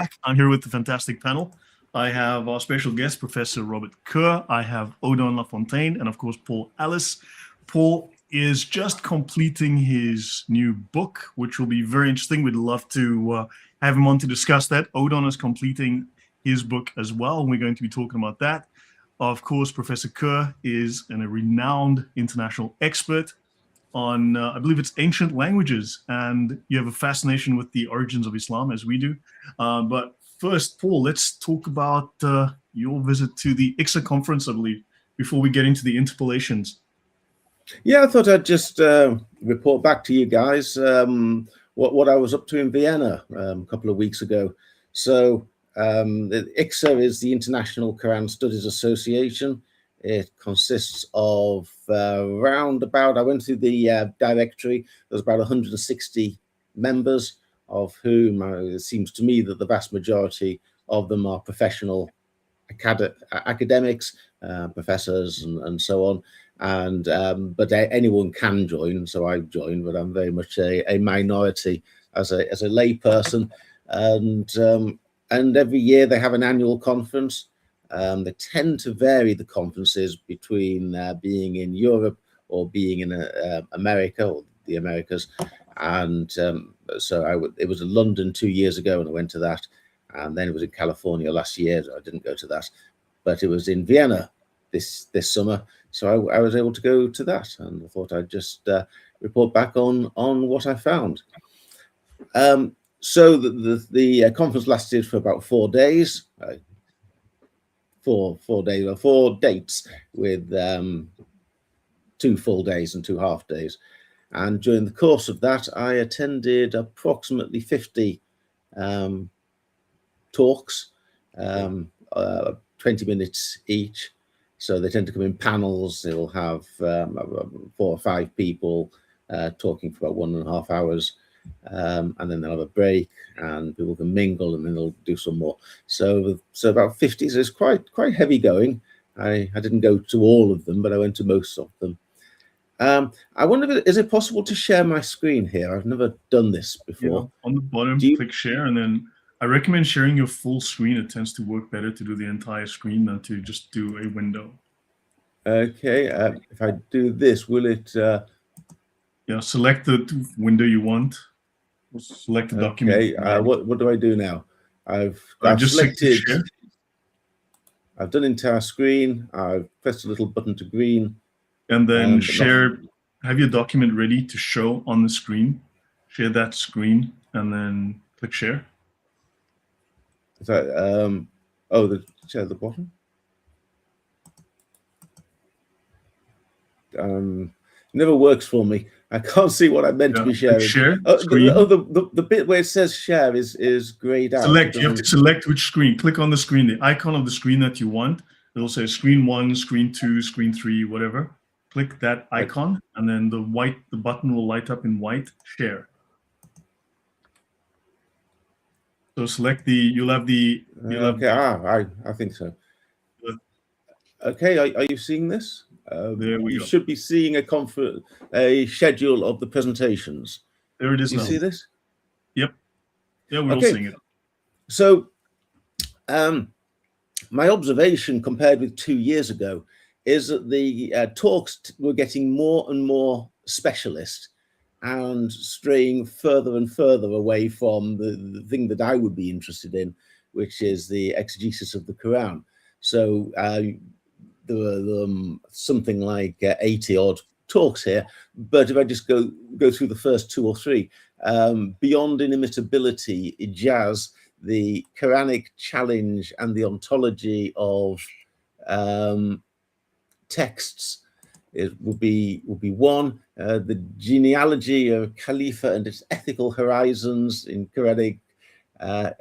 back. I'm here with the fantastic panel. I have our special guest, Professor Robert Kerr. I have Odon Lafontaine, and of course, Paul Ellis. Paul is just completing his new book, which will be very interesting. We'd love to have him on to discuss that. Odon is completing his book as well, and we're going to be talking about that. Of course, Professor Kerr is a renowned international expert on, I believe it's ancient languages, and you have a fascination with the origins of Islam, as we do. But first, Paul, let's talk about your visit to the ICSA conference, I believe, before we get into the interpolations. Yeah, I thought I'd just report back to you guys what I was up to in Vienna a couple of weeks ago. So the ICSA is the International Quran Studies Association. It consists of around about, I went through the directory, there's about 160 members, of whom it seems to me that the vast majority of them are professional academics, professors and so on. And but anyone can join, so I've joined, but I'm very much a minority as a lay person. And every year they have an annual conference. They tend to vary the conferences between being in Europe or being in America or the Americas. And so it was in London 2 years ago, and I went to that. And then it was in California last year. So I didn't go to that, but it was in Vienna this summer. So I was able to go to that, and I thought I'd just report back on what I found. So the conference lasted for about 4 days. 4 dates with 2 full days and 2 half days. And during the course of that, I attended approximately 50 talks, 20 minutes each. So they tend to come in panels. They'll have 4 or 5 people talking for about 1.5 hours. And then they'll have a break, and people can mingle, and then they'll do some more. So about 50. So it's quite heavy going. I didn't go to all of them, but I went to most of them. I wonder, is it possible to share my screen here? I've never done this before. Yeah, on the bottom, click share, and then I recommend sharing your full screen. It tends to work better to do the entire screen than to just do a window. Okay, if I do this, will it? Yeah, select the window you want. Select the document. Okay, what do I do now? I've just selected. Share. I've done entire screen. I've pressed a little button to green. And then share. Have your document ready to show on the screen. Share that screen, and then click share. Is that share at the bottom? Never works for me. I can't see what I meant to be sharing. Share the bit where it says share is grayed out. Select. You have to select which screen. Click on the screen, the icon of the screen that you want. It'll say screen 1, screen 2, screen 3, whatever. Click that icon, and then the button will light up in white. Share. So select you'll have the. Okay. I think so. Okay. Are you seeing this? There we you go. Should be seeing a schedule of the presentations. There it is. You see this? Yep. Yeah, we're all seeing it. So, my observation compared with 2 years ago is that the talks were getting more and more specialist and straying further and further away from the thing that I would be interested in, which is the exegesis of the Quran. So there were something like 80 odd talks here, but if I just go through the first 2 or 3, beyond inimitability, ijaz, the Quranic challenge and the ontology of texts, it will be one. The genealogy of Khalifa and its ethical horizons in Quranic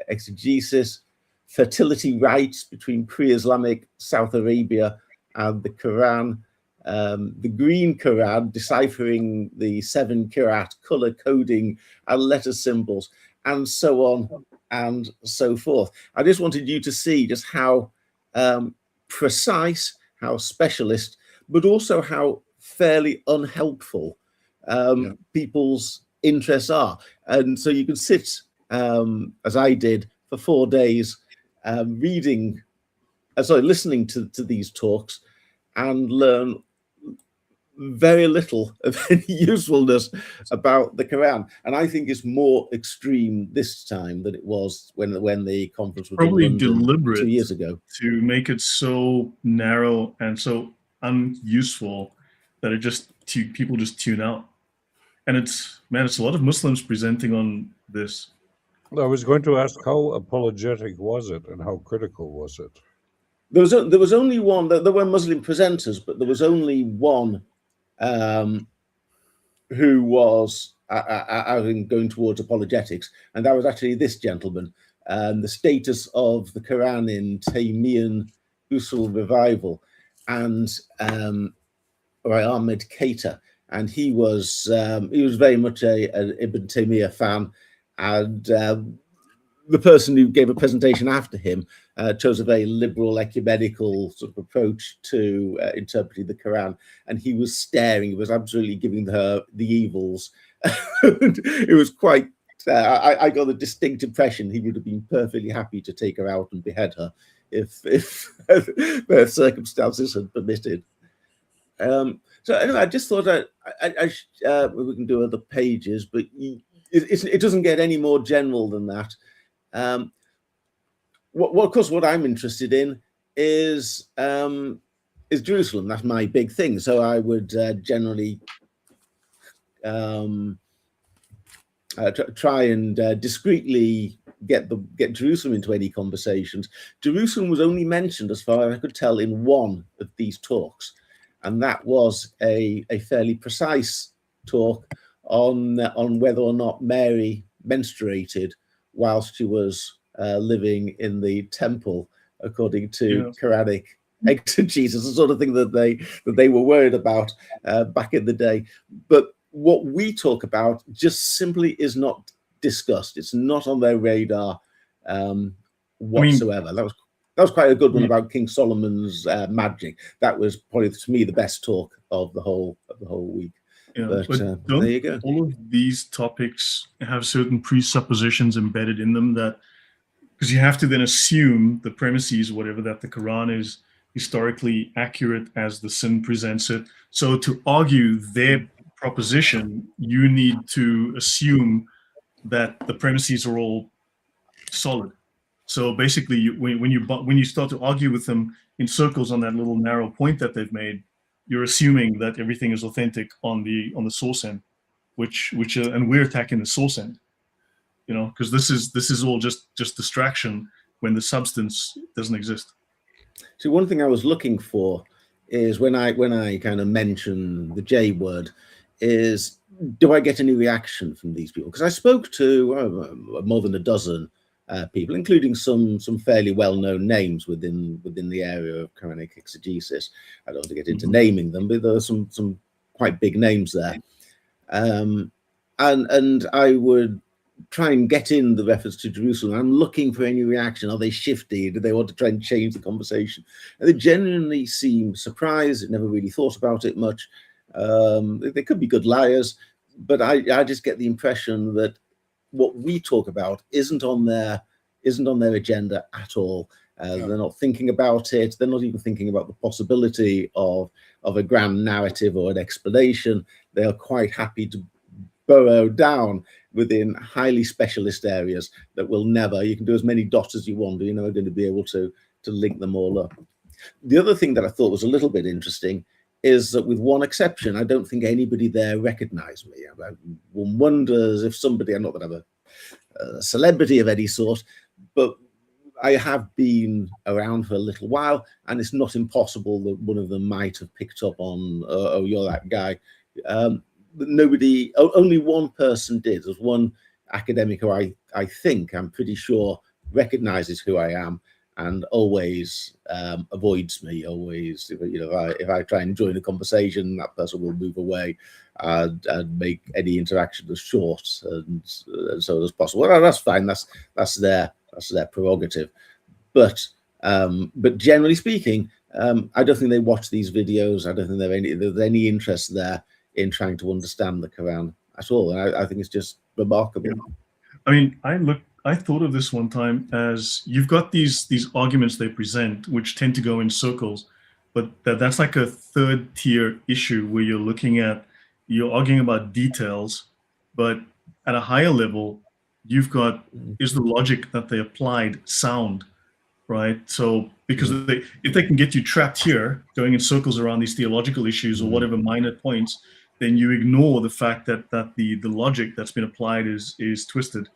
exegesis, fertility rights between pre-Islamic South Arabia and the Quran, the Green Quran, deciphering the 7 Qur'at, color coding and letter symbols, and so on and so forth. I just wanted you to see just how precise, how specialist, but also how fairly unhelpful people's interests are. And so you can sit, as I did, for 4 days listening to these talks and learn very little of any usefulness about the Quran. And I think it's more extreme this time than it was when the conference was probably in London deliberate 2 years ago. to make it so narrow and so unuseful that people just tune out. And it's a lot of Muslims presenting on this. I was going to ask, how apologetic was it and how critical was it? There was only one. There were Muslim presenters, but there was only one who was going towards apologetics, and that was actually this gentleman. The status of the Quran in Taymiyyan Usul revival, and Ahmed Keita, and he was very much an Ibn Taymiyyah fan, and the person who gave a presentation after him chose a very liberal ecumenical sort of approach to interpreting the Quran, and he was staring. He was absolutely giving her the evils. It was quite. I got a distinct impression he would have been perfectly happy to take her out and behead her if the circumstances had permitted. So anyway, I just thought we can do other pages, but it doesn't get any more general than that. Of course, what I'm interested in is Jerusalem. That's my big thing. So I would generally try and discreetly get Jerusalem into any conversations. Jerusalem was only mentioned, as far as I could tell, in one of these talks, and that was a fairly precise talk on whether or not Mary menstruated whilst she was living in the temple, according to Quranic exegesis, the sort of thing that they were worried about back in the day. But what we talk about just simply is not discussed. It's not on their radar whatsoever. That was quite a good one about King Solomon's magic. That was probably, to me, the best talk of the whole week. Yeah, but there you go. All of these topics have certain presuppositions embedded in them, that because you have to then assume the premises, whatever, that the Quran is historically accurate as the Sin presents it. So to argue their proposition, you need to assume that the premises are all solid. So basically, when you start to argue with them in circles on that little narrow point that they've made, you're assuming that everything is authentic on the source end, and we're attacking the source end, because this is all just distraction when the substance doesn't exist. So one thing I was looking for is when I kind of mention the J word, is do I get any reaction from these people? Because I spoke to more than a dozen people, including some fairly well-known names within the area of Quranic exegesis. I don't want to get into naming them, but there are some quite big names there. And I would try and get in the reference to Jerusalem. I'm looking for any reaction. Are they shifty? Do they want to try and change the conversation? And they genuinely seem surprised. They never really thought about it much. They could be good liars, but I just get the impression that what we talk about isn't on their agenda at all. They're not thinking about it. They're not even thinking about the possibility of a grand narrative or an explanation. They are quite happy to burrow down within highly specialist areas that will never, you can do as many dots as you want, but you're never going to be able to link them all up. The other thing that I thought was a little bit interesting is that, with one exception, I don't think anybody there recognized me. One wonders if somebody, not that I'm a celebrity of any sort, but I have been around for a little while, and it's not impossible that one of them might have picked up on, oh, you're that guy. Nobody, only one person did. There's one academic who I think, I'm pretty sure, recognizes who I am and always avoids me. Always, if I try and join a conversation, that person will move away and make any interaction as short and so as possible. Well, that's fine. That's their prerogative. But generally speaking, I don't think they watch these videos. I don't think there's any interest there in trying to understand the Quran at all. And I think it's just remarkable. Yeah. I mean, I look I thought of this one time as you've got these arguments they present, which tend to go in circles, but that's like a third tier issue where you're arguing about details, but at a higher level, you've got is the logic that they applied sound, right? So because if they can get you trapped here, going in circles around these theological issues or whatever minor points, then you ignore the fact that the logic that's been applied is twisted,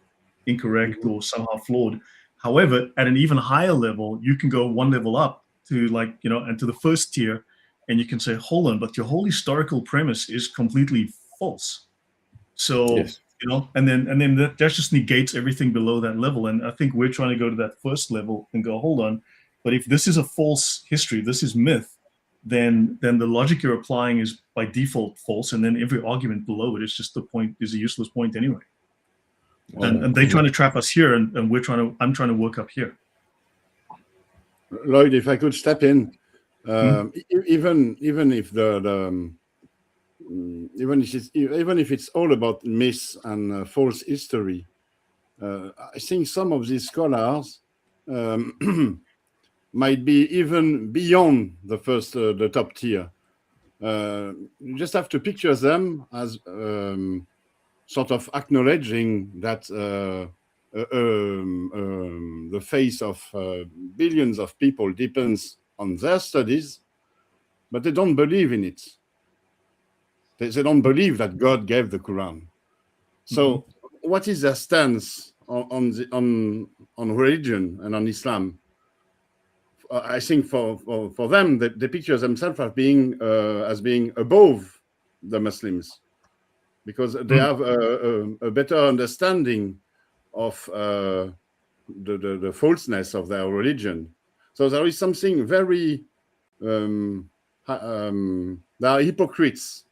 incorrect, or somehow flawed. However, at an even higher level, you can go one level up to and to the first tier, and you can say, hold on, but your whole historical premise is completely false. So Yes. and then that just negates everything below that level. And I think we're trying to go to that first level and go, hold on, but if this is a false history, this is myth, then the logic you're applying is by default false, and then every argument below it is just is a useless point anyway. And they're trying to trap us here, and I'm trying to work up here. Lloyd, if I could step in, even if it's all about myths and false history, I think some of these scholars might be even beyond the top tier. You just have to picture them as sort of acknowledging that the fate of billions of people depends on their studies, but they don't believe in it. They don't believe that God gave the Quran. So, what is their stance on religion and on Islam? I think for them, they picture themselves as being above the Muslims, because they have a better understanding of the falseness of their religion. So there is something very they are hypocrites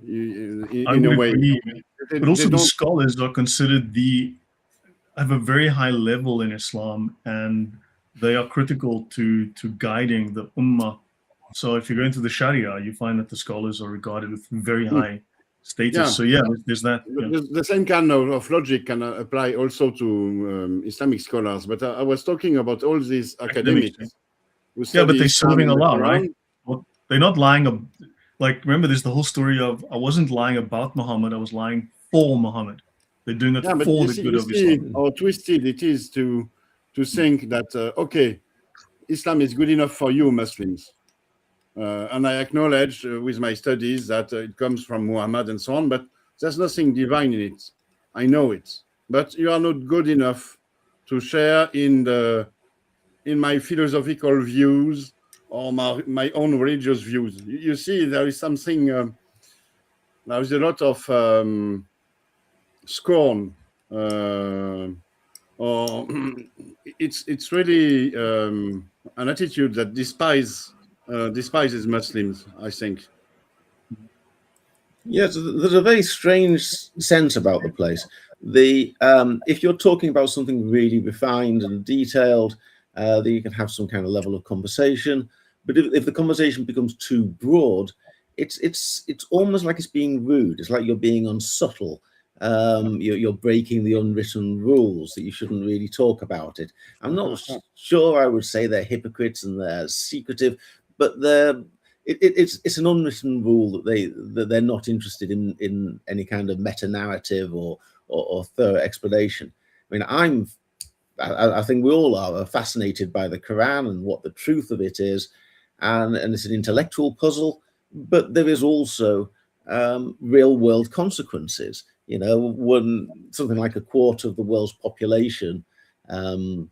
in a way. But also the scholars are considered have a very high level in Islam, and they are critical to guiding the ummah. So if you go into the Sharia, you find that the scholars are regarded with very high status. Yeah. So yeah, there's that. Yeah. The same kind of logic can apply also to Islamic scholars. But I was talking about all these academics. Yeah, but they're serving Allah, right? Well, they're not lying. Like, remember, there's the whole story of I wasn't lying about Muhammad, I was lying for Muhammad. They're doing that for the good of Islam. How twisted it is to think that, okay, Islam is good enough for you, Muslims. And I acknowledge with my studies that it comes from Muhammad and so on, but there's nothing divine in it. I know it. But you are not good enough to share in my philosophical views or my own religious views. You see, there is something, there is a lot of scorn, or it's really an attitude that despises Muslims, I think. Yes, there's a very strange sense about the place. If you're talking about something really refined and detailed, then you can have some kind of level of conversation. But if the conversation becomes too broad, it's almost like it's being rude. It's like you're being unsubtle. You're breaking the unwritten rules that you shouldn't really talk about it. I'm not sure I would say they're hypocrites and they're secretive, but it's an unwritten rule that they're not interested in any kind of meta narrative or thorough explanation. I mean, I think we all are fascinated by the Quran and what the truth of it is, and it's an intellectual puzzle, but there is also real world consequences. You know, when something like a quarter of the world's population, in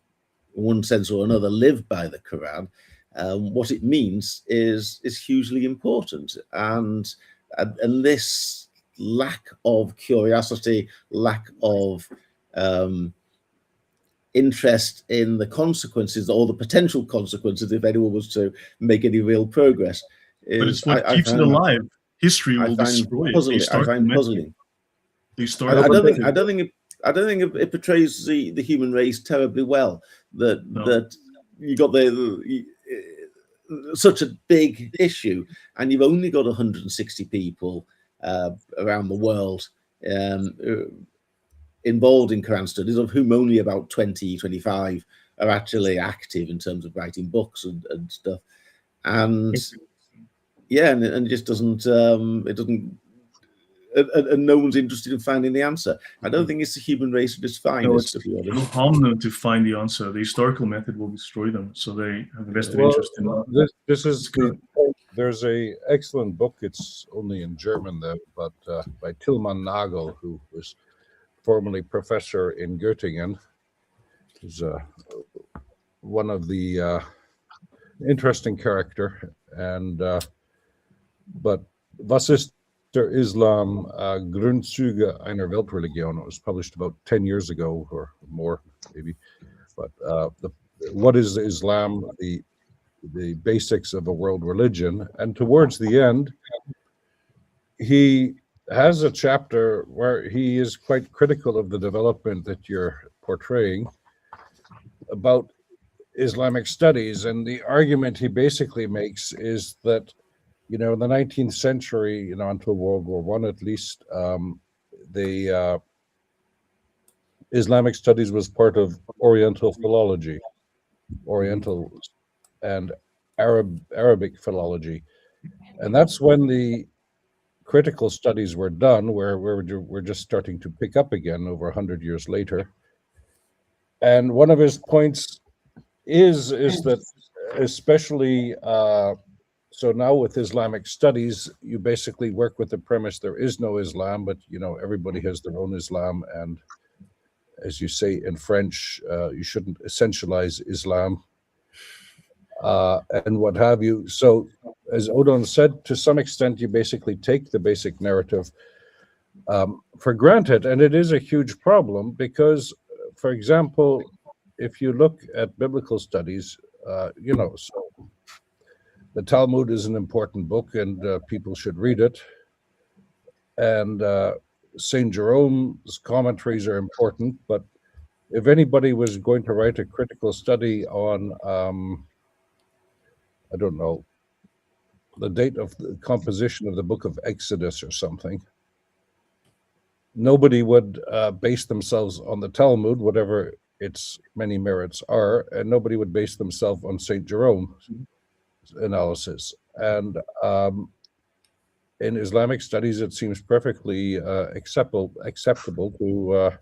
one sense or another, live by the Quran, what it means is hugely important. And this lack of curiosity, lack of interest in the consequences or the potential consequences if anyone was to make any real progress. But it's what keeps it alive. History will destroy it. I find puzzling. I don't think it portrays the human race terribly well. That you got such a big issue, and you've only got 160 people around the world involved in Quran studies, of whom only about 20, 25 are actually active in terms of writing books and stuff. And yeah, and it just doesn't, it doesn't, and no one's interested in finding the answer. I don't think it's the human race that is fine. No, To be honest. it'll harm them to find the answer. The historical method will destroy them. So they have a vested Well, interest in that. this is the there's a excellent book. It's only in German though, but by Tilman Nagel, who was formerly professor in Göttingen. He's one of the interesting character. And but was ist der Islam Grundzüge einer Weltreligion? It was published about 10 years ago or more, maybe. But what is Islam? The basics of a world religion. And towards the end, he has a chapter where he is quite critical of the development that you're portraying about Islamic studies. And the argument he basically makes is that, in the 19th century, until World War I at least, the Islamic studies was part of Oriental philology, Oriental and Arabic philology. And that's when the critical studies were done, where we're just starting to pick up again over 100 years later. And one of his points is that especially so now with Islamic studies, you basically work with the premise there is no Islam, but everybody has their own Islam, and as you say in French, you shouldn't essentialize Islam and what have you. So as Odon said, to some extent, you basically take the basic narrative for granted, and it is a huge problem because, for example, if you look at biblical studies, so the Talmud is an important book and people should read it. And St. Jerome's commentaries are important, but if anybody was going to write a critical study on, I don't know, the date of the composition of the book of Exodus or something, nobody would base themselves on the Talmud, whatever its many merits are, and nobody would base themselves on St. Jerome's analysis. And in Islamic studies, it seems perfectly acceptable to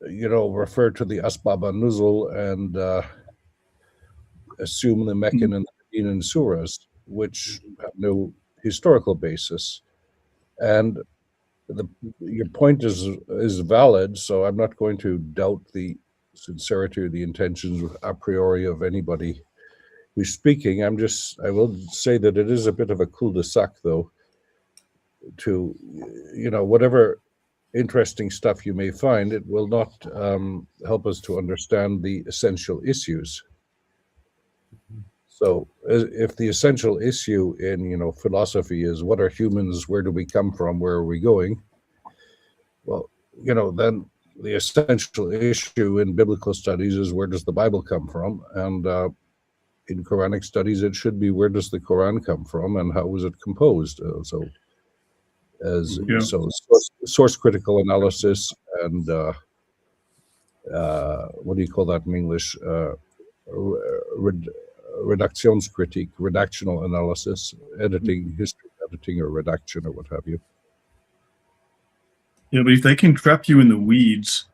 refer to the Asbab an-Nuzul and assume the Meccan and Medinan surahs, which have no historical basis. And your point is valid, so I'm not going to doubt the sincerity or the intentions a priori of anybody who's speaking. I will say that it is a bit of a cul-de-sac, though, to, whatever interesting stuff you may find, it will not help us to understand the essential issues. So if the essential issue in, philosophy is what are humans, where do we come from, where are we going? Well, then the essential issue in biblical studies is where does the Bible come from? And in Quranic studies, it should be where does the Quran come from and how was it composed? Source critical analysis and what do you call that in English? Redactionskritik, redactional analysis, editing, history editing, or redaction, or what have you. Yeah, but if they can trap you in the weeds,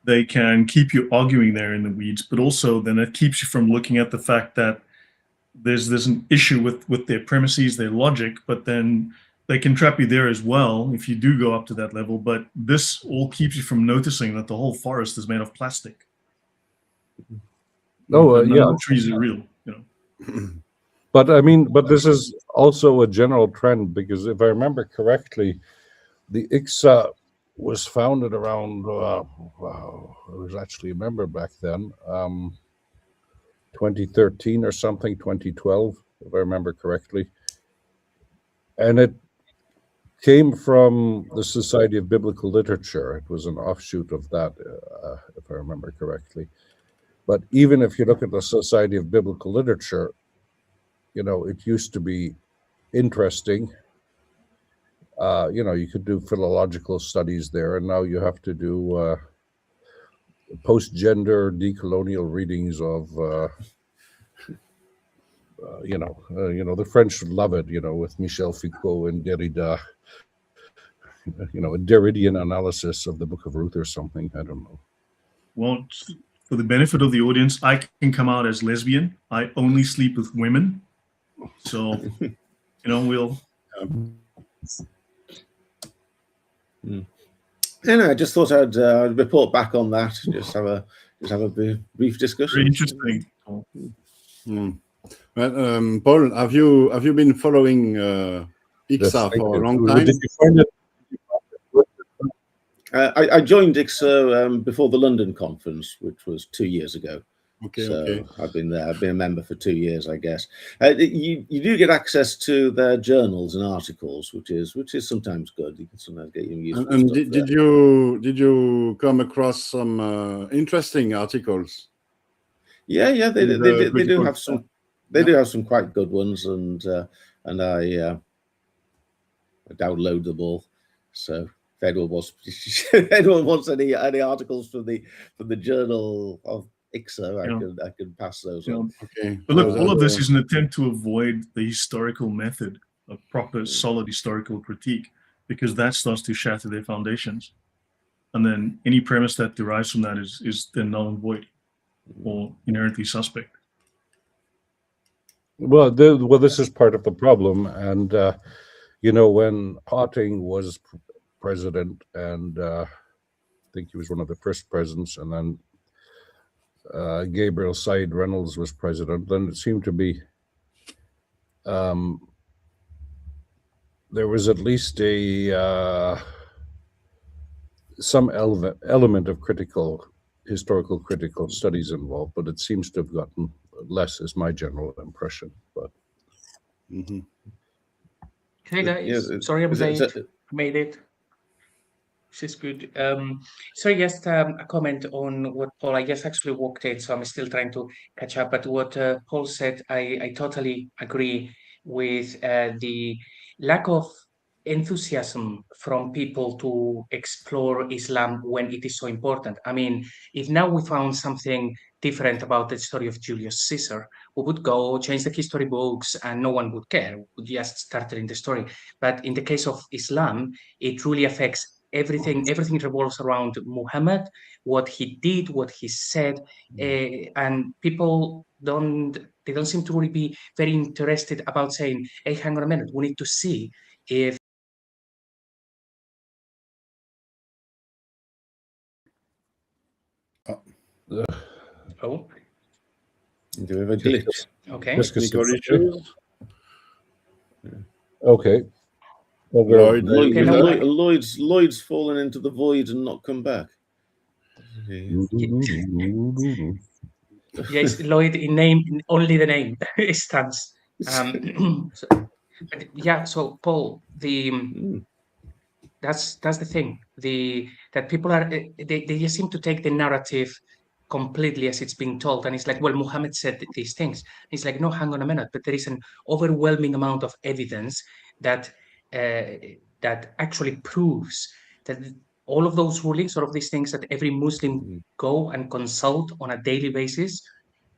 they can keep you arguing there in the weeds, but also then it keeps you from looking at the fact that there's an issue with their premises, their logic, but then they can trap you there as well if you do go up to that level. But this all keeps you from noticing that the whole forest is made of plastic. Oh, yeah. The trees are real, But this is also a general trend, because if I remember correctly, the ICSA was founded around, I was actually a member back then, 2013 or something, 2012, if I remember correctly. And it came from the Society of Biblical Literature. It was an offshoot of that, if I remember correctly. But even if you look at the Society of Biblical Literature, it used to be interesting. You could do philological studies there, and now you have to do post-gender decolonial readings of, the French would love it, with Michel Foucault and Derrida, a Derridian analysis of the Book of Ruth or something. I don't know. Well, for the benefit of the audience, I can come out as lesbian. I only sleep with women. So, we'll... Anyway, I just thought I'd report back on that. Just have a brief discussion. Very interesting. Well, Paul, have you been following ICSA for a long time? Did you find it? I joined ICSA before the London conference, which was 2 years ago. Okay. I've been there. I've been a member for 2 years, I guess. You do get access to their journals and articles, which is sometimes good. You can sometimes get useful And stuff did you come across some interesting articles? Yeah. They do have some. They do have some quite good ones, and I download them all. So if anyone wants any articles from the journal of ICSA, I can pass those on. Okay. But look, all of this is an attempt to avoid the historical method, a proper, solid historical critique, because that starts to shatter their foundations. And then any premise that derives from that is then null and void or inherently suspect. Well, this is part of the problem. And, when Otting was president, and I think he was one of the first presidents, and then Gabriel Said Reynolds was president, then it seemed to be there was at least some element of historical critical studies involved, but it seems to have gotten less, is my general impression. But Hey guys, sorry I'm late. Made it. This is good. So just a comment on what Paul, I just actually walked in, so I'm still trying to catch up. But what Paul said, I totally agree with the lack of enthusiasm from people to explore Islam when it is so important. I mean, if now we found something different about the story of Julius Caesar, we would go change the history books and no one would care. We would just start telling the story. But in the case of Islam, it really affects everything revolves around Muhammad, what he did, what he said, and people don't seem to really be very interested about saying, hey, hang on a minute, we need to see if Do we have a glitch? Okay. Okay. Lloyd's fallen into the void and not come back. Yes, Lloyd in name, only the name stands. So Paul, that's the thing. That people are they just seem to take the narrative completely as it's being told, and it's like, well, Muhammad said these things. It's like, no, hang on a minute, but there is an overwhelming amount of evidence that actually proves that all of those rulings, all of these things that every Muslim go and consult on a daily basis,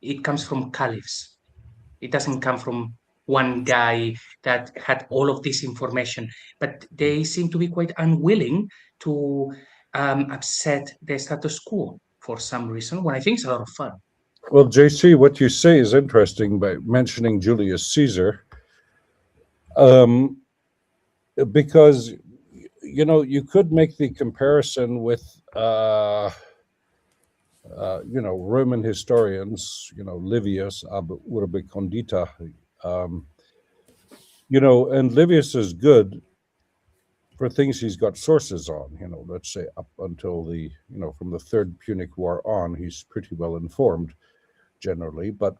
it comes from caliphs. It doesn't come from one guy that had all of this information, but they seem to be quite unwilling to upset the status quo for some reason, when I think it's a lot of fun. Well, JC, what you say is interesting by mentioning Julius Caesar, because you could make the comparison with Roman historians, Livius ab urbe condita, and Livius is good for things he's got sources on, let's say up until from the Third Punic War on, he's pretty well informed generally, but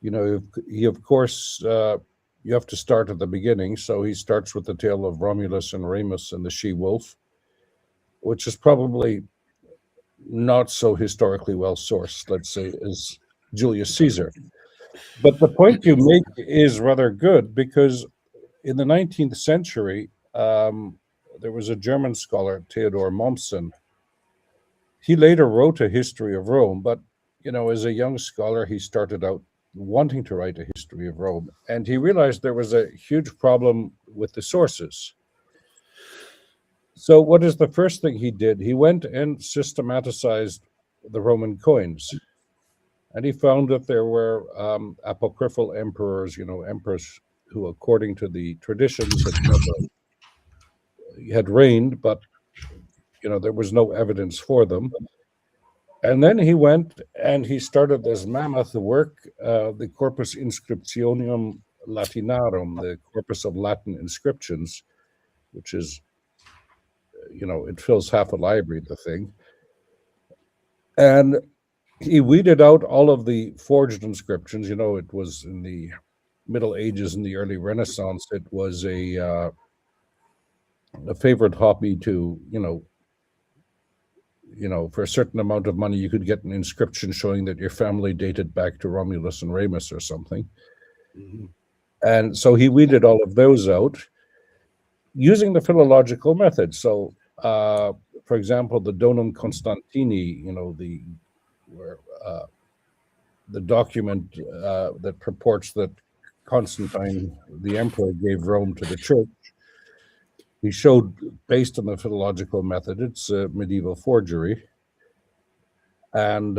he of course you have to start at the beginning, so he starts with the tale of Romulus and Remus and the she-wolf, which is probably not so historically well sourced, let's say, as Julius Caesar. But the point you make is rather good, because in the 19th century, there was a German scholar, Theodor Mommsen. He later wrote a history of Rome, but as a young scholar, he started out wanting to write a history of Rome, and he realized there was a huge problem with the sources. So what is the first thing he did? He went and systematized the Roman coins, and he found that there were apocryphal emperors, emperors who, according to the traditions, had reigned, but there was no evidence for them. And then he went and he started this mammoth work, the Corpus Inscriptionum Latinarum, the corpus of Latin inscriptions, which is, it fills half a library, the thing. And he weeded out all of the forged inscriptions. It was in the Middle Ages and the early Renaissance. It was a favorite hobby to, for a certain amount of money, you could get an inscription showing that your family dated back to Romulus and Remus or something. Mm-hmm. And so he weeded all of those out using the philological method. So, for example, the Donum Constantini, the document that purports that Constantine, the emperor, gave Rome to the church. He showed, based on the philological method, it's a medieval forgery. And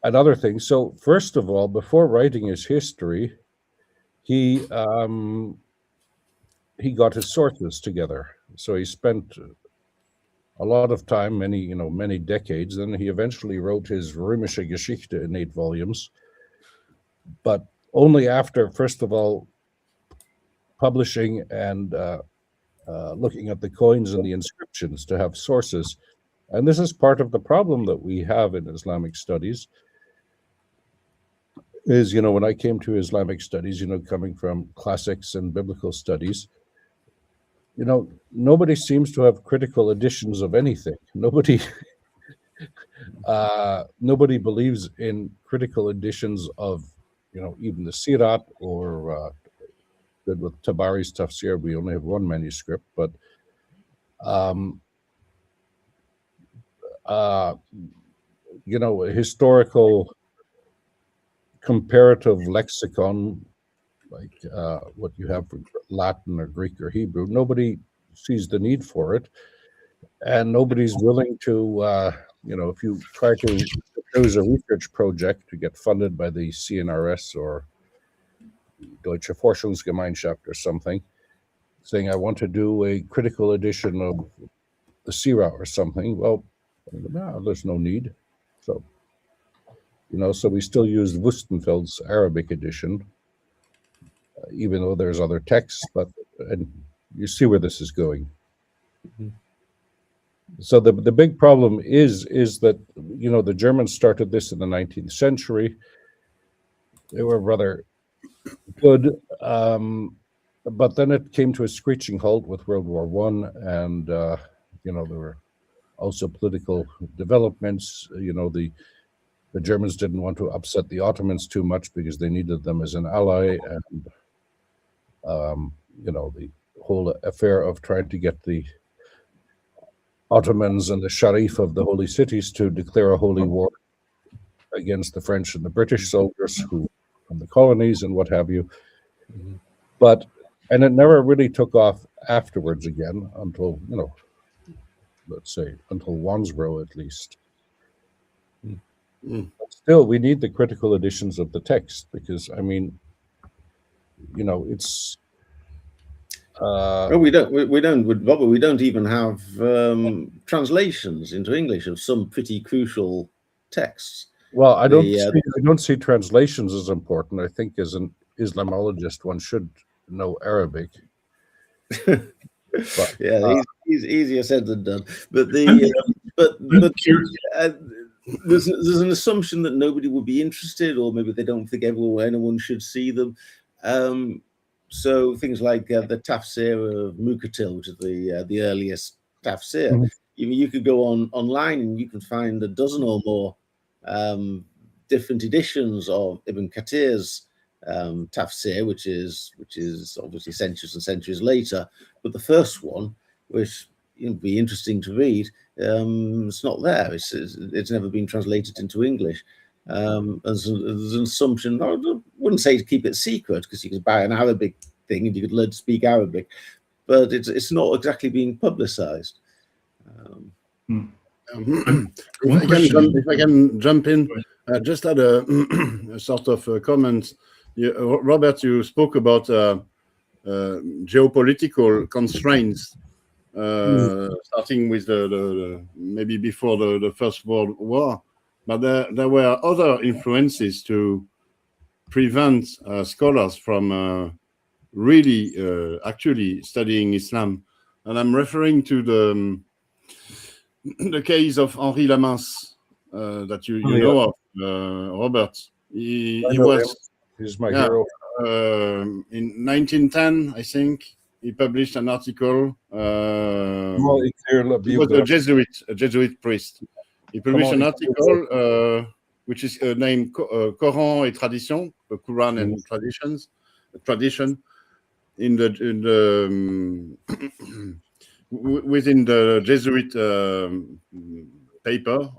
another thing, so first of all, before writing his history, he got his sources together. So he spent a lot of time, many decades. Then he eventually wrote his Römische Geschichte in 8 volumes, but only after, first of all, publishing and looking at the coins and the inscriptions to have sources. And this is part of the problem that we have in Islamic studies is, when I came to Islamic studies, coming from classics and biblical studies, nobody seems to have critical editions of anything. Nobody believes in critical editions of, even the Sirat or with Tabari's Tafsir, we only have one manuscript, but a historical comparative lexicon, like what you have for Latin or Greek or Hebrew, nobody sees the need for it, and nobody's willing to, if you try to propose a research project to get funded by the CNRS or Deutsche Forschungsgemeinschaft or something, saying I want to do a critical edition of the Sirah or something. Well, no, there's no need. So, so we still use Wustenfeld's Arabic edition, even though there's other texts, but and you see where this is going. Mm-hmm. So the big problem is that, the Germans started this in the 19th century. They were rather good, but then it came to a screeching halt with World War I, and there were also political developments. The Germans didn't want to upset the Ottomans too much because they needed them as an ally, and the whole affair of trying to get the Ottomans and the Sharif of the holy cities to declare a holy war against the French and the British soldiers who from the colonies and what have you. Mm-hmm. And it never really took off afterwards again until, let's say, until Wansbrough at least. Mm-hmm. But still, we need the critical editions of the text because, it's... we don't even have translations into English of some pretty crucial texts. Well, I don't see translations as important. I think as an Islamologist, one should know Arabic. But, he's easier said than done. But there's an assumption that nobody would be interested, or maybe they don't think anyone should see them. So things like the Tafsir of Muqatil, which is the earliest Tafsir, mm-hmm. You could go online and you can find a dozen or more different editions of Ibn Kathir's tafsir, which is obviously centuries and centuries later. But the first one, which would be interesting to read, it's not there. It's never been translated into English. As an assumption, I wouldn't say to keep it secret, because you could buy an Arabic thing and you could learn to speak Arabic, but it's not exactly being publicized. If I can jump in, I just had a sort of a comment. Robert, you spoke about geopolitical constraints, starting with the maybe before the First World War, but there were other influences to prevent scholars from really actually studying Islam, and I'm referring to the case of Henri Lamas that you know of, Robert. He was. He's my hero. In 1910, I think, he published an article. He was a Jesuit priest. He published an article which is named Coran et Tradition, the Quran and tradition, in the within the Jesuit paper,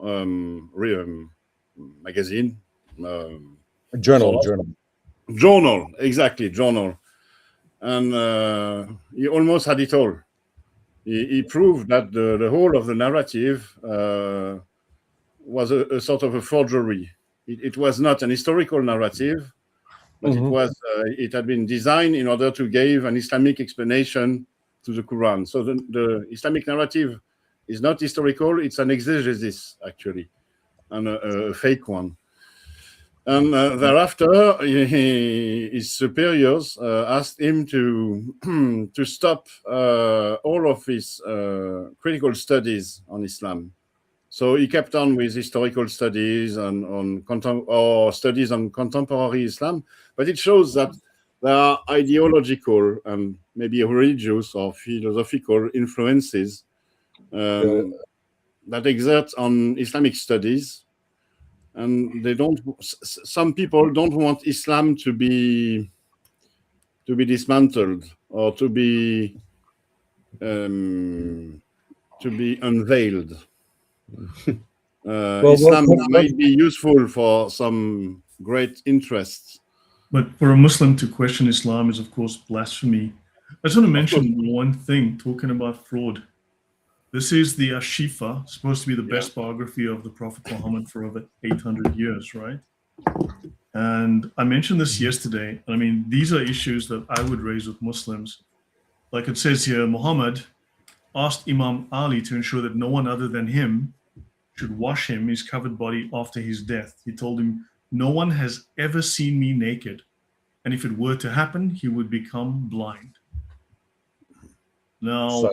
magazine, journal, exactly, journal. And he almost had it all. He proved that the whole of the narrative was a sort of a forgery. It was not an historical narrative, but it had been designed in order to give an Islamic explanation to the Quran. So the Islamic narrative is not historical, it's an exegesis, actually, and a fake one. And thereafter, his superiors asked him to stop all of his critical studies on Islam. So he kept on with historical studies or studies on contemporary Islam, but it shows that there are ideological and maybe religious or philosophical influences that exert on Islamic studies. And some people don't want Islam to be dismantled or to be unveiled. Islam might be useful for some great interests, but for a Muslim to question Islam is, of course, blasphemy. I just want to mention one thing, talking about fraud. This is the Ashifa, supposed to be the best biography of the Prophet Muhammad for over 800 years, right? And I mentioned this yesterday. I mean, these are issues that I would raise with Muslims. Like it says here, Muhammad asked Imam Ali to ensure that no one other than him should wash him, his covered body, after his death. He told him, no one has ever seen me naked. And if it were to happen, he would become blind. Now,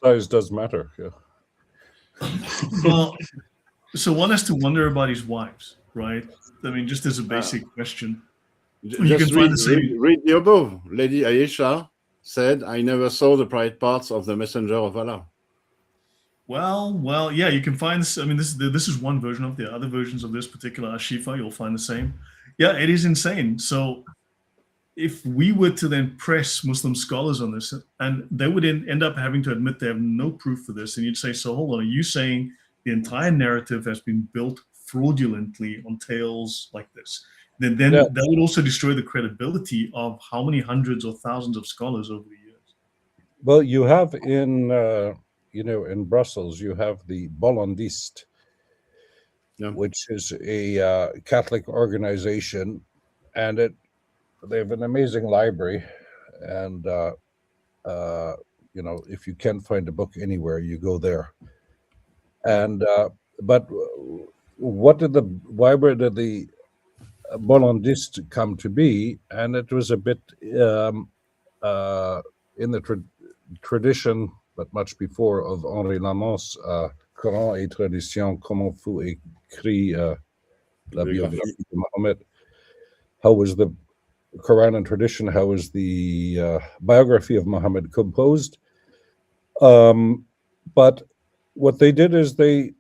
size does matter. Yeah. Well, so one has to wonder about his wives, right? I mean, just as a basic question. Just read the above. Lady Aisha said, I never saw the private parts of the Messenger of Allah. Well, yeah, you can find this. I mean, this is one version of the other versions of this particular Ashifa. You'll find the same. Yeah, it is insane. So if we were to then press Muslim scholars on this, and they would end up having to admit they have no proof for this, and you'd say, so hold on, are you saying the entire narrative has been built fraudulently on tales like this? Then that would also destroy the credibility of how many hundreds or thousands of scholars over the years. Well, you have in Brussels, you have the Bollandiste, which is a Catholic organization, and they have an amazing library, and if you can find a book anywhere, you go there. And but why did the Bollandiste come to be? And it was a bit in the tradition, but much before, of Henri Lamas, Coran et Tradition, comment fut écrit la biographie de Mohammed. How was the Quran and tradition, how is the biography of Muhammad composed? But what they did is they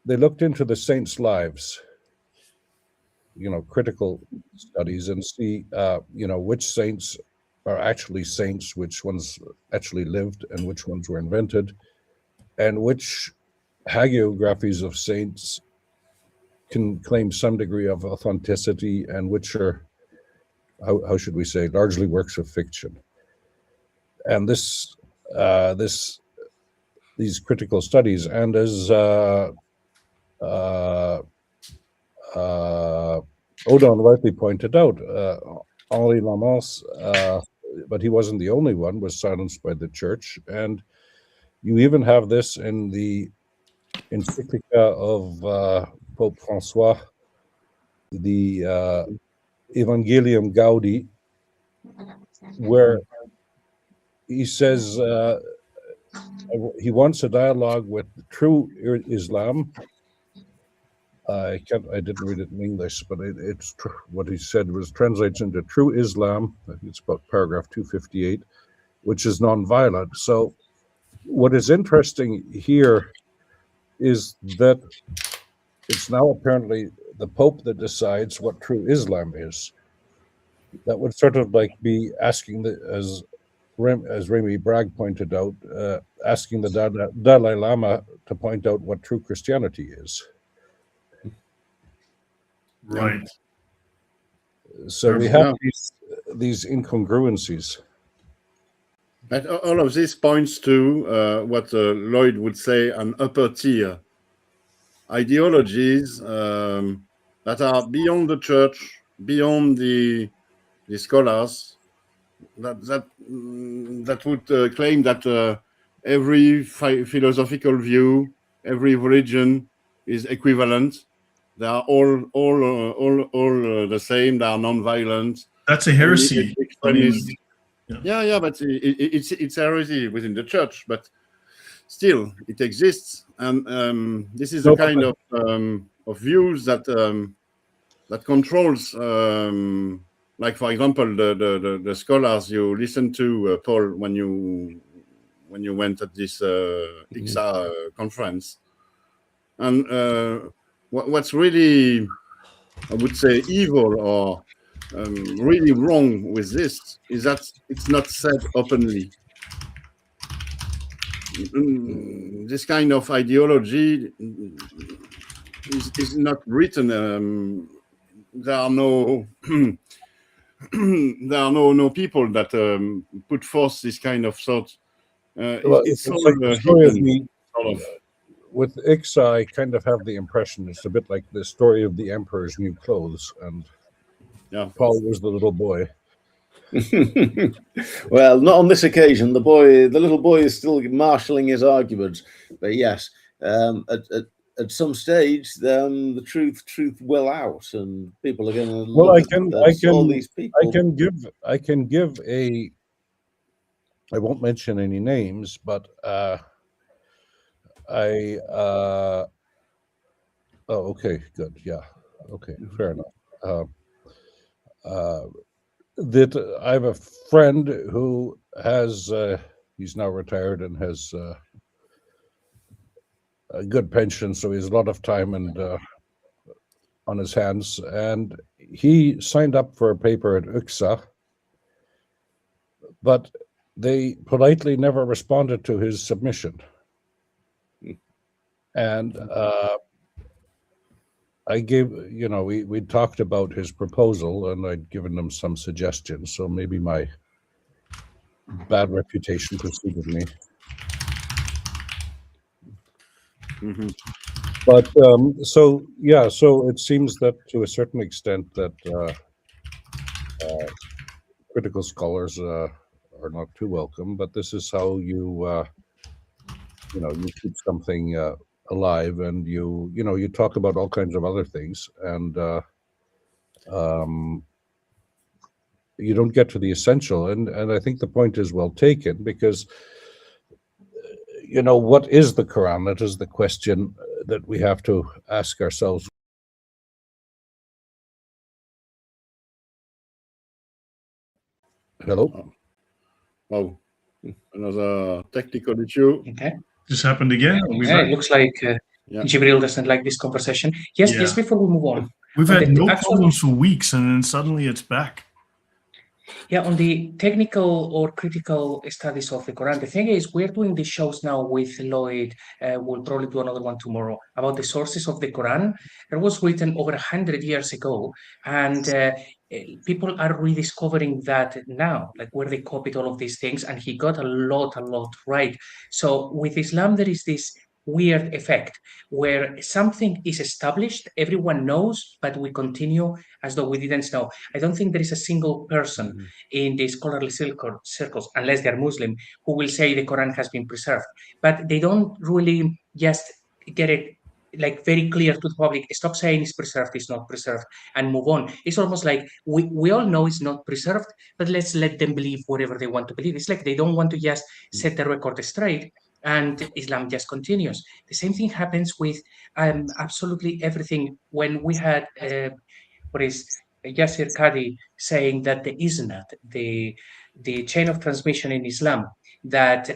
looked into the saints' lives, critical studies and see, which saints are actually saints, which ones actually lived, and which ones were invented, and which hagiographies of saints can claim some degree of authenticity, and which are, how should we say, largely works of fiction. And these critical studies, and as Odon rightly pointed out, Henri Lamens, but he wasn't the only one, was silenced by the church. And you even have this in the encyclica of Pope Francois, the Evangelium Gaudi, where he says he wants a dialogue with true Islam. I didn't read it in English, but it's what he said was translates into true Islam. I think it's about paragraph 258, which is nonviolent. So what is interesting here is that it's now apparently the Pope that decides what true Islam is. That would sort of like be asking, as Remy Bragg pointed out, asking the Dalai Lama to point out what true Christianity is. Right. So we have these incongruencies. And all of this points to what Lloyd would say an upper tier ideologies that are beyond the church, beyond the scholars, that would claim that every philosophical view, every religion is equivalent. They are all the same. They are non-violent. That's a heresy. But it's heresy within the church. But still, it exists, and this is a kind of views that that controls. Like, for example, the scholars you listened to, Paul, when you went at this ICSA conference, and what's really, I would say, evil or really wrong with this is that it's not said openly. This kind of ideology is not written. There are no there are no people that put forth this kind of thought. It's all hidden, sort of. With ICSA, I kind of have the impression it's a bit like the story of the emperor's new clothes, and Paul was the little boy. Well, not on this occasion. The little boy is still marshalling his arguments. But yes, at some stage, the truth will out, and people are going to. Well, all these people. I can give a. I won't mention any names, but oh, okay, good, yeah, okay, fair enough. That I have a friend who has, he's now retired and has a good pension, so he has a lot of time and on his hands, and he signed up for a paper at ICSA, but they politely never responded to his submission. And I gave, we talked about his proposal, and I'd given them some suggestions. So maybe my bad reputation preceded me. Mm-hmm. But so it seems that to a certain extent that critical scholars are not too welcome. But this is how you keep something alive, and you talk about all kinds of other things, and you don't get to the essential, and I think the point is well taken, because what is the Quran? That is the question that we have to ask ourselves. Hello? Oh, another technical issue. Okay. This happened again. It looks like Jibril doesn't like this conversation. Yes, before we move on, We've had no problems for weeks, and then suddenly it's back. Yeah, on the technical or critical studies of the Quran, the thing is, we're doing these shows now with Lloyd. We'll probably do another one tomorrow about the sources of the Quran. It was written over 100 years ago, and people are rediscovering that now, like where they copied all of these things, and he got a lot right. So with Islam, there is this weird effect where something is established, everyone knows, but we continue as though we didn't know. I don't think there is a single person in the scholarly circles, unless they're Muslim, who will say the Quran has been preserved. But they don't really just get it like very clear to the public. Stop saying it's preserved, it's not preserved, and move on. It's almost like we all know it's not preserved, but let's let them believe whatever they want to believe. It's like they don't want to just set the record straight, and Islam just continues. The same thing happens with absolutely everything. When we had what is Yasir Qadi saying that the isnad, the chain of transmission in Islam, that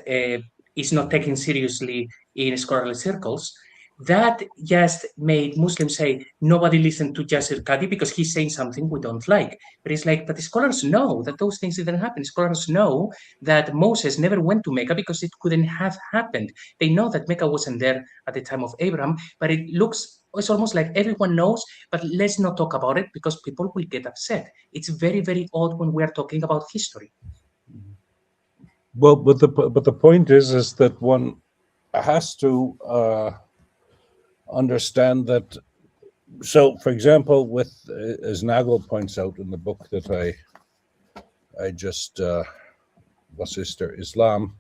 is not taken seriously in scholarly circles, that just made Muslims say, nobody listen to Yasir Qadi because he's saying something we don't like. But it's like, but the scholars know that those things didn't happen. Scholars know that Moses never went to Mecca because it couldn't have happened. They know that Mecca wasn't there at the time of Abraham, but it's almost like everyone knows, but let's not talk about it because people will get upset. It's very, very odd when we are talking about history. Well, but the point is that one has to understand that. So, for example, with as Nagel points out in the book that I just was Sister Islam,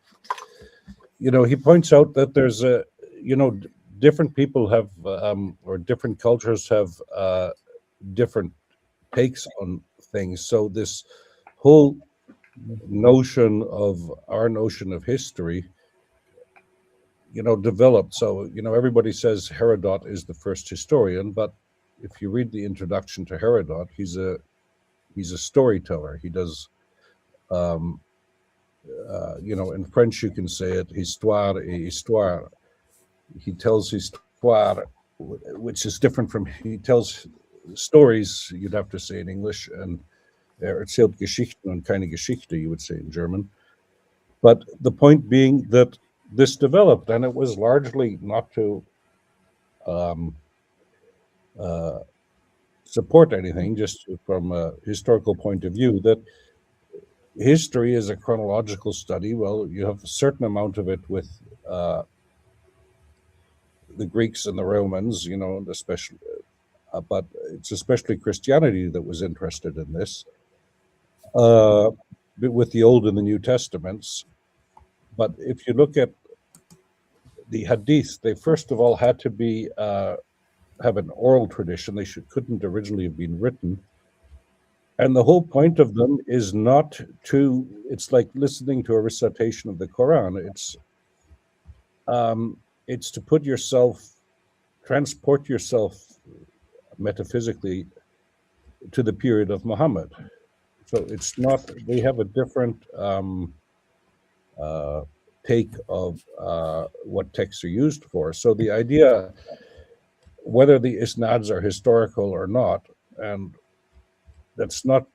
he points out that there's different people have or different cultures have different takes on things. So this whole notion of our notion of history developed. So everybody says Herodot is the first historian, but if you read the introduction to Herodot, he's a storyteller. He does in French you can say it histoire et histoire. He tells histoire, which is different from he tells stories, you'd have to say in English, and erzählt Geschichten und keine Geschichte, you would say in German. But the point being that this developed, and it was largely not to support anything, just from a historical point of view, that history is a chronological study. Well, you have a certain amount of it with the Greeks and the Romans, especially, but it's especially Christianity that was interested in this, with the Old and the New Testaments. But if you look at the Hadith, they first of all had to be have an oral tradition. They couldn't originally have been written. And the whole point of them is not to, it's like listening to a recitation of the Quran. It's to put yourself, transport yourself metaphysically to the period of Muhammad. So it's not, they have a different take of what texts are used for. So the idea, whether the isnads are historical or not, and that's not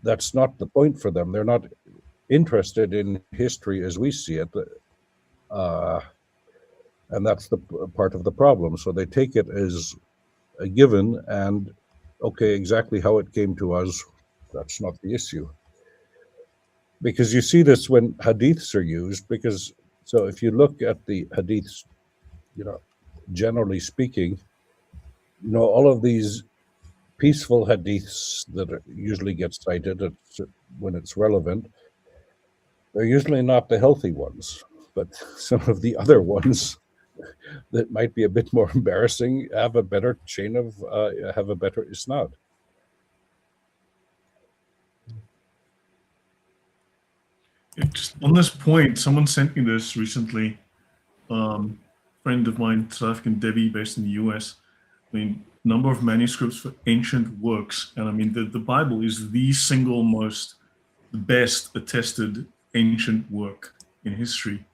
the point for them. They're not interested in history as we see it, and that's the part of the problem. So they take it as a given, and okay, exactly how it came to us, that's not the issue. Because you see this when hadiths are used, because so if you look at the hadiths, generally speaking, all of these peaceful hadiths that usually get cited when it's relevant, they're usually not the healthy ones, but some of the other ones that might be a bit more embarrassing have a better chain of, have a better isnad. On this point, someone sent me this recently. Friend of mine, South African Debbie, based in the US. I mean, number of manuscripts for ancient works, and I mean the Bible is the single most, the best attested ancient work in history.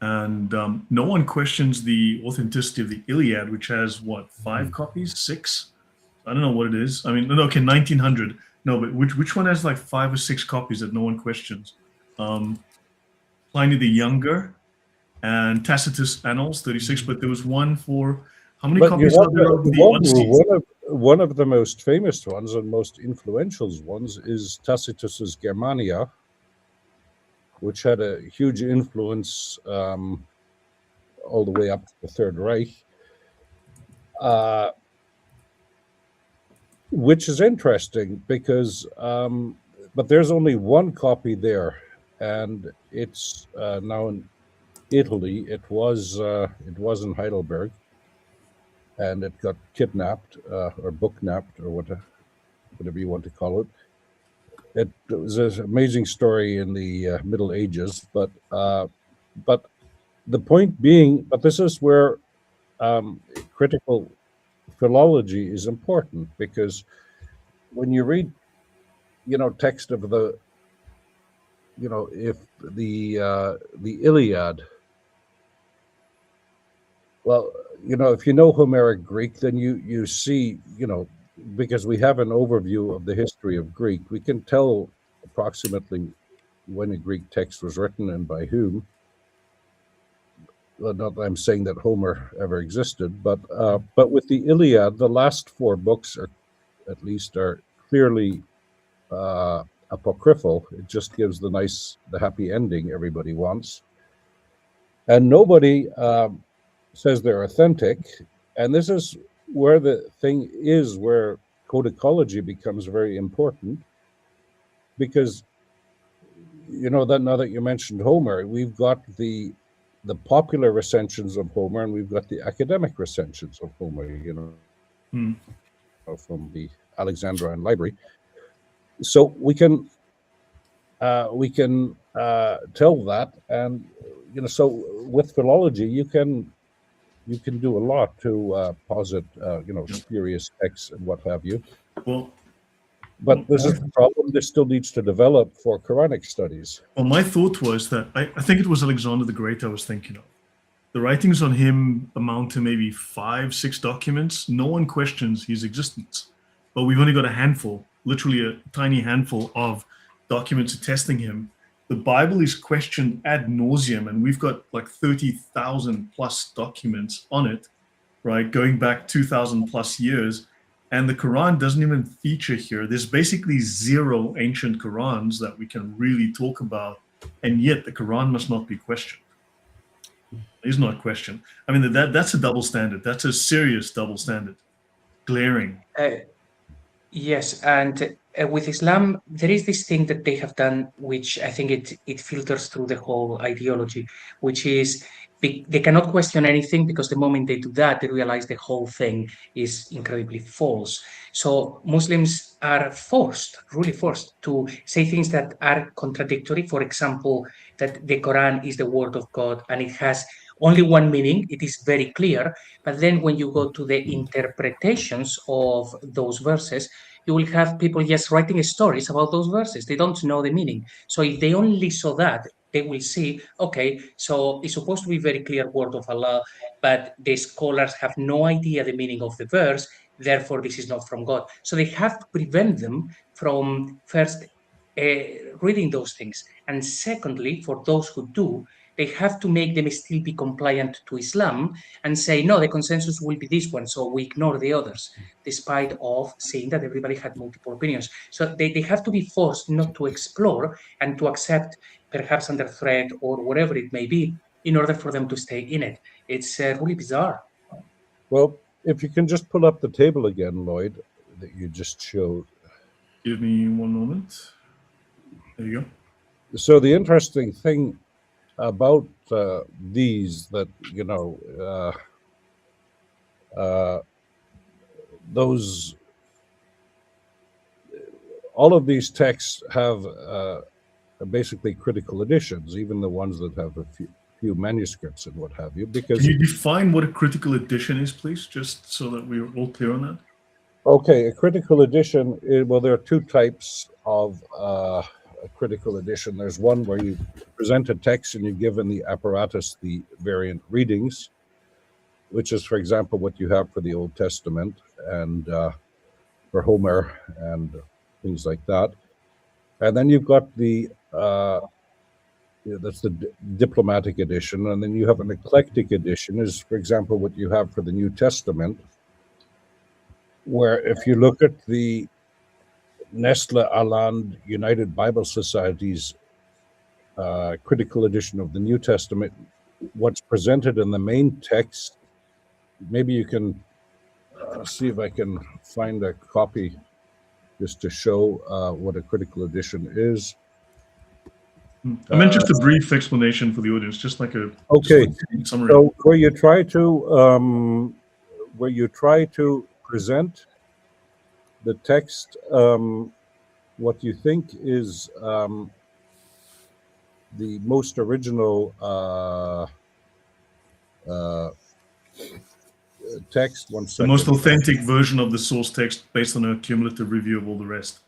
And no one questions the authenticity of the Iliad, which has, what, 5 copies? 6? I don't know what it is. I mean, no, okay, 1900. No, but which one has like 5 or 6 copies that no one questions? Pliny the Younger and Tacitus Annals, 36, but there was one for, how many copies are there of the Odyssey? One of the most famous ones and most influential ones is Tacitus's Germania, which had a huge influence all the way up to the Third Reich, which is interesting because, but there's only one copy there, and it's now in Italy. It was in Heidelberg, and it got kidnapped or booknapped or whatever you want to call it. It was an amazing story in the Middle Ages, but the point being, but this is where critical philology is important, because when you read, text of the, if the Iliad, well, if you know Homeric Greek, then you see, because we have an overview of the history of Greek, we can tell approximately when a Greek text was written and by whom. Well, not that I'm saying that Homer ever existed, but with the Iliad, the last 4 books are clearly apocryphal. It just gives the happy ending everybody wants, and nobody says they're authentic. And this is where the thing is, where codicology becomes very important, because that now that you mentioned Homer, we've got the popular recensions of Homer, and we've got the academic recensions of Homer, from the Alexandrine Library. So we can tell that, and so with philology, you can do a lot to posit spurious texts and what have you. Well, but this is the problem. This still needs to develop for Quranic studies. Well, my thought was that I think it was Alexander the Great I was thinking of. The writings on him amount to maybe 5-6 documents. No one questions his existence, but we've only got a handful, literally a tiny handful of documents attesting him. The Bible is questioned ad nauseum, and we've got like 30,000 plus documents on it, right? Going back 2,000 plus years. And the Quran doesn't even feature here. There's basically 0 ancient Qurans that we can really talk about, and yet the Quran must not be questioned. It is not questioned. I mean, that's a double standard. That's a serious double standard. Glaring. Yes, and with Islam, there is this thing that they have done, which I think it filters through the whole ideology, which is they cannot question anything, because the moment they do that, they realize the whole thing is incredibly false. So Muslims are really forced to say things that are contradictory. For example, that the Quran is the word of God and it has only one meaning. It is very clear. But then when you go to the interpretations of those verses, you will have people just writing stories about those verses. They don't know the meaning. So if they only saw that, they will see, okay, so it's supposed to be very clear word of Allah, but the scholars have no idea the meaning of the verse, therefore this is not from God. So they have to prevent them from first reading those things. And secondly, for those who do, they have to make them still be compliant to Islam and say, no, the consensus will be this one, so we ignore the others, despite of saying that everybody had multiple opinions. So they have to be forced not to explore and to accept, perhaps under threat or whatever it may be, in order for them to stay in it. It's really bizarre. Well, if you can just pull up the table again, Lloyd, that you just showed. Give me one moment. There you go. So the interesting thing about these, that all of these texts have basically critical editions, even the ones that have a few manuscripts and what have you. Because can you define what a critical edition is, please, just so that we're all clear on that? Okay, a critical edition. Well, there are 2 types of a critical edition. There's one where you present a text and you give in the apparatus the variant readings, which is, for example, what you have for the Old Testament and for Homer and things like that. And then you've got the that's the diplomatic edition, and then you have an eclectic edition, is, for example, what you have for the New Testament, where if you look at the Nestle Aland United Bible Society's critical edition of the New Testament, what's presented in the main text, maybe you can see if I can find a copy just to show what a critical edition is. I meant just a brief explanation for the audience, just like a summary. So where you try to present the text, what you think is the most original text. One second. The most authentic version of the source text based on a cumulative review of all the rest.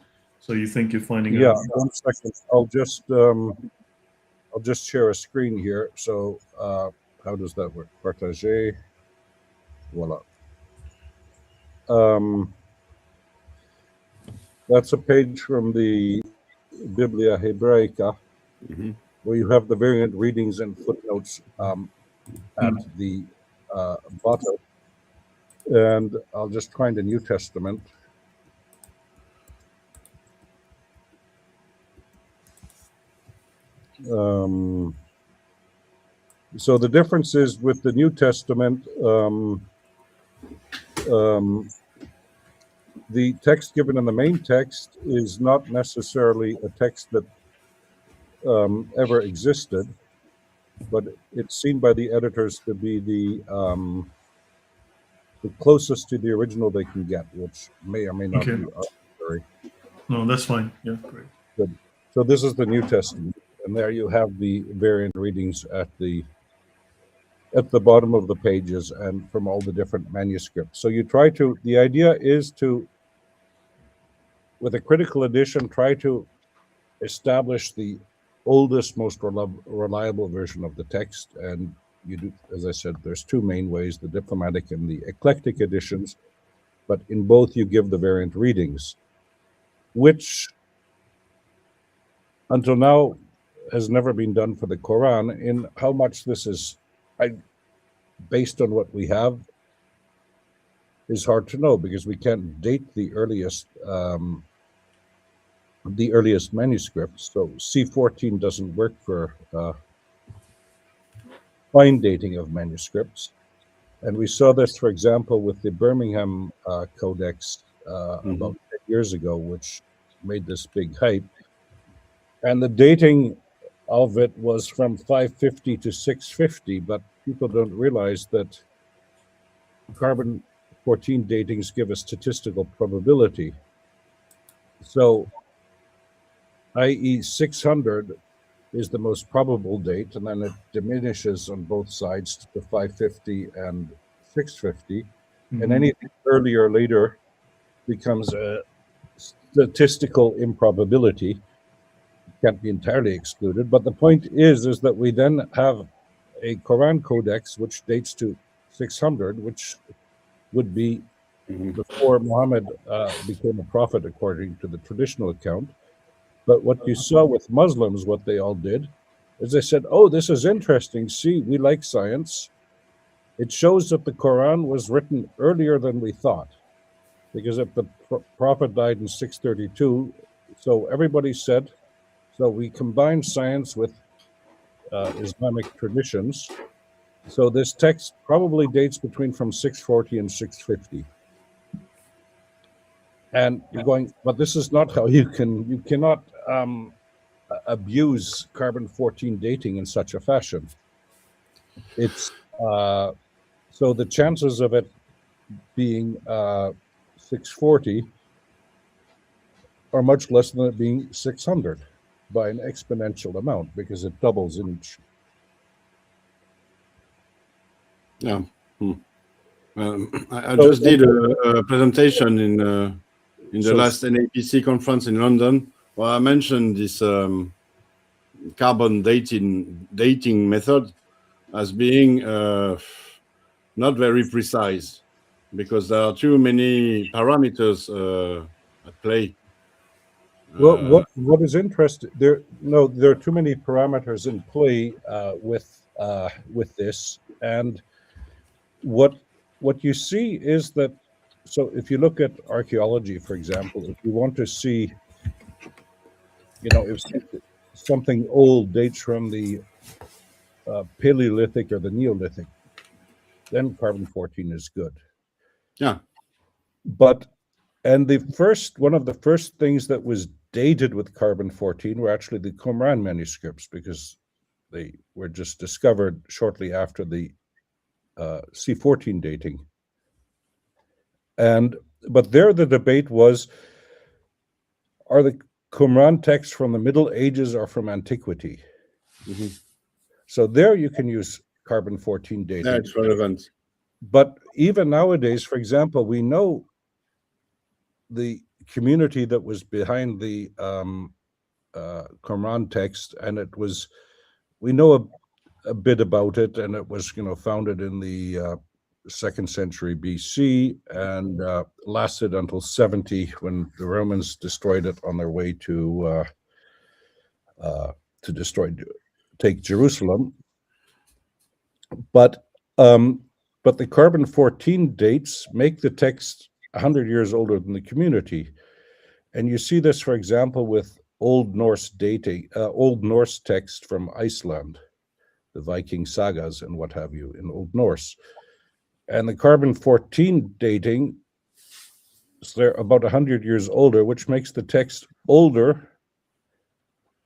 So you think you're finding out? 1 second. I'll just share a screen here. So how does that work? Partager. Voila. That's a page from the Biblia Hebraica, where you have the variant readings and footnotes at the bottom. And I'll just find the New Testament. So the difference is with the New Testament, the text given in the main text is not necessarily a text that ever existed, but it's seen by the editors to be the closest to the original they can get, which may or may not be arbitrary. No, that's fine. Yeah, great. Good. So this is the New Testament, and there you have the variant readings at the bottom of the pages and from all the different manuscripts. So you try to, the idea is to, with a critical edition, try to establish the oldest, most reliable version of the text. And you do, as I said, there's two main ways, the diplomatic and the eclectic editions, but in both you give the variant readings, which until now has never been done for the Quran. In how much this is based on what we have is hard to know, because we can't date the earliest manuscripts. So C14 doesn't work for fine dating of manuscripts. And we saw this, for example, with the Birmingham Codex about 10 years ago, which made this big hype. And the dating of it was from 550 to 650, but people don't realize that carbon-14 datings give a statistical probability. So, i.e. 600 is the most probable date, and then it diminishes on both sides to 550 and 650, and anything earlier or later becomes a statistical improbability. Can't be entirely excluded, but the point is that we then have a Quran codex which dates to 600, which would be before Muhammad became a prophet according to the traditional account. But what you saw with Muslims, what they all did, is they said, oh, this is interesting. See, we like science. It shows that the Quran was written earlier than we thought, because if the prophet died in 632, so everybody said, so we combine science with Islamic traditions. So this text probably dates from 640 and 650. And you're going, but this is not how you cannot abuse carbon-14 dating in such a fashion. It's so the chances of it being 640 are much less than it being 600 by an exponential amount, because it doubles in each. Yeah. I just did a presentation in the last NAPC conference in London Well, I mentioned this carbon dating method as being not very precise, because there are too many parameters at play. Well, what is interesting there? No, there are too many parameters in play with this, and what you see is that. So, if you look at archaeology, for example, if you want to see, if something old dates from the Paleolithic or the Neolithic, then carbon-14 is good. Yeah. But one of the first things that was dated with carbon-14 were actually the Qumran manuscripts, because they were just discovered shortly after the C14 dating. But there the debate was, are the Qumran texts from the Middle Ages or from antiquity? Mm-hmm. So there you can use carbon-14 dating. That's relevant. But even nowadays, for example, we know the community that was behind the Qumran text, and we know a bit about it, and it was founded in the 2nd century BC and lasted until 70, when the Romans destroyed it on their way to take Jerusalem. But the carbon-14 dates make the text 100 years older than the community. And you see this, for example, with Old Norse text from Iceland, the Viking sagas and what have you in Old Norse. And the carbon-14 dating, so they're about 100 years older, which makes the text older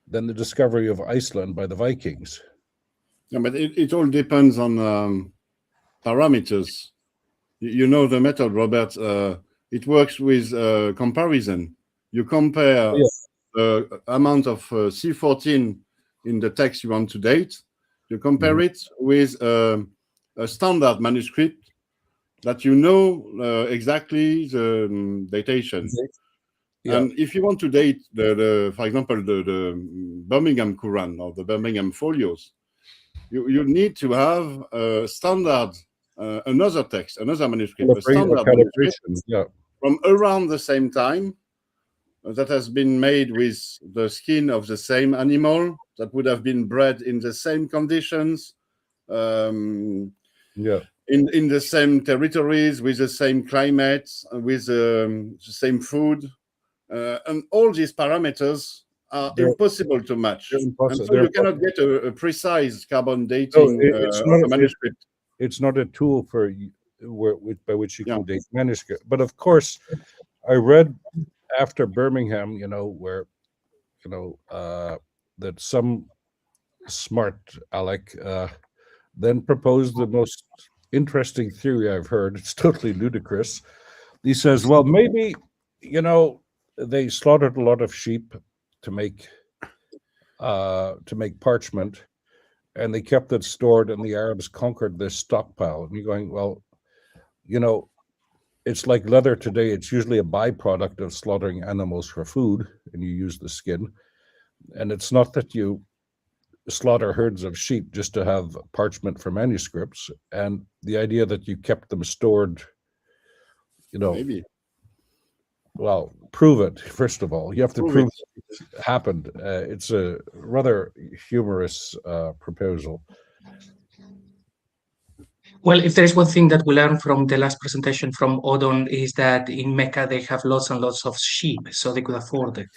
than the discovery of Iceland by the Vikings. Yeah, but it all depends on parameters. You know the method, Robert. It works with comparison. You compare the amount of C14 in the text you want to date. You compare it with a standard manuscript that you know exactly the datation. Yeah. And if you want to date for example, the Birmingham Quran or the Birmingham Folios, you need to have a standard, another text, another manuscript, a standard manuscript from around the same time that has been made with the skin of the same animal that would have been bred in the same conditions, in the same territories, with the same climate, with the same food, and all these parameters are impossible to match. And so you cannot get a precise carbon dating of a manuscript. It's not a tool by which you can date manuscript. But of course, I read after Birmingham, where that some smart Alec then proposed the most interesting theory I've heard. It's totally ludicrous. He says, well, maybe they slaughtered a lot of sheep to make parchment, and they kept it stored, and the Arabs conquered this stockpile. And you're going, well, it's like leather today. It's usually a byproduct of slaughtering animals for food, and you use the skin. And it's not that you slaughter herds of sheep just to have parchment for manuscripts. And the idea that you kept them stored, maybe. Well, prove it, first of all. You have to prove it happened. It's a rather humorous proposal. Well, if there is one thing that we learned from the last presentation from Odon, is that in Mecca they have lots and lots of sheep, so they could afford it.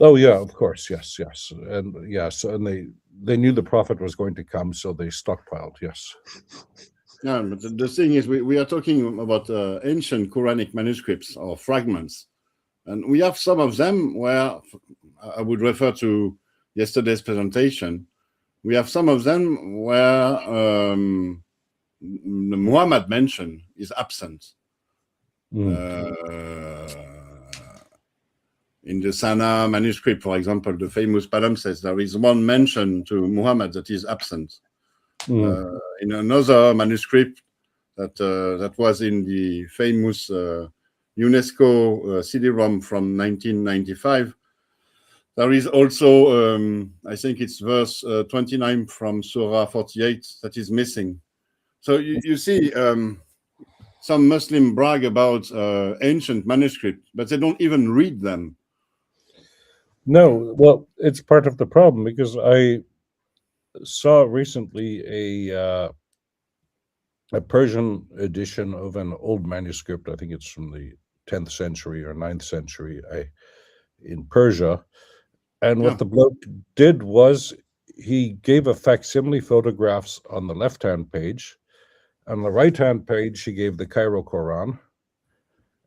Oh yeah, of course, yes, and they knew the Prophet was going to come, so they stockpiled. Yes. Yeah, but the thing is, we are talking about ancient Quranic manuscripts or fragments, and we have some of them where I would refer to yesterday's presentation. We have some of them where the Muhammad mention is absent. In the Sana manuscript, for example, the famous palimpsest, there is one mention to Muhammad that is absent. In another manuscript that was in the famous UNESCO CD-ROM from 1995, There is also, I think it's verse 29 from Surah 48 that is missing. So you see, some Muslims brag about ancient manuscripts, but they don't even read them. No, well, it's part of the problem, because I saw recently a Persian edition of an old manuscript. I think it's from the 10th century or 9th century in Persia. And what the bloke did was he gave a facsimile photographs on the left-hand page. On the right-hand page, he gave the Cairo Quran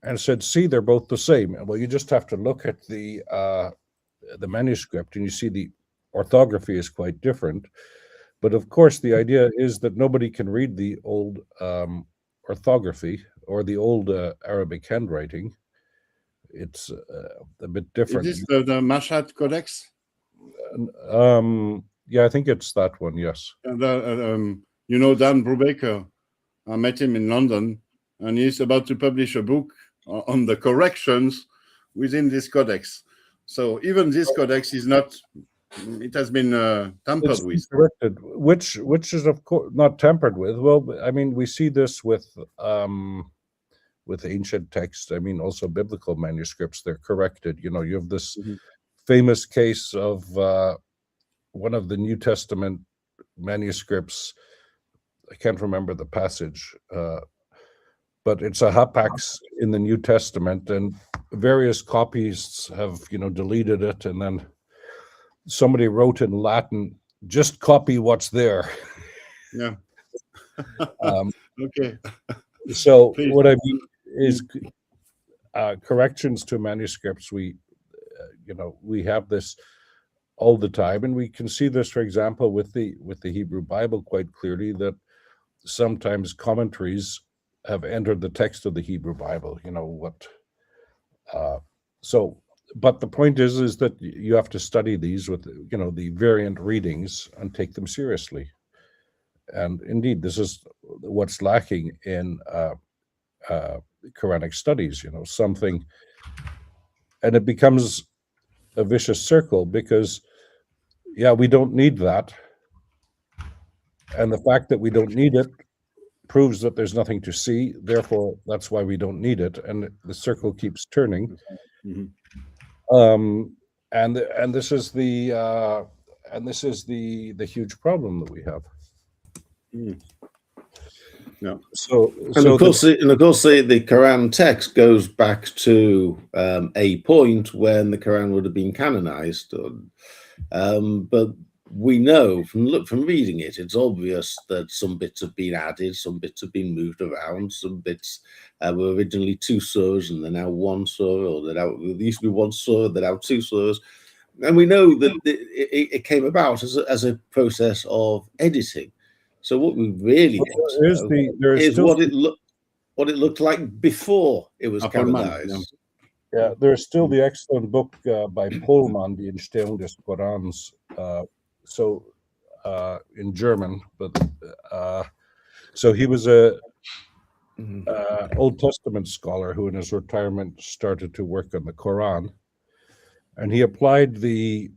and said, see, they're both the same. Well, you just have to look at the manuscript and you see the orthography is quite different. But of course, the idea is that nobody can read the old orthography or the old Arabic handwriting. It's a bit different. Is this the Mashhad Codex? Yeah, I think it's that one, yes. You know Dan Brubaker, I met him in London, and he's about to publish a book on the corrections within this codex. So even this codex is not, it has been tampered with. Corrected, which is of course not tampered with. Well, I mean, we see this with ancient texts. I mean, also biblical manuscripts, they're corrected. You know, you have this famous case of one of the New Testament manuscripts. I can't remember the passage, but it's a hapax in the New Testament, and various copies have, you know, deleted it, and then somebody wrote in Latin, just copy what's there. Yeah. Okay. So Please. what I mean is corrections to manuscripts. We have this all the time, and we can see this, for example, with the Hebrew Bible quite clearly, that sometimes commentaries have entered the text of the Hebrew Bible. You know what? But the point is that you have to study these with, you know, the variant readings and take them seriously. And indeed, this is what's lacking in Quranic studies. You know, something, and it becomes a vicious circle because, yeah, we don't need that, and the fact that we don't need it proves that there's nothing to see. Therefore, that's why we don't need it, and the circle keeps turning. And this is the huge problem that we have. Yeah. Of course, the Quran text goes back to a point when the Quran would have been canonized. But we know from reading it, it's obvious that some bits have been added, some bits have been moved around, some bits were originally 2 surahs and they're now 1 surah, or there used to be 1 surah, they're now 2 surahs. And we know that it came about as a process of editing. So what we really need to know is what it looked like before it was canonized. Yeah, there's still the excellent book by Pohlmann, Die Entstehung des Korans, in German, but so he was a Old Testament scholar who in his retirement started to work on the Quran, and he applied the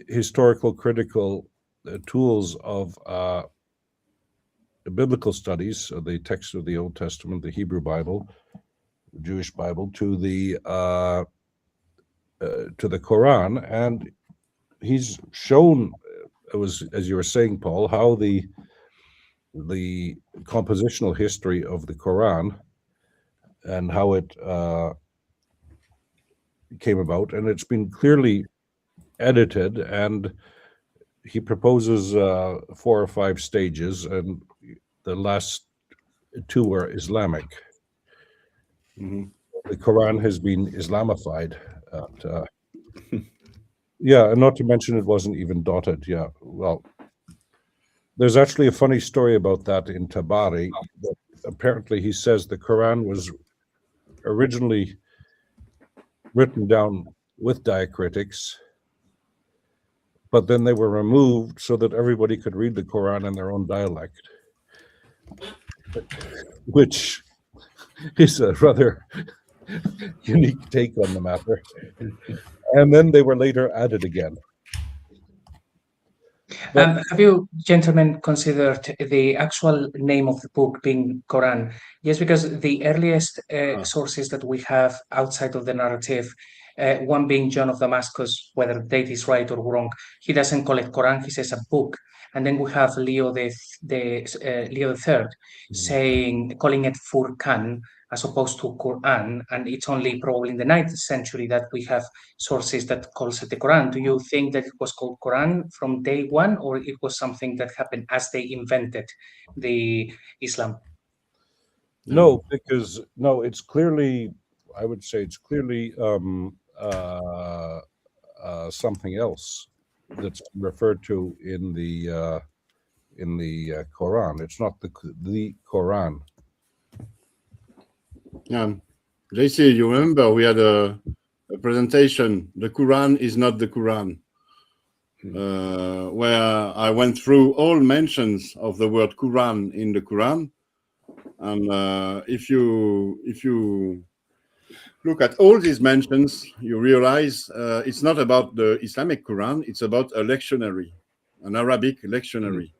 historical critical tools of the biblical studies of the text of the Old Testament, the Hebrew Bible, the Jewish Bible, to the Quran, and he's shown, it was, as you were saying, Paul, how the compositional history of the Quran and how it came about, and it's been clearly edited, and he proposes 4 or 5 stages, and the last 2 are Islamic. The Quran has been Islamified. Yeah, and not to mention it wasn't even dotted. Yeah, well, there's actually a funny story about that in Tabari. That apparently he says the Quran was originally written down with diacritics, but then they were removed so that everybody could read the Quran in their own dialect, which is a rather unique take on the matter. and then they were later added again. But, have you gentlemen considered the actual name of the book being Quran? Yes, because the earliest sources that we have outside of the narrative, one being John of Damascus, whether the date is right or wrong, he doesn't call it Quran, he says a book. And then we have Leo III saying, calling it Furqan, as opposed to Quran, and it's only probably in the 9th century that we have sources that calls it the Quran. Do you think that it was called Quran from day one, or it was something that happened as they invented the Islam? no, because it's clearly, I would say it's clearly something else that's referred to in the Quran. It's not the Quran. Yeah, JC, you remember we had a presentation, the Quran is not the Quran, where I went through all mentions of the word Quran in the Quran. And if you look at all these mentions, you realize it's not about the Islamic Quran, it's about a lectionary, an Arabic lectionary.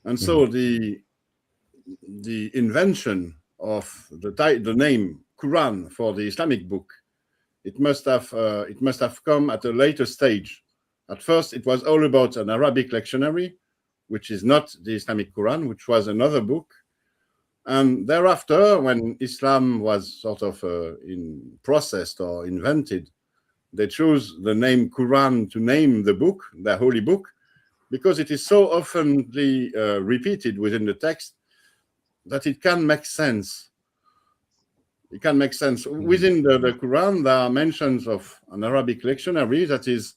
And so the invention of the name Quran for the Islamic book, it must have come at a later stage. At first, it was all about an Arabic lectionary, which is not the Islamic Quran, which was another book. And thereafter, when Islam was sort of processed or invented, they chose the name Quran to name the book, the holy book, because it is so oftenly repeated within the text that it can make sense. It can make sense. Within the Quran, there are mentions of an Arabic lectionary that is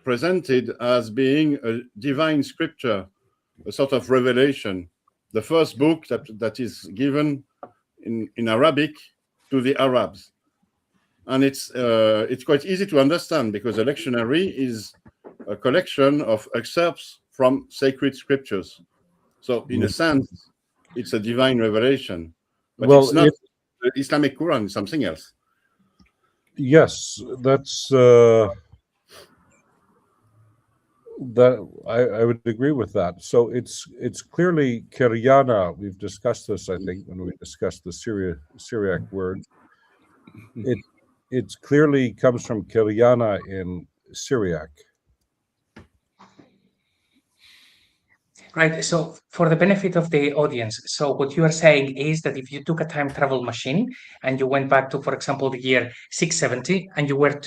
presented as being a divine scripture, a sort of revelation, the first book that is given in Arabic to the Arabs. And it's quite easy to understand, because a lectionary is a collection of excerpts from sacred scriptures. So in a sense, it's a divine revelation. But it's not the Islamic Quran, it's something else. Yes, that's that I would agree with that. So it's clearly Kiryana. We've discussed this, I think, when we discussed the Syriac word. It clearly comes from Kiryana in Syriac. Right. So for the benefit of the audience, so what you are saying is that if you took a time travel machine and you went back to, for example, the year 670, and you went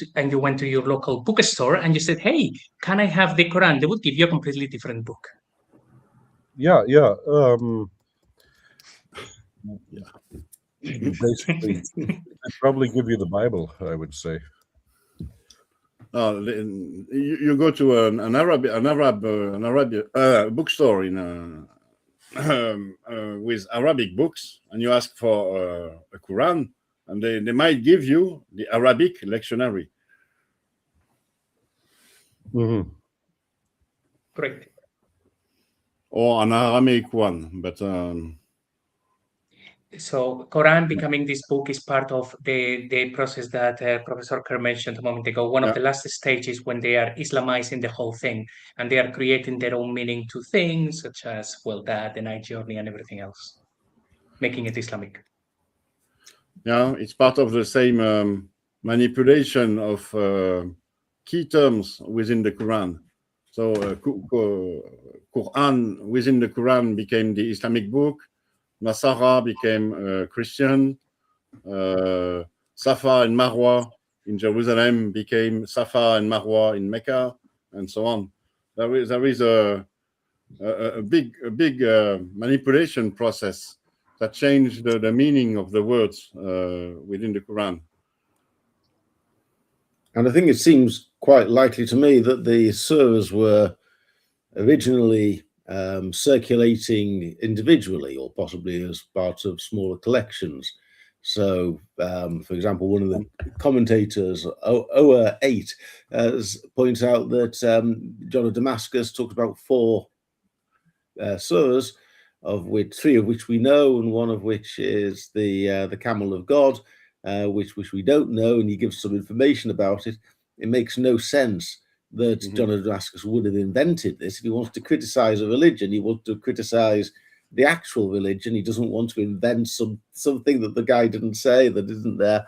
to your local bookstore and you said, "Hey, can I have the Quran?" They would give you a completely different book. Yeah. Basically, they'd probably give you the Bible, I would say. You go to an Arab bookstore with Arabic books, and you ask for a Quran, and they might give you the Arabic lectionary. Correct. Or an Aramaic one, but so Quran becoming this book is part of the process that Professor Kerr mentioned a moment ago. One of the last stages when they are Islamizing the whole thing, and they are creating their own meaning to things, such as, well, that, the night journey, and everything else, making it Islamic. Yeah, it's part of the same manipulation of key terms within the Quran. So Quran within the Quran became the Islamic book. Nasara became Christian. Safa and Marwa in Jerusalem became Safa and Marwa in Mecca, and so on. There is a big manipulation process that changed the meaning of the words within the Quran. And I think it seems quite likely to me that the surahs were originally circulating individually, or possibly as part of smaller collections. So, for example, one of the commentators, Ower 8, points out that John of Damascus talked about 4 surahs, of which 3 of which we know, and one of which is the Camel of God, which we don't know, and he gives some information about it. it makes no sense that John of Damascus would have invented this. If he wants to criticize a religion, he wants to criticize the actual religion. He doesn't want to invent something that the guy didn't say, that isn't there.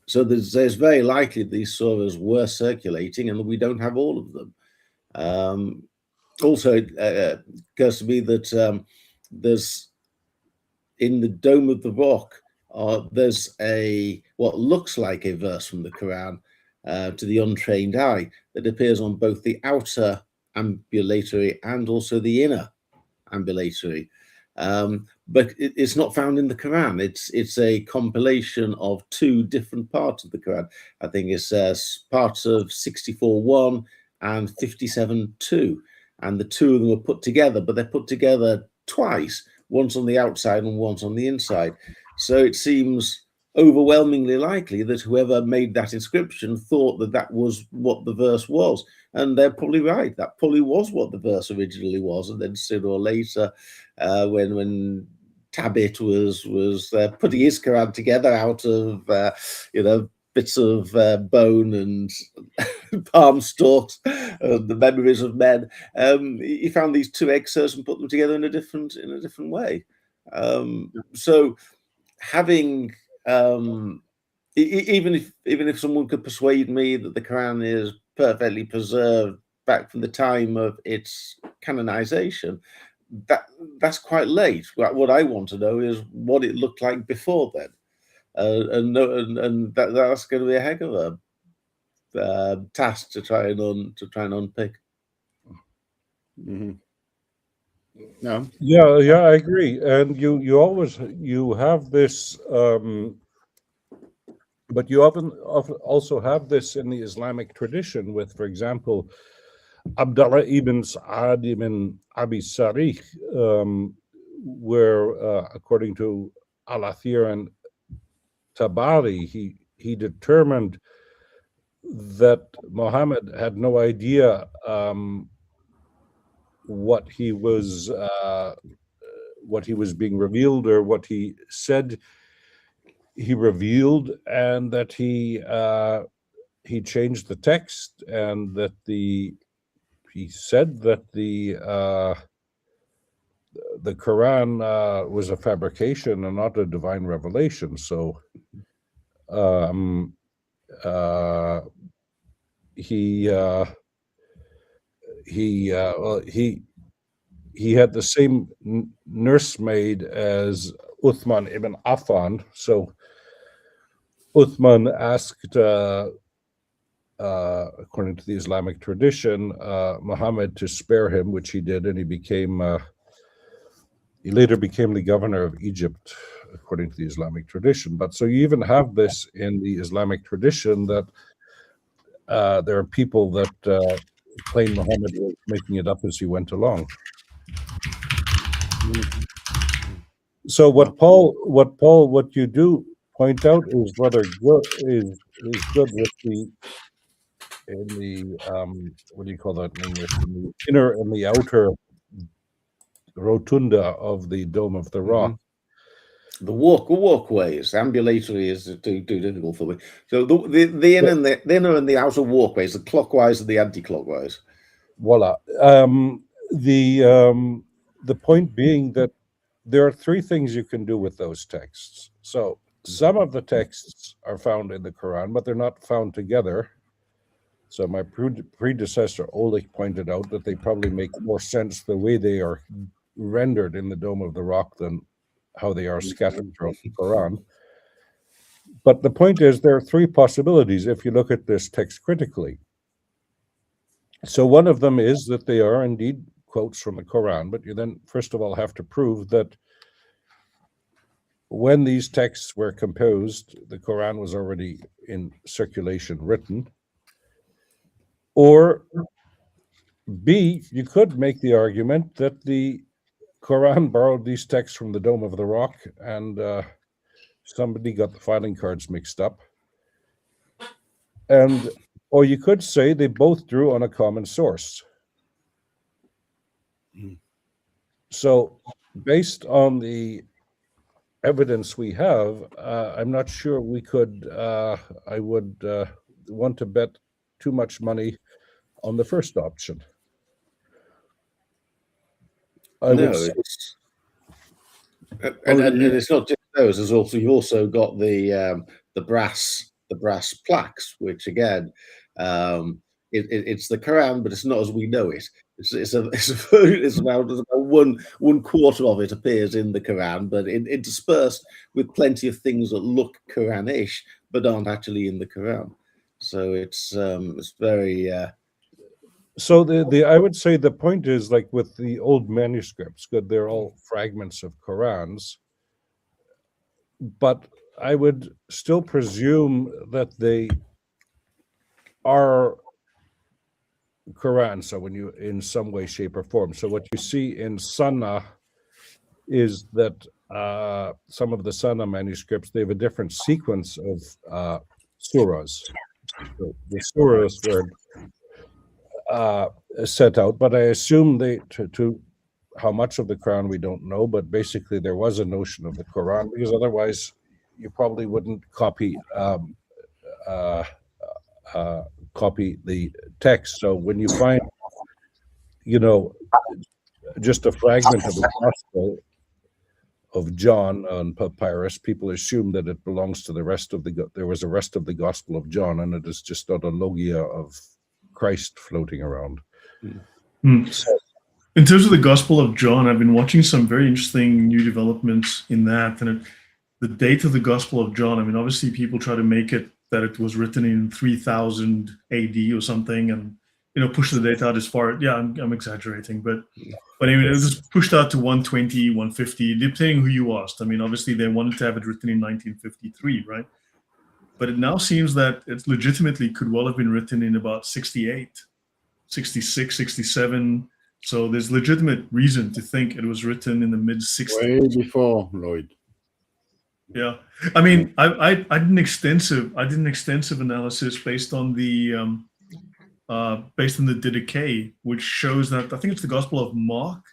So there's very likely these surahs were circulating, and we don't have all of them. Also, it occurs to me that there's, in the Dome of the Rock, there's what looks like a verse from the Quran to the untrained eye that appears on both the outer ambulatory and also the inner ambulatory. But it's not found in the Quran. It's a compilation of two different parts of the Quran. I think it's parts of 64:1 and 57:2, and the two of them are put together, but they're put together twice, once on the outside and once on the inside. So it seems overwhelmingly likely that whoever made that inscription thought that that was what the verse was, and they're probably right. That probably was what the verse originally was, and then sooner or later, when Tabit was putting his Quran together out of bits of bone and palm stalks, the memories of men, he found these two excerpts and put them together in a different way. So having even if someone could persuade me that the Quran is perfectly preserved back from the time of its canonization, that's quite late. What I want to know is what it looked like before then, and that's going to be a heck of a task to try and unpick. No. Yeah, I agree. And you always have this, but you often also have this in the Islamic tradition with, for example, Abdullah ibn Sa'ad ibn Abi Sarih, where according to Al-Athir and Tabari, he determined that Muhammad had no idea what he was being revealed, or what he said he revealed, and that he changed the text, and that he said that the Quran was a fabrication and not a divine revelation. So he had the same nursemaid as Uthman ibn Affan. So Uthman asked, according to the Islamic tradition, Muhammad to spare him, which he did, and he later became the governor of Egypt, according to the Islamic tradition. But so you even have this in the Islamic tradition, that there are people that claim Muhammad was making it up as he went along. So what you do point out is rather good, is good with the what do you call that in English? In the inner and the outer rotunda of the Dome of the Rock. The walkways, ambulatory is too difficult for me. So the inner and the outer walkways, the clockwise and the anti-clockwise. Voila. The point being that there are three things you can do with those texts. So some of the texts are found in the Quran, but they're not found together. So my predecessor Oleg pointed out that they probably make more sense the way they are rendered in the Dome of the Rock than how they are scattered throughout the Quran. But the point is, there are three possibilities if you look at this text critically. So one of them is that they are indeed quotes from the Quran, but you then first of all have to prove that when these texts were composed, the Quran was already in circulation, written. Or B, you could make the argument that the Quran borrowed these texts from the Dome of the Rock, and somebody got the filing cards mixed up. Or you could say they both drew on a common source. So based on the evidence we have, I'm not sure we could, I would want to bet too much money on the first option. And it's not just those. There's also, you've also got the brass plaques, which again, it's the Quran, but it's not as we know it. It's about 1/4 of it appears in the Quran, but interspersed with plenty of things that look Quranish but aren't actually in the Quran. So it's very. So I would say the point is, like with the old manuscripts, good, they're all fragments of Qurans, but I would still presume that they are Quran. So when you, in some way, shape, or form. So what you see in Sunnah is that some of the Sunnah manuscripts, they have a different sequence of surahs. So the surahs were set out, but I assume they to how much of the Quran we don't know, but basically there was a notion of the Quran, because otherwise you probably wouldn't copy copy the text. So when you find, just a fragment of the Gospel of John on papyrus, people assume that it belongs to the rest of there was a rest of the Gospel of John, and it is just not a logia of Christ floating around. So, in terms of the Gospel of John, I've been watching some very interesting new developments in that, and the date of the Gospel of John, I mean, obviously people try to make it that it was written in 3000 AD or something, and push the date out as far. Yeah, I'm exaggerating, but anyway, it was pushed out to 120, 150, depending who you asked. I mean, obviously they wanted to have it written in 1953, right? But it now seems that it legitimately could well have been written in about 68, 66, 67. So there's legitimate reason to think it was written in the mid-60s. Way before Lloyd. Yeah, I mean, I did an extensive analysis based on the Didache, which shows that I think it's the Gospel of Mark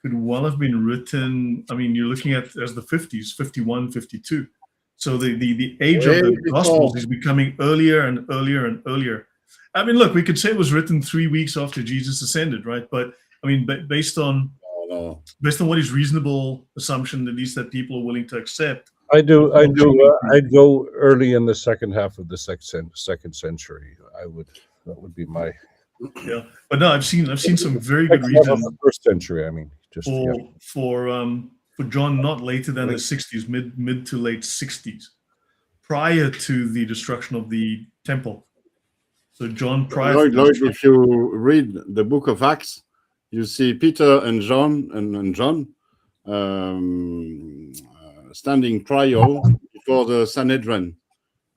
could well have been written. I mean, you're looking at as the 50s, 51, 52. So the age of the Gospels is becoming earlier and earlier and earlier. I mean, look, we could say it was written 3 weeks after Jesus ascended, right? But I mean, based on what is reasonable assumption, at least that people are willing to accept. I'd go early in the second half of the second century. That would be my. Yeah, but no, I've seen some very good reasons. The first century, I mean, just for John not later than the 60s, mid to late 60s, prior to the destruction of the temple. So John prior. Lloyd, if you read the book of Acts, you see Peter and John standing trial before the Sanhedrin,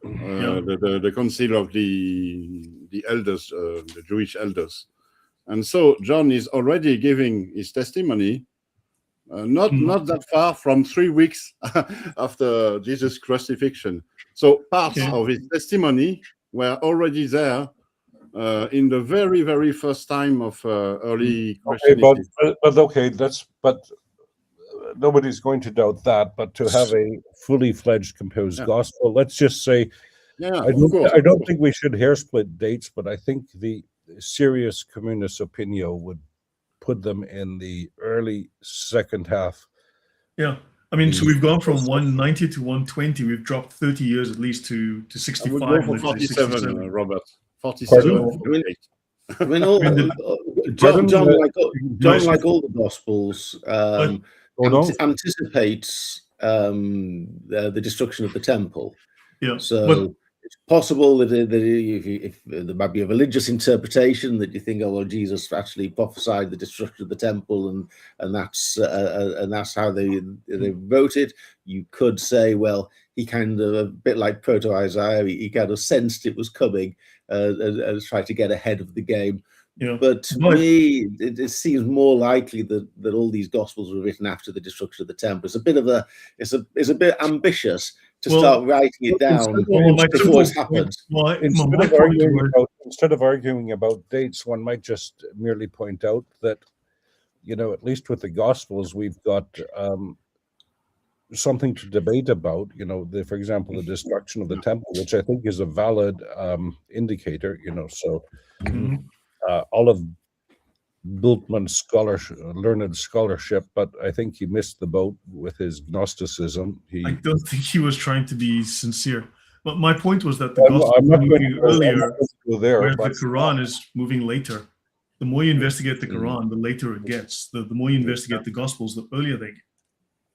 the council of the elders, the Jewish elders. And so John is already giving his testimony, not that far from 3 weeks after Jesus' crucifixion. So parts of his testimony were already there in the very, very first time of early Christianity. But nobody's going to doubt that. But to have a fully fledged composed gospel, let's just say, I don't think we should hair split dates, but I think the Serious Communis Opinio would put them in the early second half. Yeah, I mean, so we've gone from 190 to 120. We've dropped 30 years at least to 65. I would go for 47, Robert. 47. I mean, John, like all the Gospels, anticipates the destruction of the temple. Yeah. So it's possible that if there might be a religious interpretation that you think, oh well, Jesus actually prophesied the destruction of the temple, and that's how they wrote it. You could say, well, he kind of, a bit like Proto Isaiah, he kind of sensed it was coming and tried to get ahead of the game. Yeah. But to me, it seems more likely that all these Gospels were written after the destruction of the temple. It's a bit ambitious to start writing it down before it's happened. Instead of arguing about dates, one might just merely point out that, at least with the Gospels, we've got something to debate about. For example, the destruction of the temple, which I think is a valid indicator. So all of Bultmann's learned scholarship, but I think he missed the boat with his Gnosticism. I don't think he was trying to be sincere. But my point was that the Gospel is moving earlier, whereas the Quran is moving later. The more you investigate the Quran, the later it gets. The more you investigate the Gospels, the earlier they get.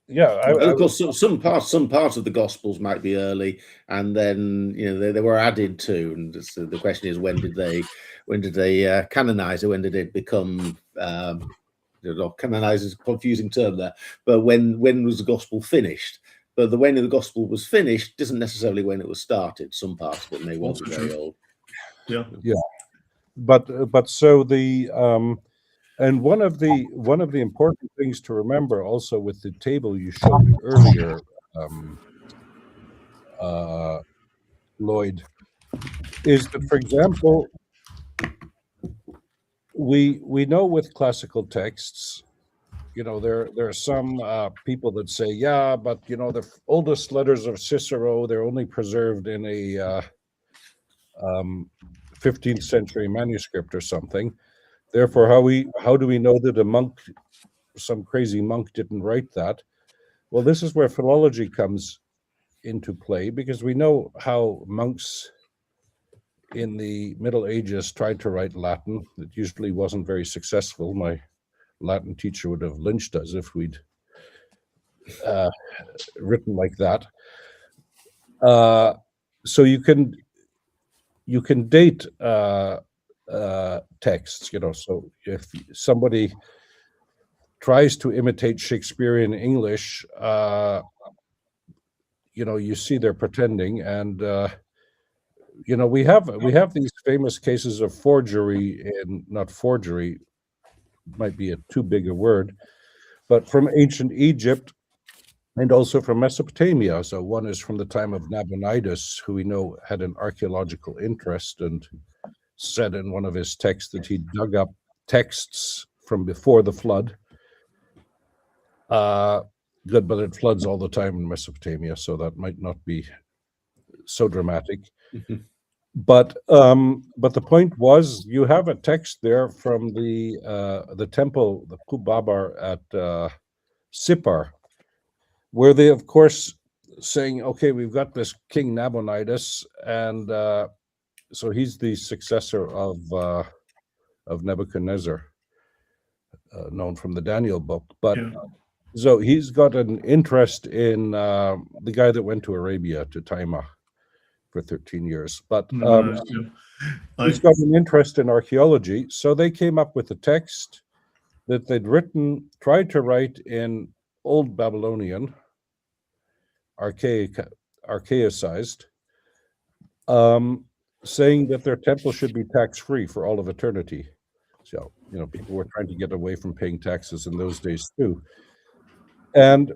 Yeah, of course, some parts of the Gospels might be early, and then they were added to. And so the question is, when did they canonize it? When did it become? Canonize is a confusing term there, but when was the Gospel finished? But the when the Gospel was finished doesn't necessarily when it was started. Some parts of it may well be very old. Yeah. But so the and one of the important things to remember also with the table you showed earlier, Lloyd, is that, for example, we know with classical texts, there are some people that say, yeah, but the oldest letters of Cicero, they're only preserved in a 15th century manuscript or something. Therefore, how do we know that some crazy monk didn't write that? Well, this is where philology comes into play, because we know how monks in the Middle Ages tried to write Latin. It usually wasn't very successful. My Latin teacher would have lynched us if we'd written like that. So you can date texts, so if somebody tries to imitate Shakespearean English, you see they're pretending. And we have these famous cases of forgery, and not forgery might be too big a word, but from ancient Egypt and also from Mesopotamia. So one is from the time of Nabonidus, who we know had an archaeological interest and said in one of his texts that he dug up texts from before the flood. But it floods all the time in Mesopotamia, so that might not be so dramatic. But the point was, you have a text there from the temple, the Kubabar at Sippar, where they, of course, saying, okay, we've got this King Nabonidus, and so he's the successor of Nebuchadnezzar, known from the Daniel book. But so he's got an interest in the guy that went to Arabia, to Taima, for 13 years. But he's got an interest in archaeology. So they came up with a text that they'd tried to write in Old Babylonian, archaicized, saying that their temple should be tax-free for all of eternity. So, people were trying to get away from paying taxes in those days too. And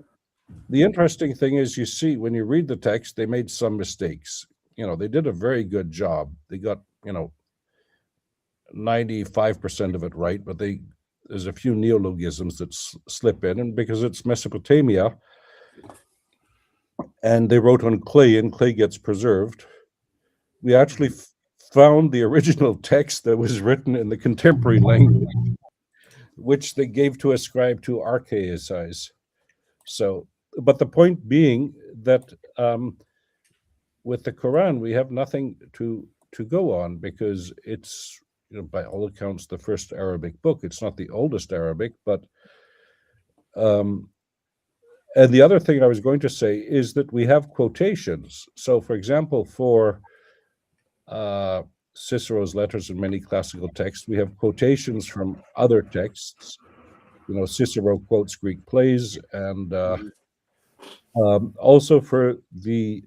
the interesting thing is, you see, when you read the text, they made some mistakes. They did a very good job. They got, 95% of it right, but there's a few neologisms that slip in, and because it's Mesopotamia, and they wrote on clay, and clay gets preserved, we actually found the original text that was written in the contemporary language, which they gave to a scribe to archaicize. So, but the point being that with the Quran, we have nothing to go on, because it's, by all accounts, the first Arabic book. It's not the oldest Arabic, but and the other thing I was going to say is that we have quotations. So, for example, for Cicero's letters and many classical texts, we have quotations from other texts. Cicero quotes Greek plays, and also for the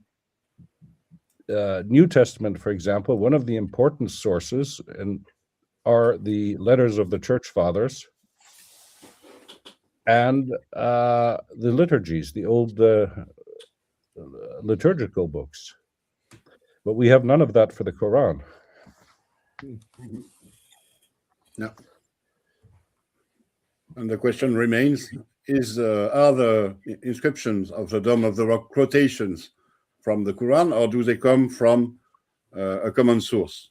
New Testament, for example, one of the important sources are the letters of the Church Fathers and the liturgies, the old liturgical books. But we have none of that for the Quran. No. And the question remains, are the inscriptions of the Dome of the Rock quotations from the Quran, or do they come from a common source?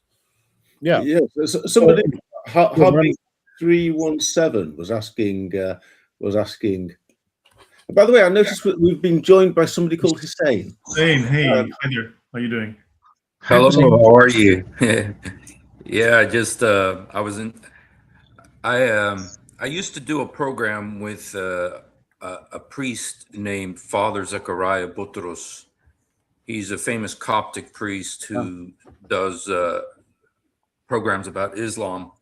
Yeah. Yes. Somebody, Hobby 317 was asking. By the way, I noticed we've been joined by somebody called Husein. Husein, hey, hi there. How are you doing? Hello, how are you? Yeah, just I used to do a program with a priest named Father Zechariah Boutros. He's a famous Coptic priest who does programs about Islam.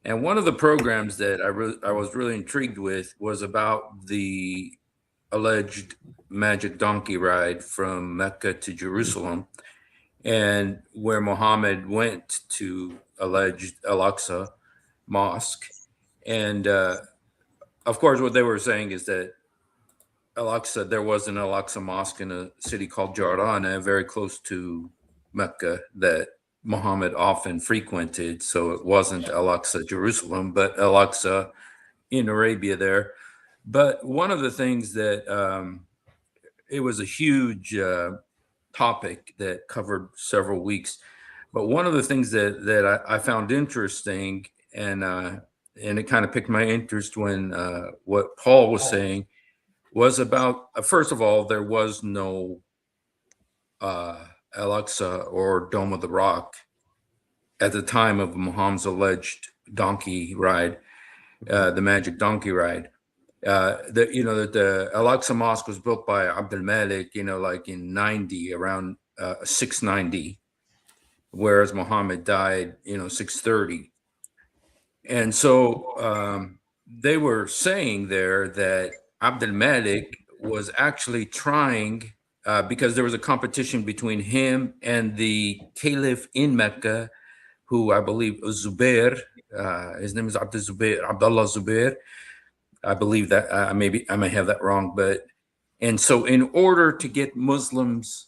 And one of the programs that I was really intrigued with was about the alleged magic donkey ride from Mecca to Jerusalem, and where Mohammed went to alleged Al-Aqsa Mosque. And of course, what they were saying is that Al-Aqsa, there was an Al-Aqsa Mosque in a city called Jordana, very close to Mecca, that Muhammad often frequented. So it wasn't Al-Aqsa Jerusalem, but Al-Aqsa in Arabia there. But one of the things that it was a huge topic that covered several weeks. But one of the things that I found interesting, and it kind of piqued my interest when what Paul was saying was about, first of all, there was no Al-Aqsa or Dome of the Rock at the time of Muhammad's alleged donkey ride, the magic donkey ride. That the Al-Aqsa Mosque was built by Abdul Malik, like in around 690, whereas Muhammad died, 630. And so they were saying there that Abdul Malik was actually trying, because there was a competition between him and the caliph in Mecca, who I believe was Zubair. His name is Abdullah Zubair. I believe that I may have that wrong, and so in order to get Muslims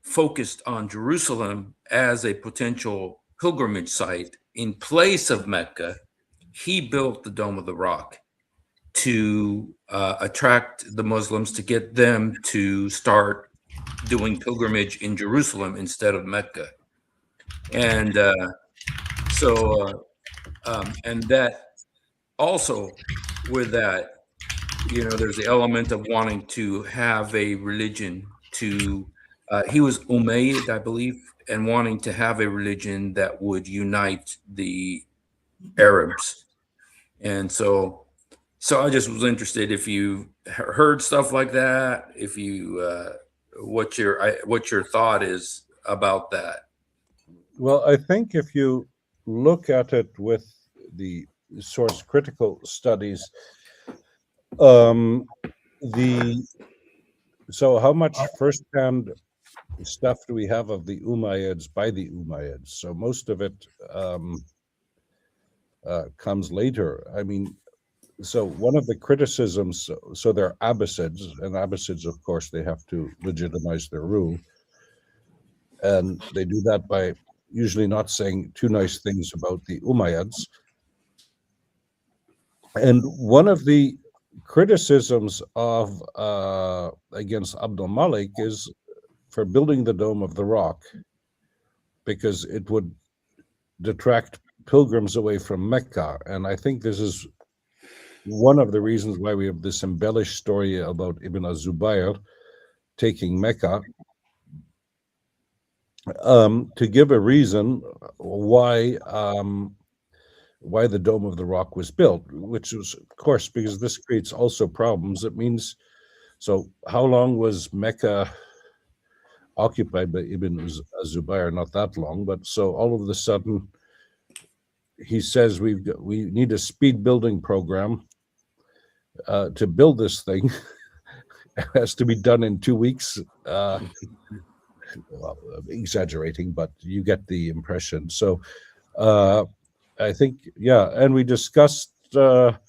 focused on Jerusalem as a potential pilgrimage site in place of Mecca, he built the Dome of the Rock to attract the Muslims, to get them to start doing pilgrimage in Jerusalem instead of Mecca. And and that also, with that, there's the element of wanting to have a religion he was Umayyad, I believe, and wanting to have a religion that would unite the Arabs. And so I just was interested if you heard stuff like that, if you what your thought is about that. Well, I think if you look at it with the source critical studies, so how much firsthand stuff do we have of the Umayyads by the Umayyads? So most of it comes later. I mean, so one of the criticisms, so they're Abbasids, and Abbasids, of course, they have to legitimize their rule. And they do that by usually not saying too nice things about the Umayyads. And one of the criticisms of against Abdul Malik is for building the Dome of the Rock, because it would detract pilgrims away from Mecca. And I think this is one of the reasons why we have this embellished story about Ibn al-Zubayr taking Mecca, to give a reason why the Dome of the Rock was built, which was, of course, because this creates also problems. It means, so how long was Mecca occupied by Ibn Zubayr? Not that long, but so all of a sudden he says we need a speed building program to build this thing. It has to be done in 2 weeks. Well, exaggerating, but you get the impression. So I think, yeah, and we discussed the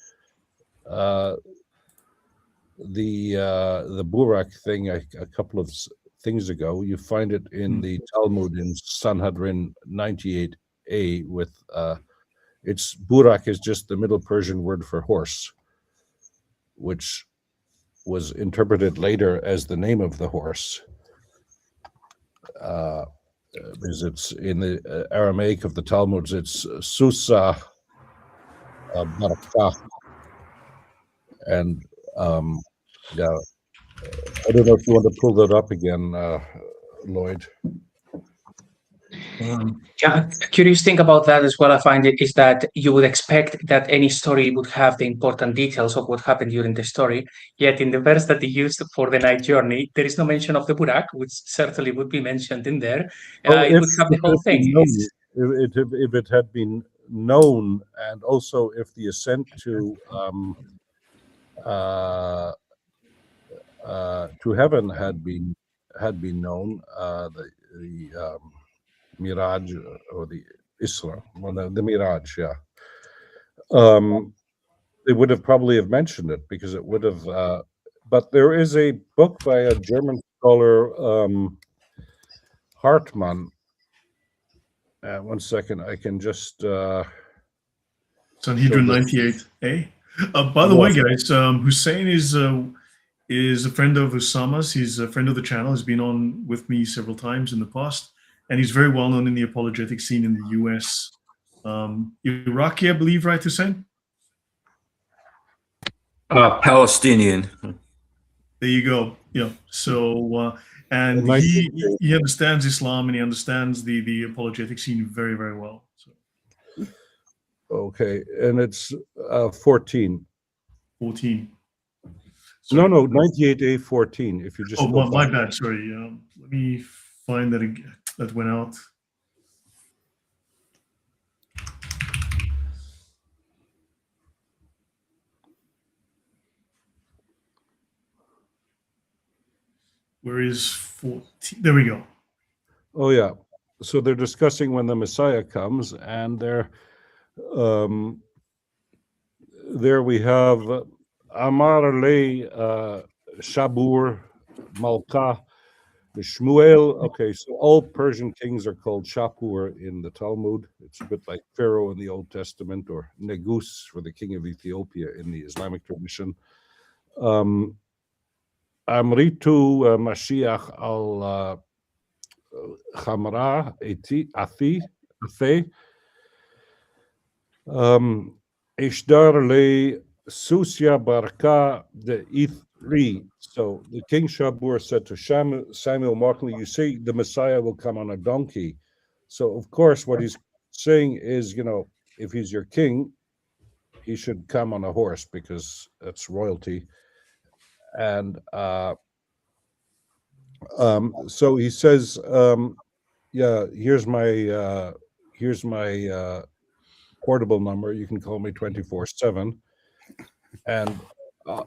Burak thing a couple of things ago. You find it in the Talmud in Sanhedrin 98a with it's Burak is just the Middle Persian word for horse, which was interpreted later as the name of the horse, because it's in the Aramaic of the Talmuds, it's Susa Baraka. And yeah, I don't know if you want to pull that up again, Lloyd. Yeah, curious thing about that as well, I find it, is that you would expect that any story would have the important details of what happened during the story. Yet in the verse that they used for the night journey, there is no mention of the Burak, which certainly would be mentioned in there. It would have the whole thing. If it had been known, and also if the ascent to heaven had been known, the Miraj or the Isra, well, the Miraj, yeah. They would have probably have mentioned it, because it would have. But there is a book by a German scholar, Hartmann. 1 second, I can just. Sanhedrin 98A. By the way, guys, Husein is a friend of Usama's. He's a friend of the channel. He's been on with me several times in the past, and he's very well known in the apologetic scene in the US. Iraqi, I believe, right, Husein? Palestinian. There you go. Yeah. So, and he understands Islam, and he understands the apologetic scene very, very well. So. Okay, and it's 14. 14. Sorry. No, 98A 14. If you just. Oh, my bad. Sorry. Let me find that again. That went out. Where is 14? There we go. Oh, yeah. So they're discussing when the Messiah comes, and they're there we have Amar Le Shabur Malka Shmuel. Okay, so all Persian kings are called Shapur in the Talmud. It's a bit like Pharaoh in the Old Testament, or Negus for the king of Ethiopia in the Islamic tradition. Amritu Mashiach al Chamra Athi Ishdar le Susya Barka de Ithri. So the king Shabur said to Samuel Markley, you see, the Messiah will come on a donkey. So, of course, what he's saying is, if he's your king, he should come on a horse, because that's royalty. And so he says, yeah, here's my portable number. You can call me 24/7. And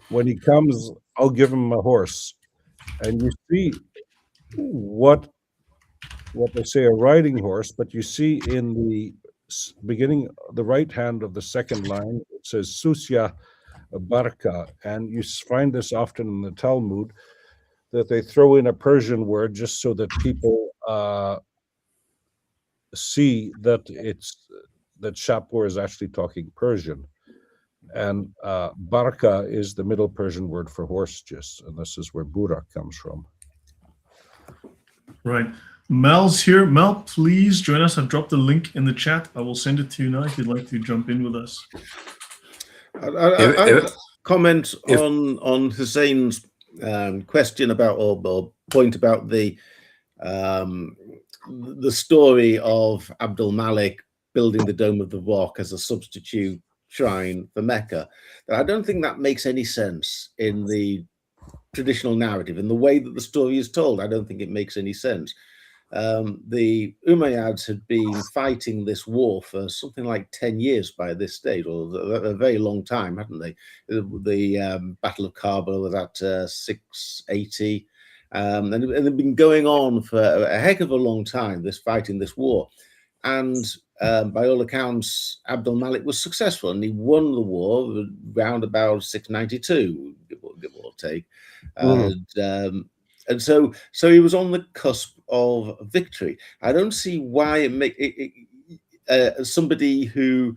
when he comes, I'll give him a horse. And you see what they say, a riding horse, but you see in the beginning, the right hand of the second line, it says Susya Barka. And you find this often in the Talmud, that they throw in a Persian word just so that people see that Shapur is actually talking Persian. And Barka is the Middle Persian word for horse, and this is where Burak comes from. Right. Mel's here. Mel, please join us. I've dropped the link in the chat. I will send it to you now if you'd like to jump in with us. I comment on Hussein's question about, or point about the story of Abdul Malik building the Dome of the Rock as a substitute shrine for Mecca. I don't think that makes any sense in the traditional narrative. In the way that the story is told, I don't think it makes any sense. The Umayyads had been fighting this war for something like 10 years by this stage, or a very long time, hadn't they? The Battle of Karbala was at 680, and it had been going on for a heck of a long time, this fighting this war. And by all accounts, Abdul Malik was successful, and he won the war round about 692, give or take. And so he was on the cusp of victory. I don't see why somebody who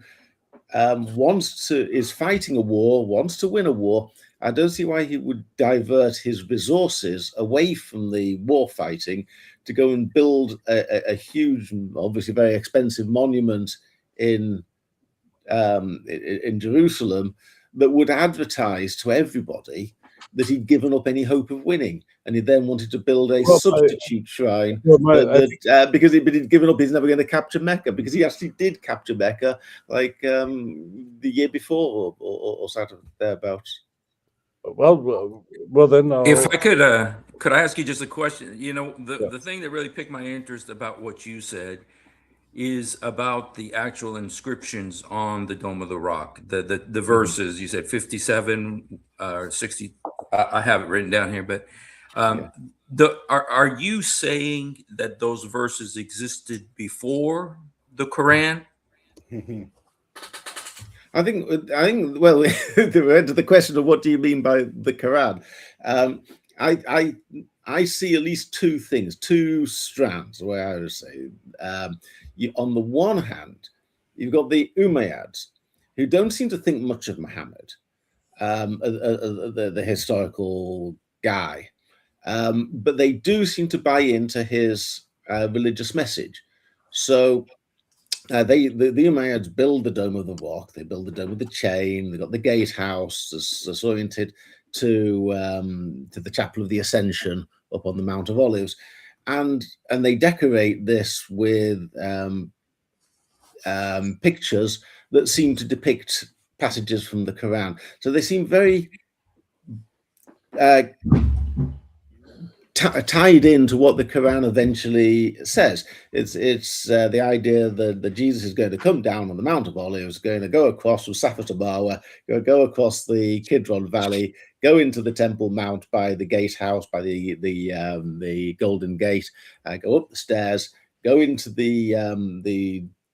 is fighting a war, wants to win a war, I don't see why he would divert his resources away from the war fighting to go and build a huge, obviously very expensive monument in Jerusalem that would advertise to everybody that he'd given up any hope of winning, and he then wanted to build a substitute shrine because he'd given up. He's never going to capture Mecca, because he actually did capture Mecca like the year before or sort of thereabouts. Well, then if I could I ask you just a question? You know, the thing that really piqued my interest about what you said is about the actual inscriptions on the Dome of the Rock, the verses. You said 57 or 60. I have it written down here, but are you saying that those verses existed before the Quran? I think well, to the question of what do you mean by the Quran, I see at least two things, two strands, the way I would say. On the one hand, you've got the Umayyads, who don't seem to think much of Muhammad, the historical guy, but they do seem to buy into his religious message. So the Umayyads build the Dome of the Rock, they build the Dome of the Chain, they've got the gatehouse that's oriented to the Chapel of the Ascension up on the Mount of Olives, and they decorate this with pictures that seem to depict passages from the Quran. So they seem very tied into what the Quran eventually says. It's the idea that Jesus is going to come down on the Mount of Olives, going to go across from Safa to Marwa, go across the Kidron Valley, go into the Temple Mount by the gatehouse, by the Golden Gate, go up the stairs, go into the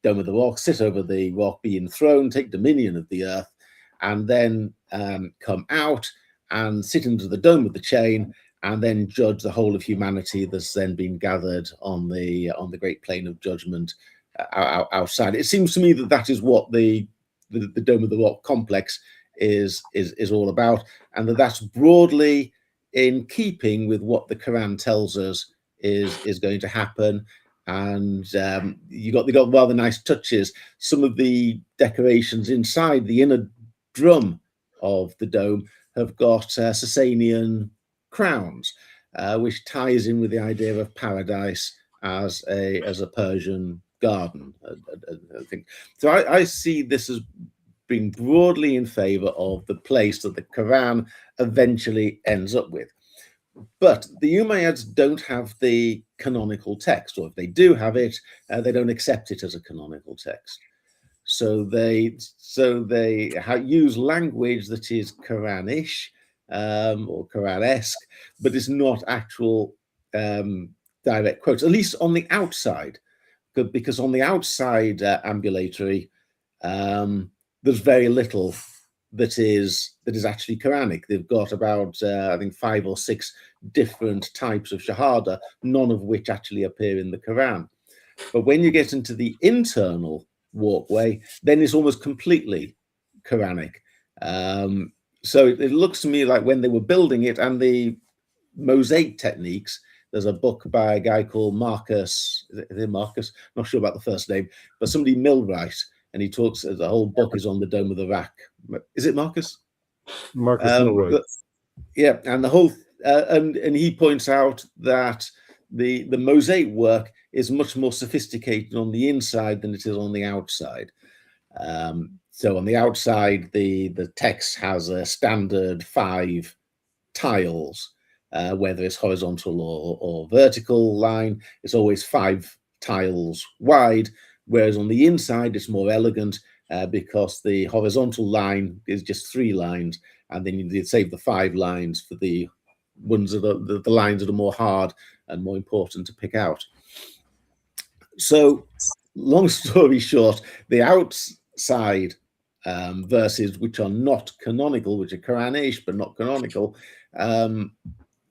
Dome of the Rock, sit over the rock, be enthroned, take dominion of the earth, and then come out and sit into the Dome of the Chain, and then judge the whole of humanity that's then been gathered on the great plain of judgment outside. It seems to me that is what the Dome of the Rock complex is all about, and that's broadly in keeping with what the Quran tells us is going to happen. And they got rather nice touches. Some of the decorations inside the inner drum of the dome have got Sasanian crowns, which ties in with the idea of paradise as a Persian garden. I think so. I see this as being broadly in favor of the place that the Quran eventually ends up with. But the Umayyads don't have the canonical text, or if they do have it, they don't accept it as a canonical text. So they use language that is Quranish or Quran-esque, but it's not actual direct quotes, at least on the outside, because on the outside ambulatory, there's very little that is actually Quranic. They've got about I think 5 or 6 different types of shahada, none of which actually appear in the Quran. But when you get into the internal walkway, then it's almost completely Quranic. So it looks to me like when they were building it, and the mosaic techniques, there's a book by a guy called Marcus, is it Marcus? Not sure about the first name, but somebody Millwright, and he talks, the whole book is on the Dome of the Rock. Is it Marcus? Marcus Millwright. Yeah, and the whole, and he points out that the mosaic work is much more sophisticated on the inside than it is on the outside. So on the outside, the text has a standard 5 tiles, whether it's horizontal or vertical line. It's always 5 tiles wide, whereas on the inside, it's more elegant because the horizontal line is just 3 lines, and then you save the 5 lines for the ones that are the lines that are more hard and more important to pick out. So, long story short, the outside verses which are not canonical, which are Quranish but not canonical,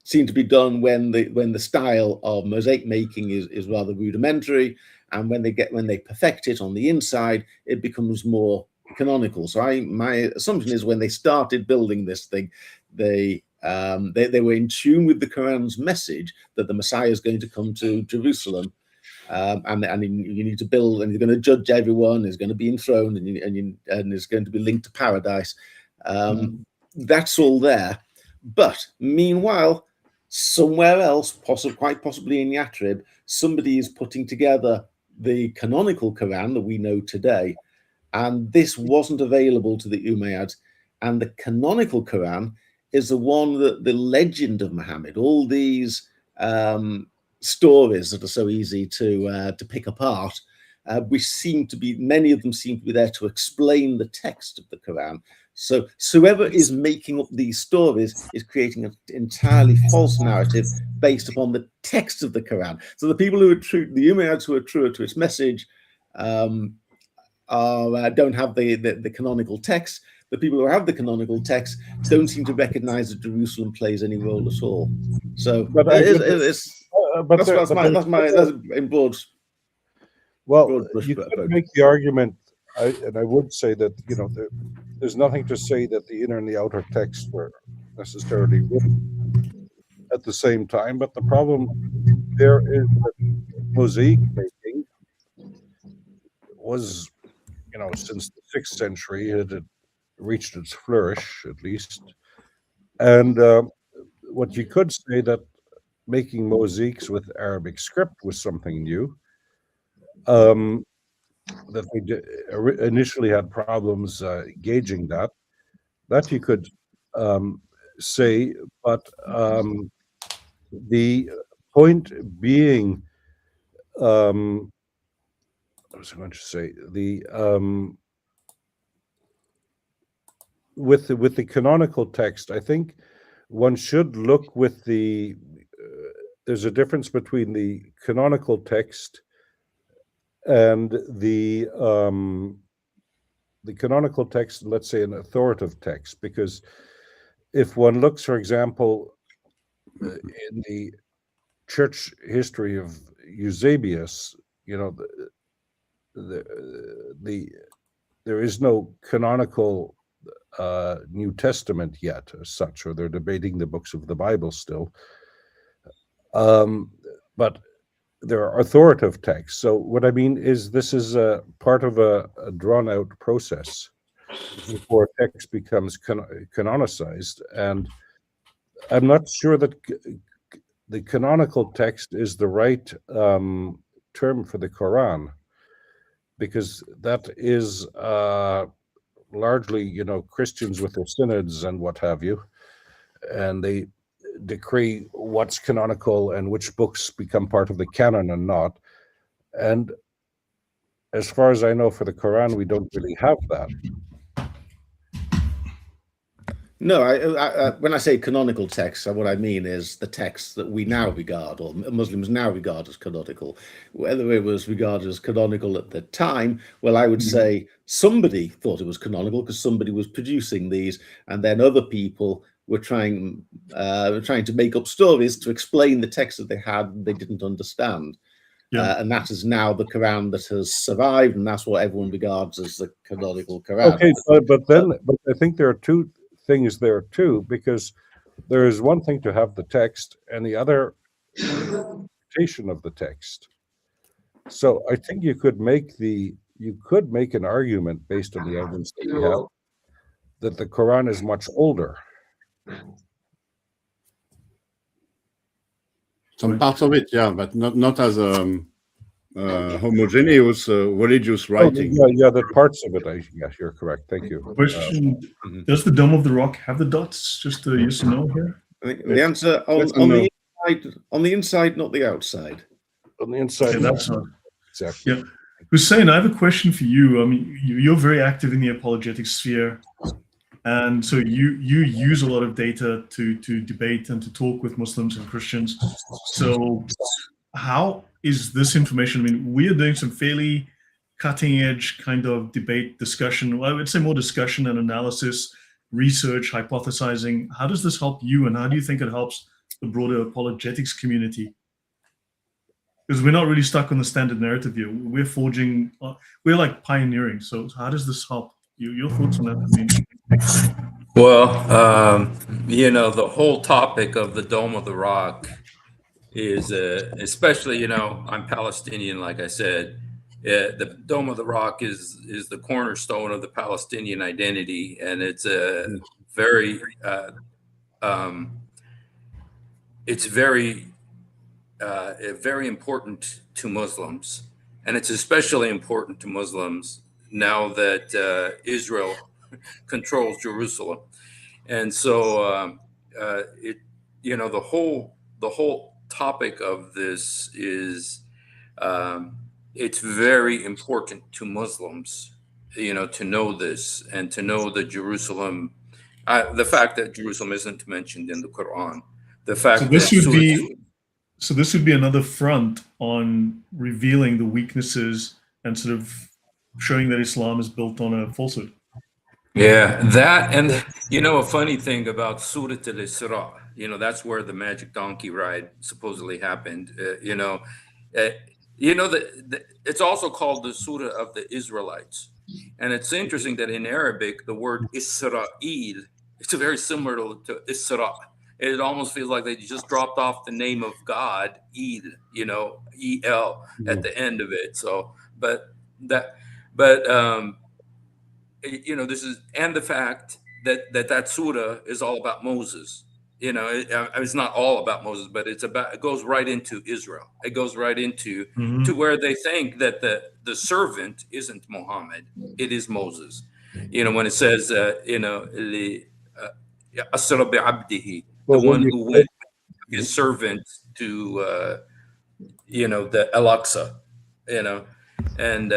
seem to be done when the style of mosaic making is rather rudimentary, and when they perfect it on the inside, it becomes more canonical. So my assumption is when they started building this thing, they were in tune with the Quran's message that the Messiah is going to come to Jerusalem, and you need to build, and you're going to judge everyone, is going to be enthroned, and is going to be linked to paradise. That's all there. But meanwhile, somewhere else, quite possibly in Yathrib, somebody is putting together the canonical Quran that we know today, and this wasn't available to the Umayyads. And the canonical Quran is the one that the legend of Muhammad, all these stories that are so easy to pick apart, many of them seem to be there to explain the text of the Quran. So whoever is making up these stories is creating an entirely false narrative based upon the text of the Quran. So the people who are true, the Umayyads who are truer to its message, don't have the canonical text. The people who have the canonical text don't seem to recognize that Jerusalem plays any role at all. So that's in broad. Well, you could make the argument, and I would say that, you know, there's nothing to say that the inner and the outer text were necessarily written at the same time, but the problem there is that mosaic making was, you know, since the 6th century, it had reached its flourish, at least. And what you could say that making mosaics with Arabic script was something new. That they initially had problems gauging that you could say, but the point being, what was I going to say? With the canonical text, I think one should look with the. There's a difference between the canonical text and the canonical text, let's say an authoritative text, because if one looks, for example, in the church history of Eusebius, you know, there is no canonical New Testament yet as such, or they're debating the books of the Bible still. But there are authoritative texts. So what I mean is this is a part of a drawn-out process before a text becomes canonicized. And I'm not sure that the canonical text is the right term for the Quran, because that is largely, you know, Christians with their synods and what have you, and they decree what's canonical and which books become part of the canon and not. And as far as I know, for the Quran, we don't really have that. No, when I say canonical text, what I mean is the text that we now regard, or Muslims now regard as canonical. Whether it was regarded as canonical at the time, well, I would say somebody thought it was canonical because somebody was producing these, and then other people were trying to make up stories to explain the text that they had they didn't understand. And that is now the Quran that has survived, and that's what everyone regards as the canonical Quran. Okay, but I think there are two things there too, because there is one thing to have the text and the other interpretation of the text. So I think you could make an argument based on the evidence that we have that the Quran is much older. Some parts of it, yeah, but not as homogeneous religious writing. Yeah, the parts of it. Yes, you're correct. Thank you. Question: does the Dome of the Rock have the dots? Just a yes or no here. I think the answer on the inside, not the outside. On the inside, that's not exactly. Yeah, Husein, I have a question for you. I mean, you're very active in the apologetic sphere. And so you use a lot of data to debate and to talk with Muslims and Christians. So how is this information? I mean, we are doing some fairly cutting edge kind of debate discussion. Well, I would say more discussion and analysis, research, hypothesizing. How does this help you, and how do you think it helps the broader apologetics community? Because we're not really stuck on the standard narrative here. We're like pioneering. So how does this help? Your thoughts on that would be interesting. Well, the whole topic of the Dome of the Rock is, especially, I'm Palestinian, like I said. The Dome of the Rock is the cornerstone of the Palestinian identity, and it's very important to Muslims, and it's especially important to Muslims now that Israel controls Jerusalem. And so the whole topic of this is it's very important to Muslims, to know this and to know that Jerusalem, the fact that Jerusalem isn't mentioned in the Quran, the fact so this would be another front on revealing the weaknesses and sort of showing that Islam is built on a falsehood. Yeah, that, and a funny thing about Surah al-Isra, that's where the magic donkey ride supposedly happened. It's also called the Surah of the Israelites, and it's interesting that in Arabic the word Israel, it's very similar to Isra. It almost feels like they just dropped off the name of God, Eid, E-L at the end of it. So, this is, and the fact that surah is all about Moses. It's not all about Moses, but it goes right into Israel. It goes right into to where they think that the servant isn't Muhammad, it is Moses. When it says, Asra bi'abdihi, the one who went his servant to, the Al-Aqsa, and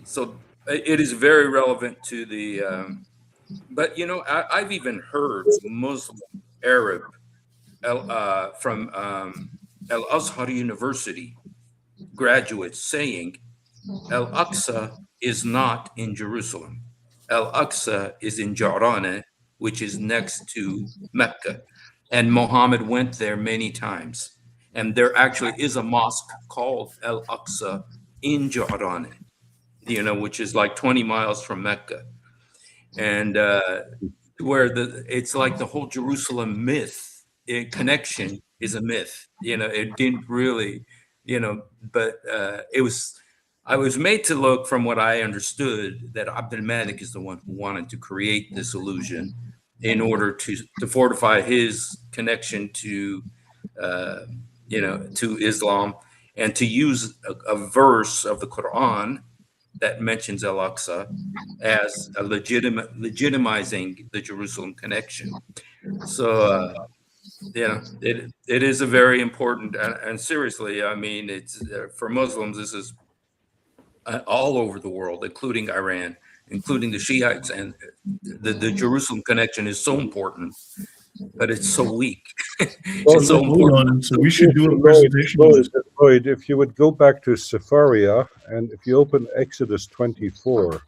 so it is very relevant to the, but I've even heard Muslim Arab from Al-Azhar University graduates saying Al-Aqsa is not in Jerusalem. Al-Aqsa is in Ja'rana, which is next to Mecca. And Mohammed went there many times. And there actually is a mosque called Al-Aqsa in Ja'rana, which is like 20 miles from Mecca. And where it's like the whole Jerusalem myth, connection is a myth. It didn't really, but I was made to look, from what I understood, that Abdul Malik is the one who wanted to create this illusion in order to fortify his connection to, to Islam, and to use a verse of the Quran that mentions Al-Aqsa as a legitimizing the Jerusalem connection. So, it is a very important, and seriously, I mean, it's for Muslims, this is all over the world, including Iran, including the Shiites, and the Jerusalem connection is so important, but it's so weak. It's so important. So we should do a presentation. Lloyd, if you would go back to Safaria, and if you open Exodus 24.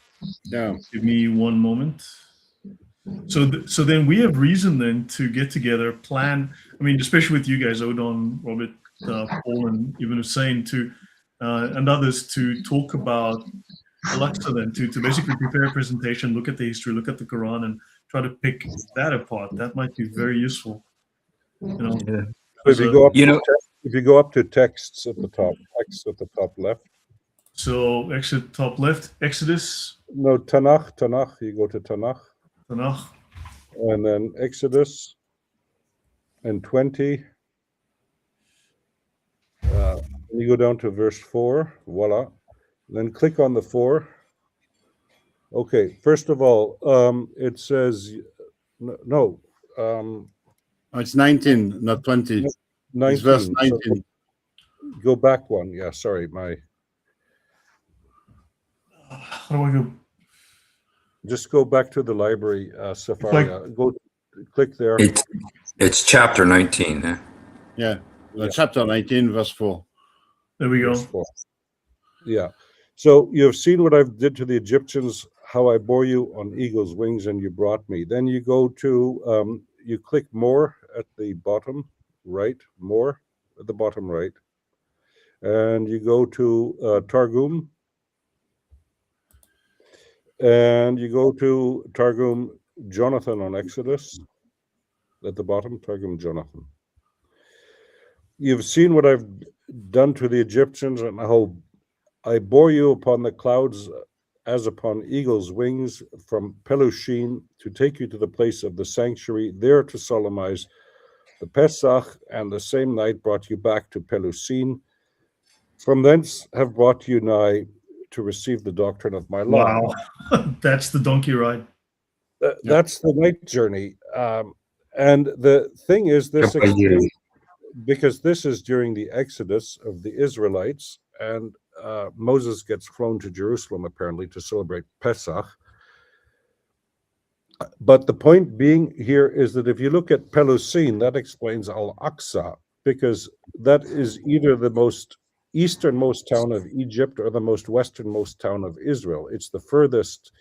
Yeah. Give me one moment. So then we have reason then to get together, plan. I mean, especially with you guys, Odon, Robert, Paul, and even Husein, and others, to talk about Al-Aqsa, then to basically prepare a presentation, look at the history, look at the Quran, and try to pick that apart. That might be very useful. Yeah. If you go up to texts at the top, text at the top left. So exit top left, Exodus. No, Tanakh. You go to Tanakh. Tanakh. And then Exodus and 20. You go down to verse 4. Voila. Then click on the 4. Okay. First of all, it says no. It's 19, not 20. 19. It's verse 19. So go back one. Yeah. Sorry, How do I go? Just go back to the library, Safaria. Go click there. It's chapter 19. Eh? Yeah. Chapter 19, verse 4. There we go. 4. Yeah. So you've seen what I did to the Egyptians, how I bore you on eagle's wings and you brought me. Then you go to, you click more at the bottom right, more at the bottom right. And you go to Targum. And you go to Targum Jonathan on Exodus at the bottom, Targum Jonathan. You've seen what I've done to the Egyptians and how I bore you upon the clouds as upon eagle's wings from Pelushim to take you to the place of the sanctuary, there to solemnize the Pesach, and the same night brought you back to Pelusim. From thence have brought you nigh to receive the doctrine of my law. Wow, that's the donkey ride. That's the night journey. And the thing is, this explains, because this is during the Exodus of the Israelites, and Moses gets flown to Jerusalem apparently to celebrate Pesach. But the point being here is that if you look at Pelusim, that explains Al-Aqsa, because that is either the most easternmost town of Egypt or the most westernmost town of Israel. It's the furthest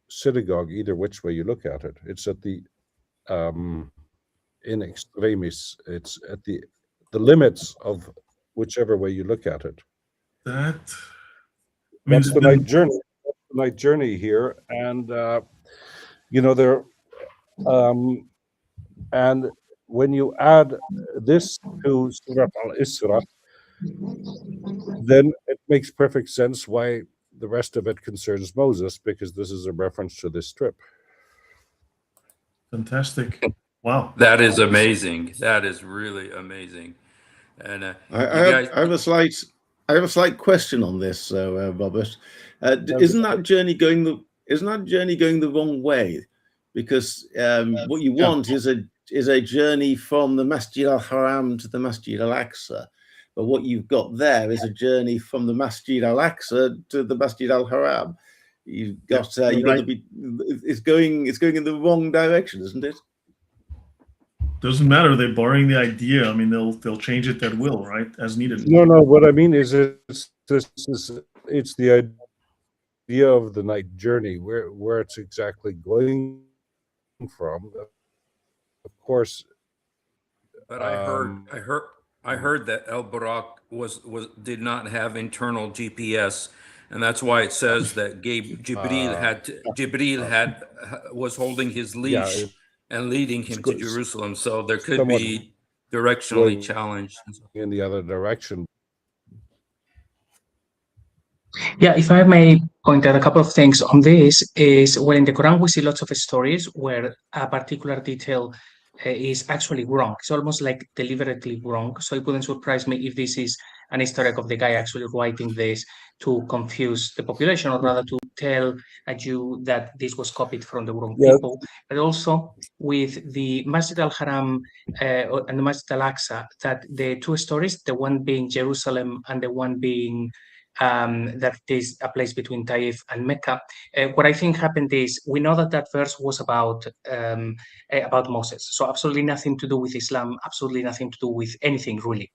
synagogue, either which way you look at it. It's at the in extremis. It's at the limits of whichever way you look at it. That's the night journey. That's the night journey here, and there, and when you add this to Surah Al-Isra, then it makes perfect sense why the rest of it concerns Moses, because this is a reference to this strip. Fantastic. Wow. That is amazing. That is really amazing. And I have a slight question on this, Robert. Isn't that journey going the wrong way? Because what you want is a journey from the Masjid al-Haram to the Masjid al-Aqsa. But what you've got there is a journey from the Masjid al-Aqsa to the Masjid al-Haram. You've got it's going in the wrong direction, isn't it? Doesn't matter. They're borrowing the idea. I mean, they'll change it at will, right, as needed. No. What I mean is, it's the idea of the night journey, where it's exactly going from. Of course. But I heard that El Barak did not have internal GPS, and that's why it says that Jibril was holding his leash and leading him to Jerusalem. So there could be directionally challenged in the other direction. Yeah, if I may point out a couple of things on this, is when in the Quran we see lots of stories where a particular detail is actually wrong. It's almost like deliberately wrong. So it wouldn't surprise me if this is an Easter egg of the guy actually writing this to confuse the population, or rather to tell a Jew that this was copied from the wrong people. But also with the Masjid al-Haram and the Masjid al-Aqsa, that the two stories, the one being Jerusalem and the one being that is a place between Taif and Mecca. What I think happened is, we know that verse was about Moses, so absolutely nothing to do with Islam, absolutely nothing to do with anything really.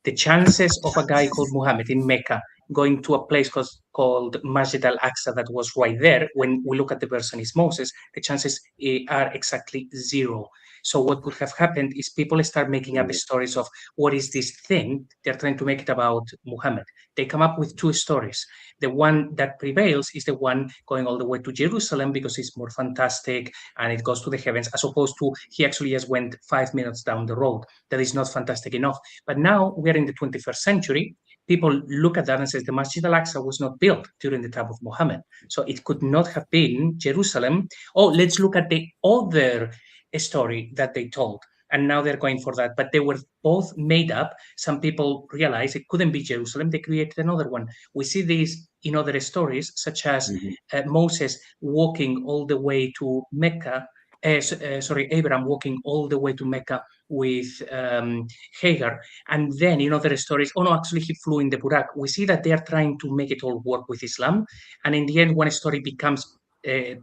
The chances of a guy called Mohammed in Mecca going to a place called Masjid al-Aqsa that was right there, when we look at the person is Moses, the chances are exactly zero. So what could have happened is people start making up stories of what is this thing. They're trying to make it about Muhammad. They come up with two stories. The one that prevails is the one going all the way to Jerusalem because it's more fantastic and it goes to the heavens, as opposed to he actually just went 5 minutes down the road. That is not fantastic enough. But now we're in the 21st century. People look at that and says the Masjid al-Aqsa was not built during the time of Muhammad. So it could not have been Jerusalem. Oh, let's look at the other story that they told. And now they're going for that. But they were both made up. Some people realized it couldn't be Jerusalem. They created another one. We see this in other stories, such as Moses walking all the way to Mecca. Abraham walking all the way to Mecca with Hagar. And then in other stories, actually he flew in the Burak. We see that they are trying to make it all work with Islam. And in the end, one story becomes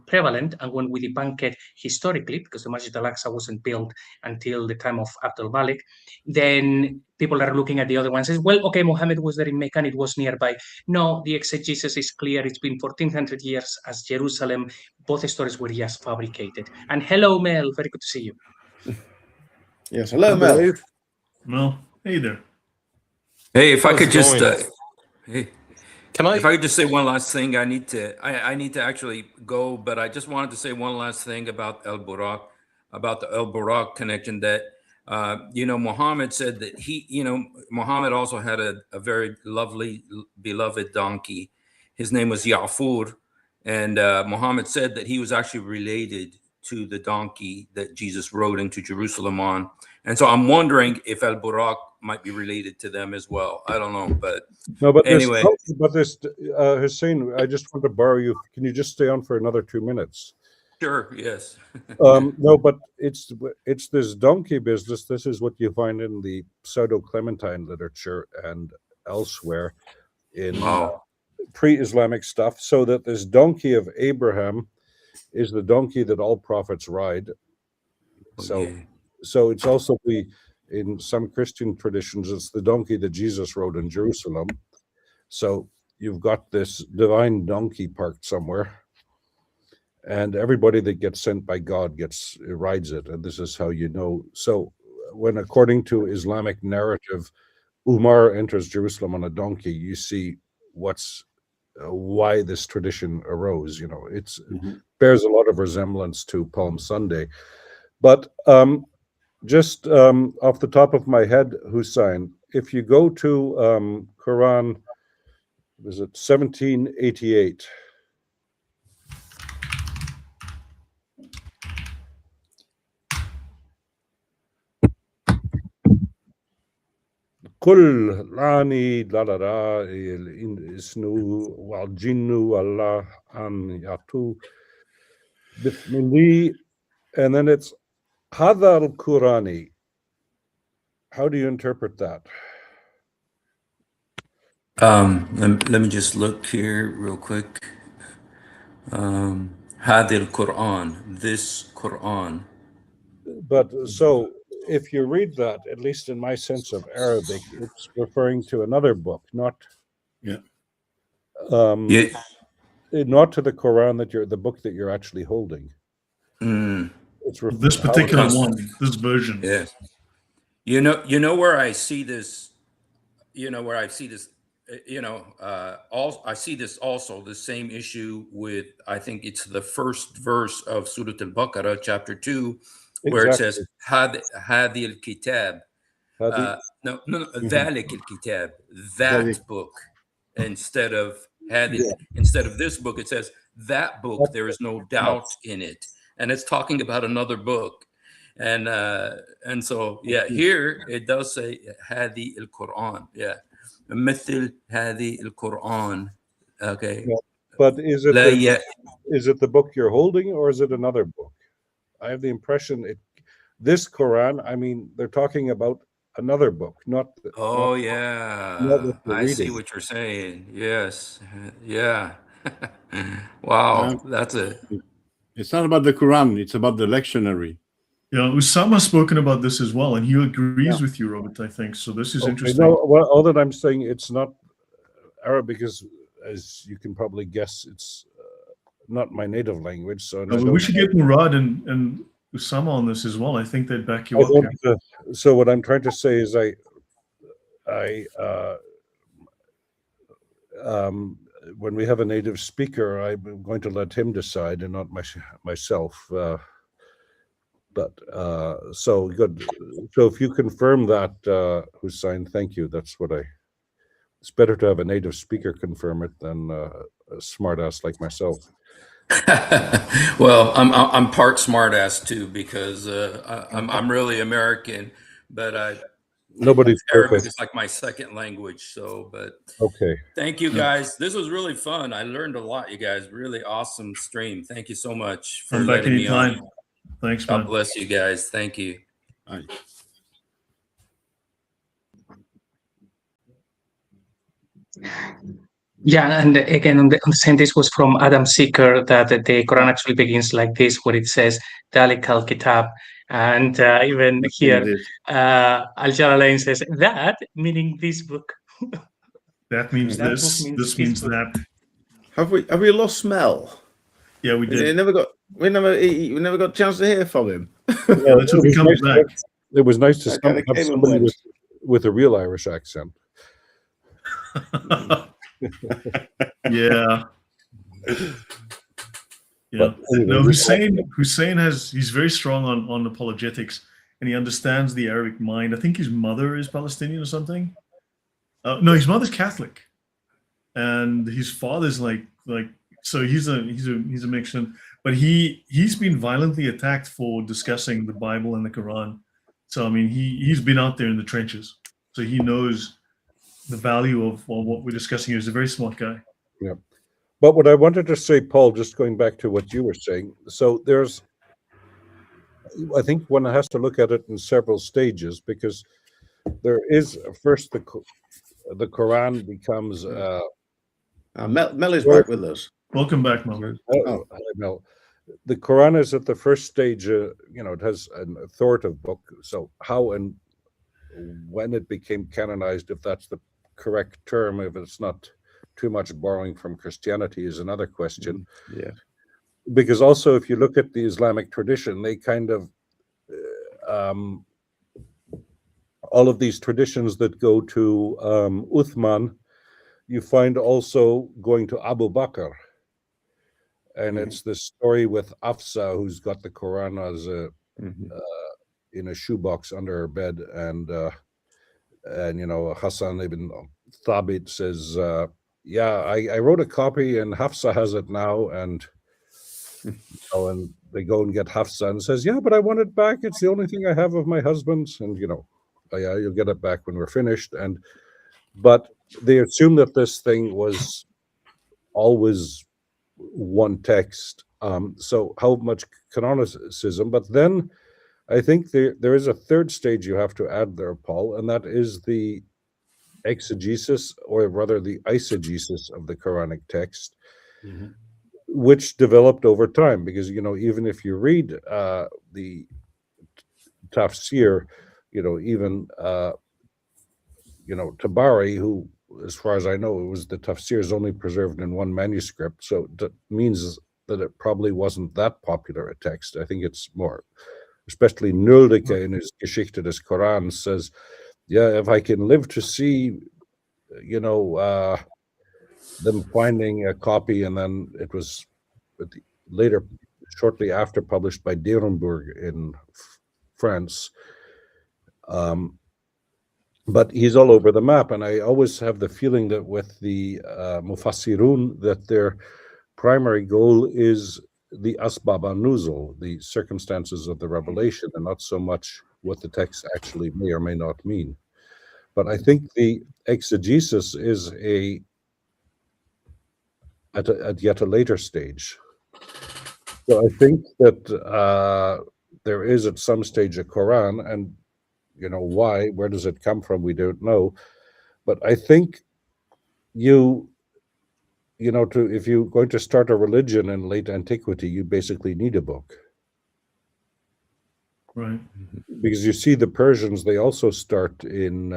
prevalent, and when we debunk it historically, because the Masjid al-Aqsa wasn't built until the time of Abdul Malik, then people are looking at the other ones and say, well, okay, Muhammad was there in Mecca and it was nearby. No, the exegesis is clear. It's been 1400 years as Jerusalem. Both stories were just fabricated. And hello, Mel. Very good to see you. Yes, hello, Mel. Mel, hey there. Hey, if I could just If I could just say one last thing, I need to actually go, but I just wanted to say one last thing about the El Burak connection. That Muhammad said that Muhammad also had a very lovely, beloved donkey. His name was Ya'fur, and Muhammad said that he was actually related to the donkey that Jesus rode into Jerusalem on. And so I'm wondering if El Burak might be related to them as well. I don't know, but anyway. Husein, I just want to borrow you. Can you just stay on for another 2 minutes? Sure. Yes. No, but it's this donkey business. This is what you find in the pseudo-Clementine literature and elsewhere in pre-Islamic stuff. So that this donkey of Abraham is the donkey that all prophets ride. So it's also in some Christian traditions, it's the donkey that Jesus rode in Jerusalem. So you've got this divine donkey parked somewhere, and everybody that gets sent by God rides it, and this is how you know. So when, according to Islamic narrative, Umar enters Jerusalem on a donkey, you see why this tradition arose. It's bears a lot of resemblance to Palm Sunday, but just off the top of my head, Husein, if you go to Quran, was it 1788? Kul lani lalara isnu wal jinnu Allah an yatu bithmili, and then it's Hadha al-Qurani. How do you interpret that? Let me just look here real quick. Hadha al-Quran, this Quran. But so if you read that, at least in my sense of Arabic, it's referring to another book, not not to the Quran the book that you're actually holding. It's this particular one, this version. Yes. You know where I see this. I see this also, the same issue with, I think it's the first verse of Surah Al-Baqarah, chapter 2, where it says, Hadi al-Kitab. No, Dhalik al-Kitab, that book. Instead of this book, it says, that book, there is no doubt in it. And it's talking about another book. And so, here it does say, Hadi al-Quran. Yeah. Mithil Hadi al-Quran. Okay. Yeah. But is it the book you're holding, or is it another book? I have the impression this Quran, I mean, they're talking about another book, not. I see what you're saying. Yes. Yeah. Wow. That's it. It's not about the Quran. It's about the lectionary. Yeah, Usama's spoken about this as well, and he agrees with you, Robert, I think. So this is interesting. No, all that I'm saying, it's not Arabic, as you can probably guess, it's not my native language. So we should get Murad and Usama on this as well. I think they'd back you up. So what I'm trying to say is when we have a native speaker, I'm going to let him decide and not myself. So good. So if you confirm that, Husein, thank you. That's what it's better to have a native speaker confirm it than a smartass like myself. Well, I'm part smartass too, because I'm really American, but nobody's Arabic perfect. is like my second language. So, but okay. Thank you guys. This was really fun. I learned a lot, you guys. Really awesome stream. Thank you so much for letting me on. Thanks, man. God bless you guys. Thank you. Bye. Yeah, and again, on the same, this was from Adam Seeker, that the Quran actually begins like this, where it says, Dalik al-Kitab. And even here, Al-Jalalain says, that, meaning this book. That means this means that. Have we lost Smell? Yeah, we did. We never got a chance to hear from him. Yeah, until he comes back. It was nice to have somebody with a real Irish accent. Yeah. Yeah. But anyway, No, Husein he's very strong on apologetics, and he understands the Arabic mind. I think his mother is Palestinian or something. No, his mother's Catholic, and his father's like so he's a mixture. But he's been violently attacked for discussing the Bible and the Quran. So I mean, he's been out there in the trenches, so he knows the value of what we're discussing here. He's a very smart guy. Yeah. But what I wanted to say, Paul, just going back to what you were saying, so I think one has to look at it in several stages, because there is first the Quran becomes. Mel is back with us. Welcome back, Mel. Hello, Mel. The Quran is at the first stage. It has an authoritative book. So how and when it became canonized, if that's the correct term, if it's not too much borrowing from Christianity, is another question. Yeah. Because also, if you look at the Islamic tradition, they kind of all of these traditions that go to Uthman, you find also going to Abu Bakr. And it's this story with Afsa, who's got the Quran as in a shoebox under her bed, and Hassan ibn Thabit says, "Yeah, I wrote a copy, and Hafsa has it now." And and they go and get Hafsa, and says, "Yeah, but I want it back. It's the only thing I have of my husband's." And "Oh, yeah, you'll get it back when we're finished." But they assume that this thing was always one text. So how much canonicism? But then I think there is a third stage you have to add there, Paul, and that is the exegesis, or rather the eisegesis of the Quranic text, which developed over time. Because even if you read the tafsir, even Tabari, who, as far as I know, the tafsir is only preserved in one manuscript, so that means that it probably wasn't that popular a text. I think it's more, especially Nöldeke in his Geschichte des Koran says, yeah, if I can live to see, them finding a copy, and then it was later, shortly after, published by Derenburg in France. But he's all over the map, and I always have the feeling that with the Mufassirun, that their primary goal is the Asbab an-Nuzul, the circumstances of the revelation, and not so much what the text actually may or may not mean. But I think the exegesis is at yet a later stage. So I think that there is at some stage a Quran, and why? Where does it come from? We don't know. But I think if you're going to start a religion in late antiquity, you basically need a book. Right. Because you see the Persians, they also start in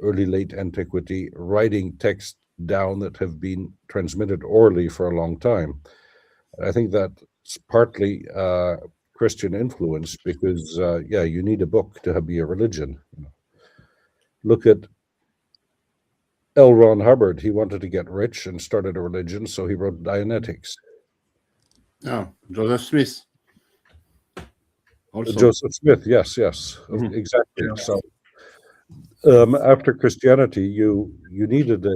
early late antiquity writing texts down that have been transmitted orally for a long time. I think that's partly Christian influence, because you need a book to be a religion. Look at L. Ron Hubbard. He wanted to get rich and started a religion, so he wrote Dianetics. Oh, Joseph Smith. Also. Joseph Smith, yes, exactly. Yeah. So after Christianity, you needed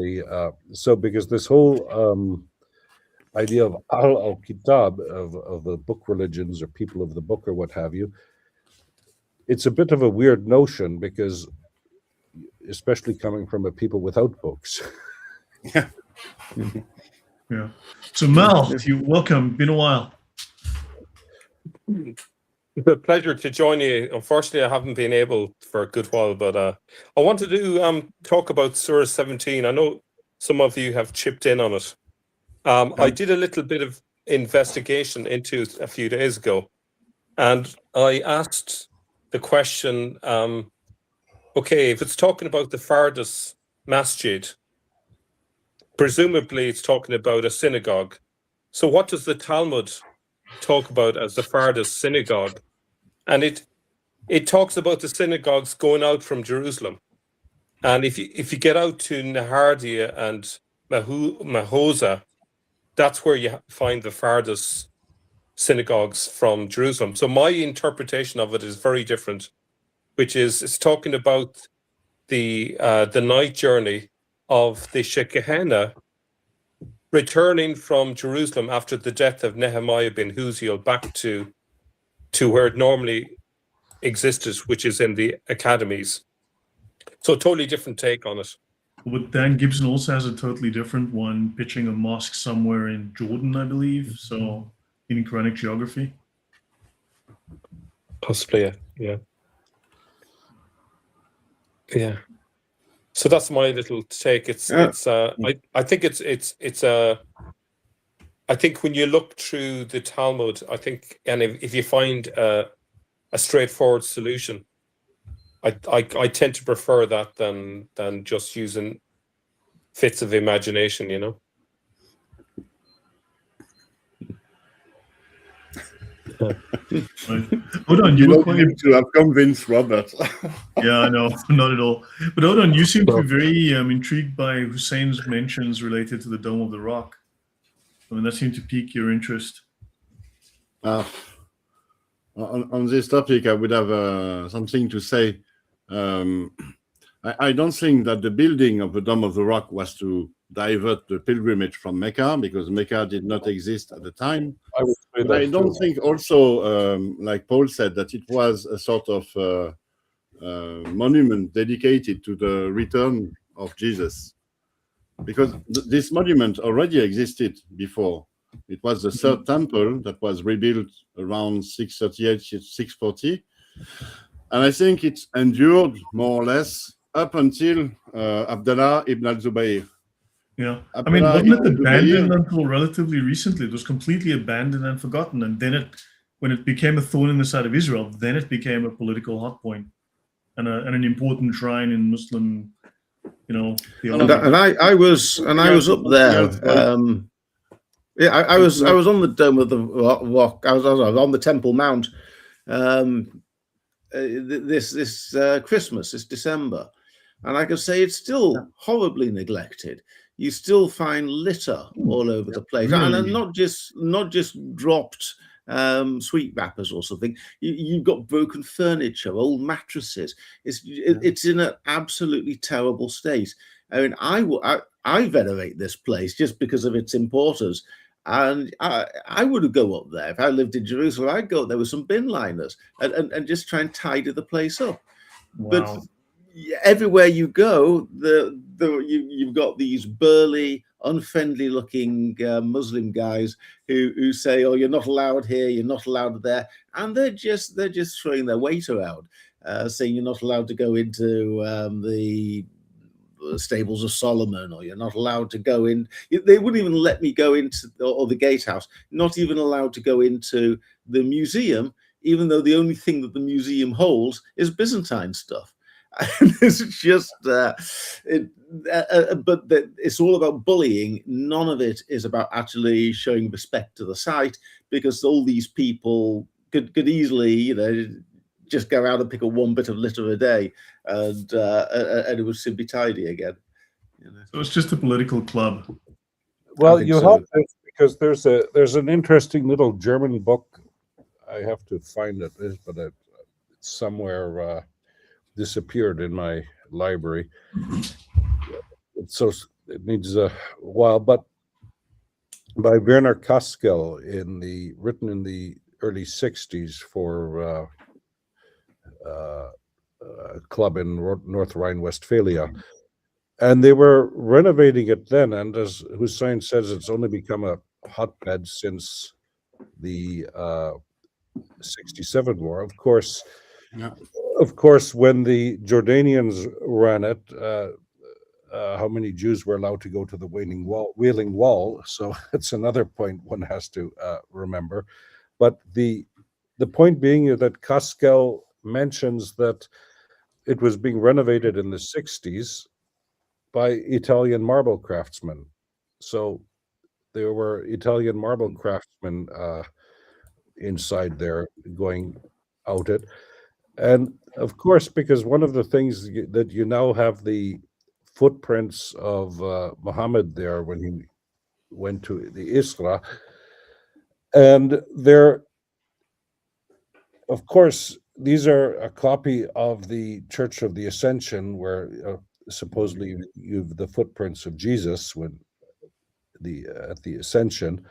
because this whole idea of al-kitab, of the book religions, or people of the book, or what have you, it's a bit of a weird notion, because especially coming from a people without books. Yeah. Yeah. So Mel, welcome. Been a while. It's a pleasure to join you. Unfortunately, I haven't been able for a good while, but I wanted to talk about Surah 17. I know some of you have chipped in on it. I did a little bit of investigation into it a few days ago, and I asked the question, okay, if it's talking about the Fardas Masjid, presumably it's talking about a synagogue. So what does the Talmud talk about as the Fardas synagogue? And it talks about the synagogues going out from Jerusalem. And if you get out to Nahardia and Mahosa, that's where you find the farthest synagogues from Jerusalem. So my interpretation of it is very different, which is it's talking about the night journey of the Shekinah returning from Jerusalem after the death of Nehemiah bin Husein back to where it normally existed, which is in the academies. So a totally different take on it. But Dan Gibson also has a totally different one, pitching a mosque somewhere in Jordan, I believe. So in Quranic geography. Possibly, yeah. So that's my little take. I think I think when you look through the Talmud, I think, and if you find a straightforward solution, I tend to prefer that than just using fits of imagination, you know. Right. Odon, you were quite to have convinced Robert. Yeah, I know, not at all. But Odon, you seem to be very intrigued by Husein's mentions related to the Dome of the Rock. I mean, that seemed to pique your interest. On this topic, I would have something to say. I don't think that the building of the Dome of the Rock was to divert the pilgrimage from Mecca, because Mecca did not exist at the time. I don't think also, like Paul said, that it was a sort of monument dedicated to the return of Jesus, because this monument already existed before. It was the third temple that was rebuilt around 638, 640. And I think it endured more or less up until Abdullah ibn al-Zubayr. Yeah, I mean, wasn't it abandoned until relatively recently? It was completely abandoned and forgotten. And then when it became a thorn in the side of Israel, then it became a political hot point and an important shrine in Muslim, theology. And I was up there. I was on the Dome of the Rock. I was on the Temple Mount this Christmas, this December, and I can say it's still horribly neglected. You still find litter all over the place, and not just dropped sweet wrappers or something. You've got broken furniture, old mattresses. It's in an absolutely terrible state. I mean, I venerate this place just because of its importance. And I would go up there if I lived in Jerusalem. I'd go there with some bin liners and just try and tidy the place up. Wow. But everywhere you go, you've got these burly, unfriendly-looking Muslim guys who say, "Oh, you're not allowed here, you're not allowed there," and they're just throwing their weight around, saying you're not allowed to go into the stables of Solomon, or you're not allowed to go in. They wouldn't even let me go into or the gatehouse. Not even allowed to go into the museum, even though the only thing that the museum holds is Byzantine stuff. And it's just, but it's all about bullying. None of it is about actually showing respect to the site, because all these people could easily, just go out and pick up one bit of litter a day, and it would simply tidy again. So it's just a political club. Well, you have this because there's an interesting little German book. I have to find it, but it's somewhere disappeared in my library. So it needs a while, but by Werner Kaskel written in the early 60s for a club in North Rhine-Westphalia, and they were renovating it then. And as Husein says, it's only become a hotbed since the 67 war. Of course, when the Jordanians ran it, how many Jews were allowed to go to the Wailing Wall? So it's another point one has to remember. But the point being that Kaskel mentions that it was being renovated in the 60s by Italian marble craftsmen. So there were Italian marble craftsmen inside there going out it. And of course, because one of the things that you now have the footprints of Muhammad there when he went to the Isra. And there, of course, these are a copy of the Church of the Ascension, where supposedly you've the footprints of Jesus when at the Ascension.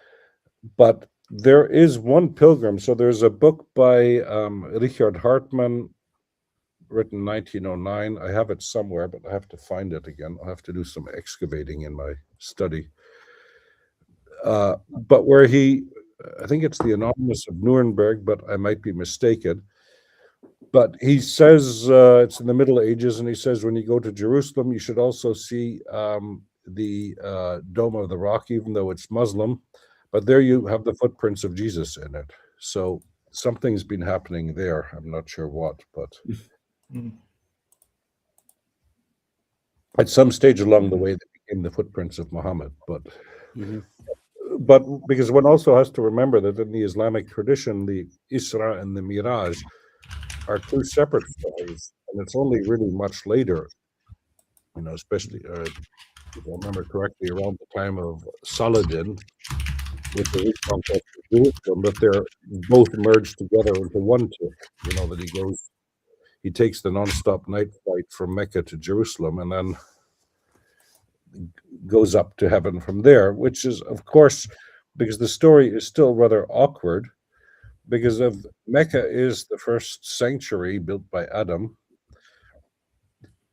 But there is one pilgrim. So there's a book by Richard Hartmann, written 1909. I have it somewhere, but I have to find it again. I'll have to do some excavating in my study. But where I think it's the Anonymous of Nuremberg, but I might be mistaken. But he says it's in the Middle Ages, and he says when you go to Jerusalem, you should also see the Dome of the Rock, even though it's Muslim. But there you have the footprints of Jesus in it. So something's been happening there. I'm not sure what, but at some stage along the way, they became the footprints of Muhammad. But because one also has to remember that in the Islamic tradition, the Isra and the Miraj are two separate stories, and it's only really much later, especially if I remember correctly, around the time of Saladin with the reconquest of Jerusalem, that they're both merged together into one tip. That he takes the non-stop night flight from Mecca to Jerusalem, and then goes up to heaven from there, which is, of course, because the story is still rather awkward, because of Mecca is the first sanctuary built by Adam.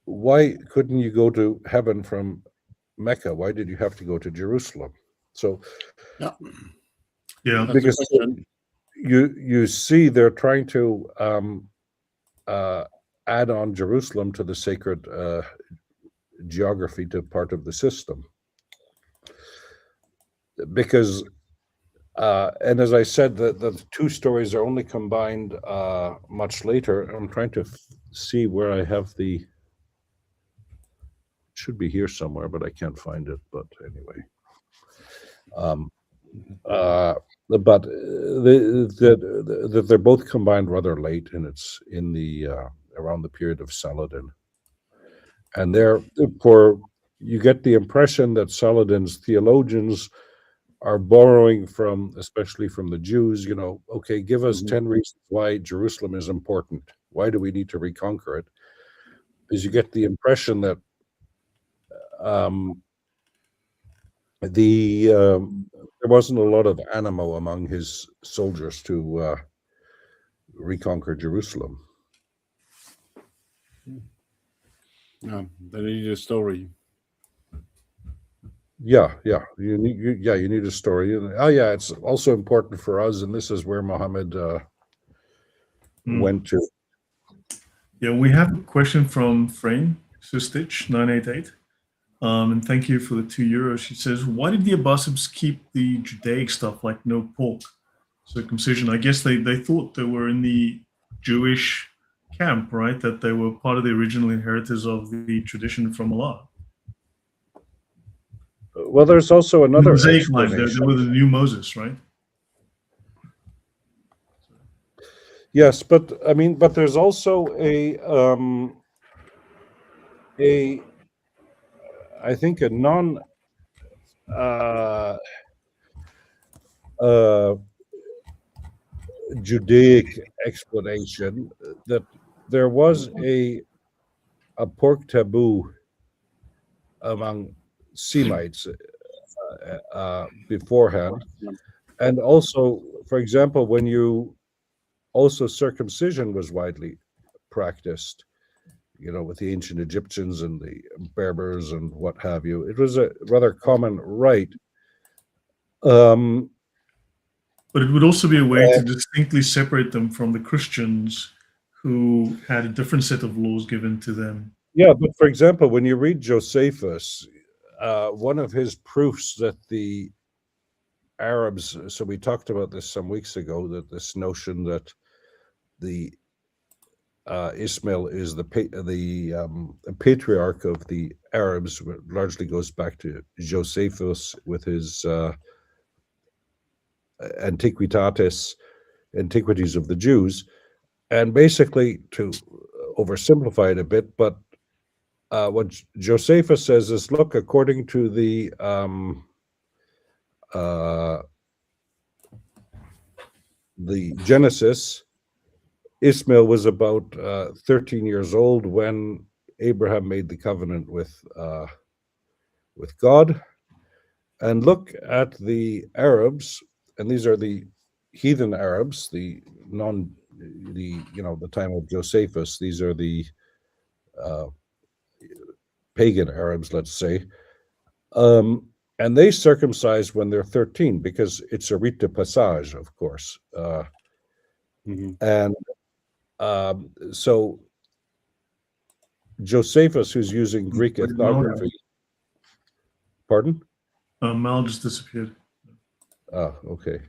Why couldn't you go to heaven from Mecca? Why did you have to go to Jerusalem? So, yeah, because you see they're trying to add on Jerusalem to the sacred geography, to part of the system, because and as I said, the two stories are only combined much later. I'm trying to see where I have it should be here somewhere, but I can't find it. But anyway, but they're both combined rather late, and it's in the around the period of Saladin. And therefore, you get the impression that Saladin's theologians are borrowing especially from the Jews, okay, give us 10 reasons why Jerusalem is important. Why do we need to reconquer it? Because you get the impression that there wasn't a lot of animo among his soldiers to reconquer Jerusalem. Yeah, they need a story. Yeah. You need a story. And it's also important for us, and this is where Mohammed went to. Yeah, we have a question from Frame Sistich 988. And thank you for the €2. She says, why did the Abbasids keep the Judaic stuff like no pork, circumcision? I guess they thought they were in the Jewish camp, right? That they were part of the original inheritors of the tradition from Allah. Well, there's also another explanation. They were the new Moses, right? Yes, but there's also I think a non Judaic explanation that there was a pork taboo among Semites beforehand, and also, for example, circumcision was widely practiced, with the ancient Egyptians and the Berbers and what have you. It was a rather common rite. But it would also be a way to distinctly separate them from the Christians who had a different set of laws given to them. Yeah, but for example, when you read Josephus, one of his proofs that the Arabs, so we talked about this some weeks ago, that this notion that the Ismail is the patriarch of the Arabs largely goes back to Josephus with his Antiquities of the Jews, and basically, to oversimplify it a bit, but what Josephus says is, look, according to the Genesis, Ishmael was about 13 years old when Abraham made the covenant with God. And look at the Arabs, and these are the heathen Arabs, the time of Josephus. These are the pagan Arabs, let's say. And they circumcise when they're 13 because it's a rite de passage, of course. And so Josephus, who's using Greek ethnography, pardon? Mal just disappeared. Okay.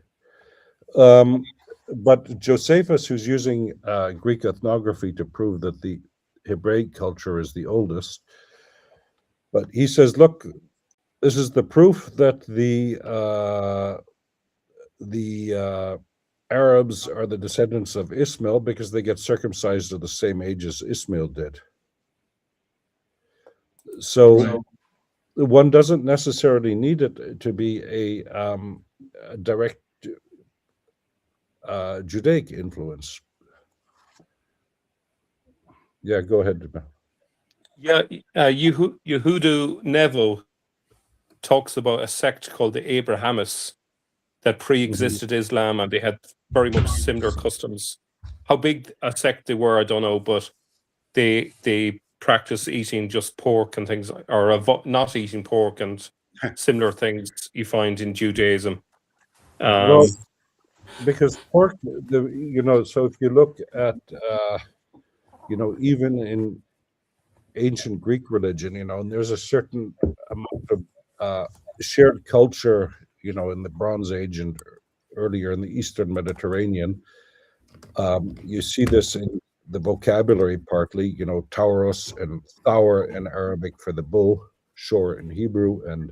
But Josephus, who's using Greek ethnography to prove that the Hebraic culture is the oldest, but he says, look, this is the proof that the Arabs are the descendants of Ishmael because they get circumcised at the same age as Ishmael did. So one doesn't necessarily need it to be a direct Judaic influence. Yeah, go ahead. Yeah, Yehudu Nevo talks about a sect called the Abrahamists that pre-existed Islam, and they had very much similar customs. How big a sect they were, I don't know, but they practice eating just pork and things, or not eating pork and similar things you find in Judaism. Well, because pork, so if you look at, even in ancient Greek religion, and there's a certain amount of shared culture, in the Bronze Age and earlier in the Eastern Mediterranean. You see this in the vocabulary partly, tauros and thawr in Arabic for the bull, shor in Hebrew, and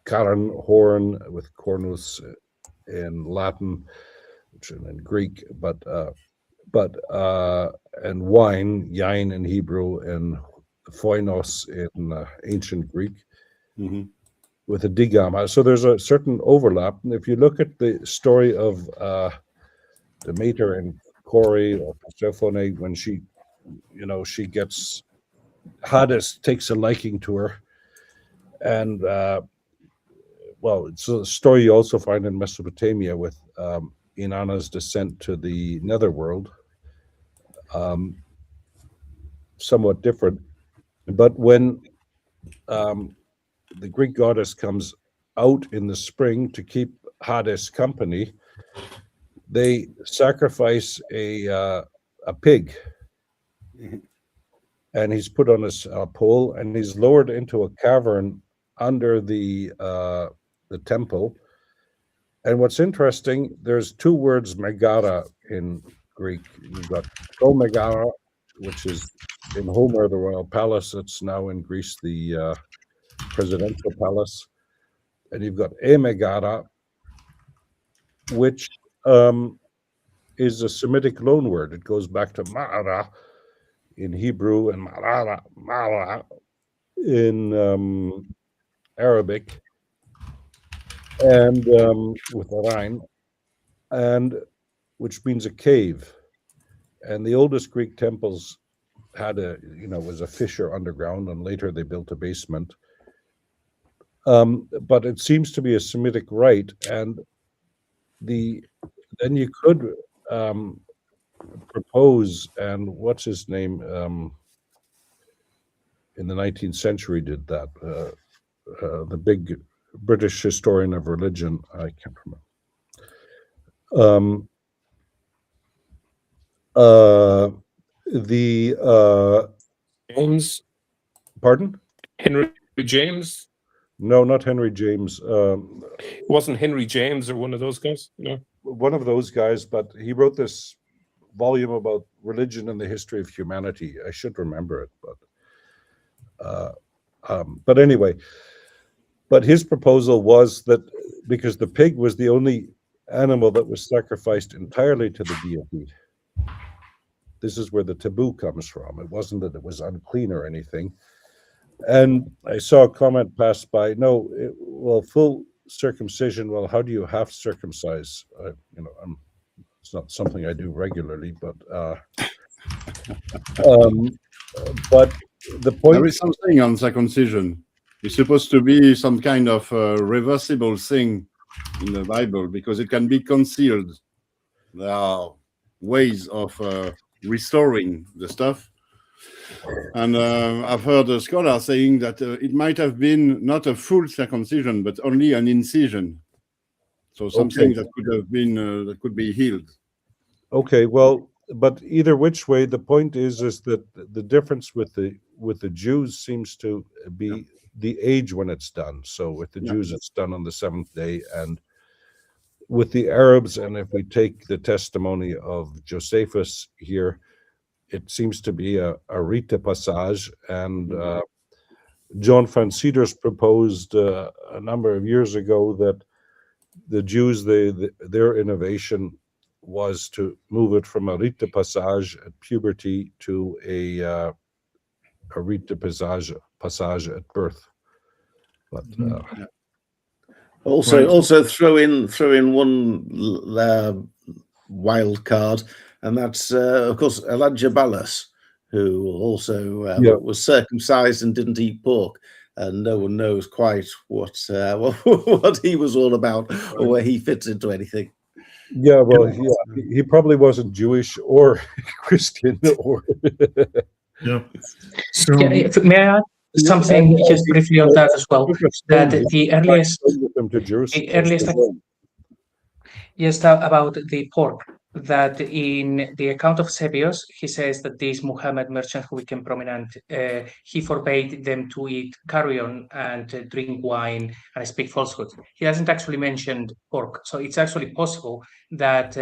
karan, horn, with cornus in Latin, which is in Greek, but and wine, yain in Hebrew, and phoinos in ancient Greek, with a digama. So there's a certain overlap. And if you look at the story of Demeter and Kore or Persephone, when she gets, Hades takes a liking to her, and it's a story you also find in Mesopotamia with Inanna's descent to the netherworld. Somewhat different, but when the Greek goddess comes out in the spring to keep Hades company, they sacrifice a pig, and he's put on a pole, and he's lowered into a cavern under the temple. And what's interesting, there's two words megara in Greek. You've got pro megara, which is in Homer the royal palace. It's now in Greece the presidential palace, and you've got e megara, which is a Semitic loanword. It goes back to ma'ara in Hebrew and ma'ara in Arabic, and with the Rhine, and which means a cave. And the oldest Greek temples had was a fissure underground, and later they built a basement. But it seems to be a Semitic rite, and then you could propose, and what's his name in the 19th century did that, the big British historian of religion, I can't remember. James? Pardon? Henry James? No, not Henry James. It wasn't Henry James or one of those guys? No. One of those guys, but he wrote this volume about religion and the history of humanity. I should remember it, but anyway. But his proposal was that because the pig was the only animal that was sacrificed entirely to the deity, this is where the taboo comes from. It wasn't that it was unclean or anything. And I saw a comment pass by, no, well, full circumcision, well, how do you half circumcise? It's not something I do regularly, but the point... There is something on circumcision. It's supposed to be some kind of reversible thing in the Bible because it can be concealed. There are ways of restoring the stuff. And I've heard a scholar saying that it might have been not a full circumcision, but only an incision. So something that could have been, that could be healed. Okay, well, but either which way, the point is that the difference with the Jews seems to be the age when it's done. So with the Jews, it's done on the 7th day, and with the Arabs, and if we take the testimony of Josephus here, it seems to be a rite passage, and John Van Cedars proposed a number of years ago that the Jews, their innovation was to move it from a rite passage at puberty to a rite passage at birth. But also throw in one wild card, and that's of course Elijah Ballas, who also was circumcised and didn't eat pork, and no one knows quite what he was all about or where he fits into anything. Yeah, well, he probably wasn't Jewish or Christian or. So, may I add something just briefly on that as well? That the earliest yes, about the pork. That in the account of Sebios, he says that this Muhammad merchant who became prominent, he forbade them to eat carrion and drink wine and speak falsehood. He hasn't actually mentioned pork. So it's actually possible that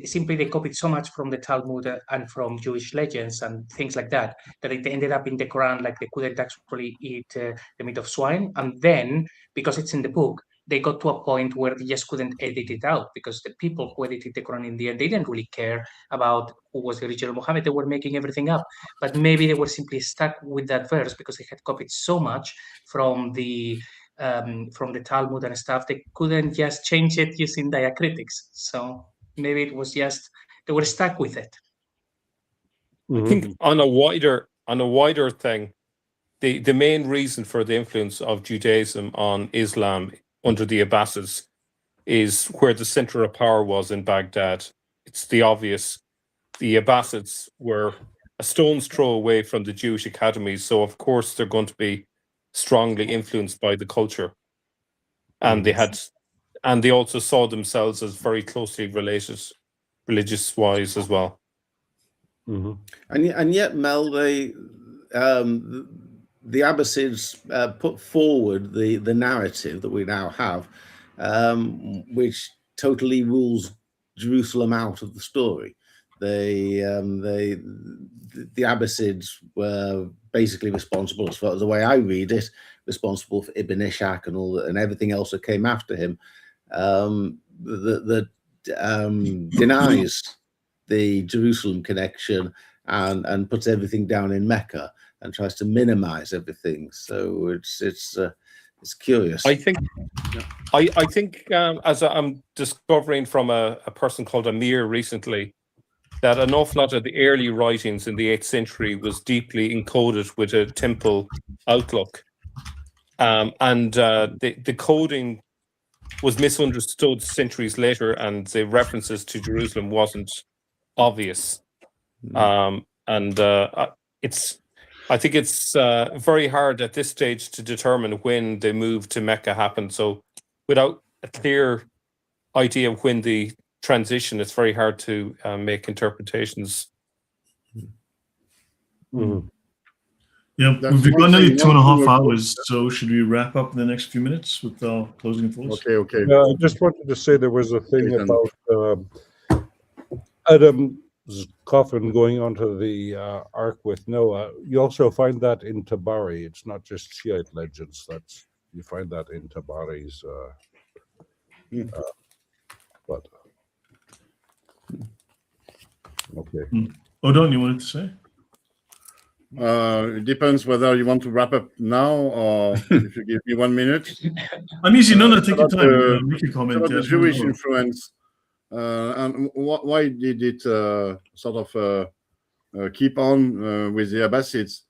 simply they copied so much from the Talmud and from Jewish legends and things like that, that it ended up in the Quran, like they couldn't actually eat the meat of swine. And then, because it's in the book, they got to a point where they just couldn't edit it out, because the people who edited the Quran in the end, they didn't really care about who was the original Muhammad. They were making everything up. But maybe they were simply stuck with that verse because they had copied so much from the Talmud and stuff, they couldn't just change it using diacritics. So maybe it was just they were stuck with it. I think on a wider thing, the main reason for the influence of Judaism on Islam under the Abbasids is where the center of power was in Baghdad. It's the obvious. The Abbasids were a stone's throw away from the Jewish academies, so of course they're going to be strongly influenced by the culture. And they also saw themselves as very closely related, religious-wise as well. And yet, Mel, the Abbasids put forward the narrative that we now have, which totally rules Jerusalem out of the story. The Abbasids were basically responsible, as far as the way I read it, responsible for Ibn Ishaq and all that, and everything else that came after him, that denies the Jerusalem connection and puts everything down in Mecca and tries to minimize everything. So it's curious. I think as I'm discovering from a person called Amir recently, that an awful lot of the early writings in the 8th century was deeply encoded with a temple outlook. The coding was misunderstood centuries later, and the references to Jerusalem wasn't obvious. I think it's very hard at this stage to determine when the move to Mecca happened. So without a clear idea of when the transition, it's very hard to make interpretations. Yeah, we've got nearly 2.5 hours, so should we wrap up in the next few minutes with our closing thoughts? Okay. I just wanted to say there was a thing about Adam's coffin going onto the ark with Noah. You also find that in Tabari. It's not just Shiite legends. You find that in Tabari's. But okay. Odon, you wanted to say? It depends whether you want to wrap up now or if you give me 1 minute. I'm easy. No, take your time. Make a comment. About the Jewish influence and why did it sort of keep on with the Abbasids?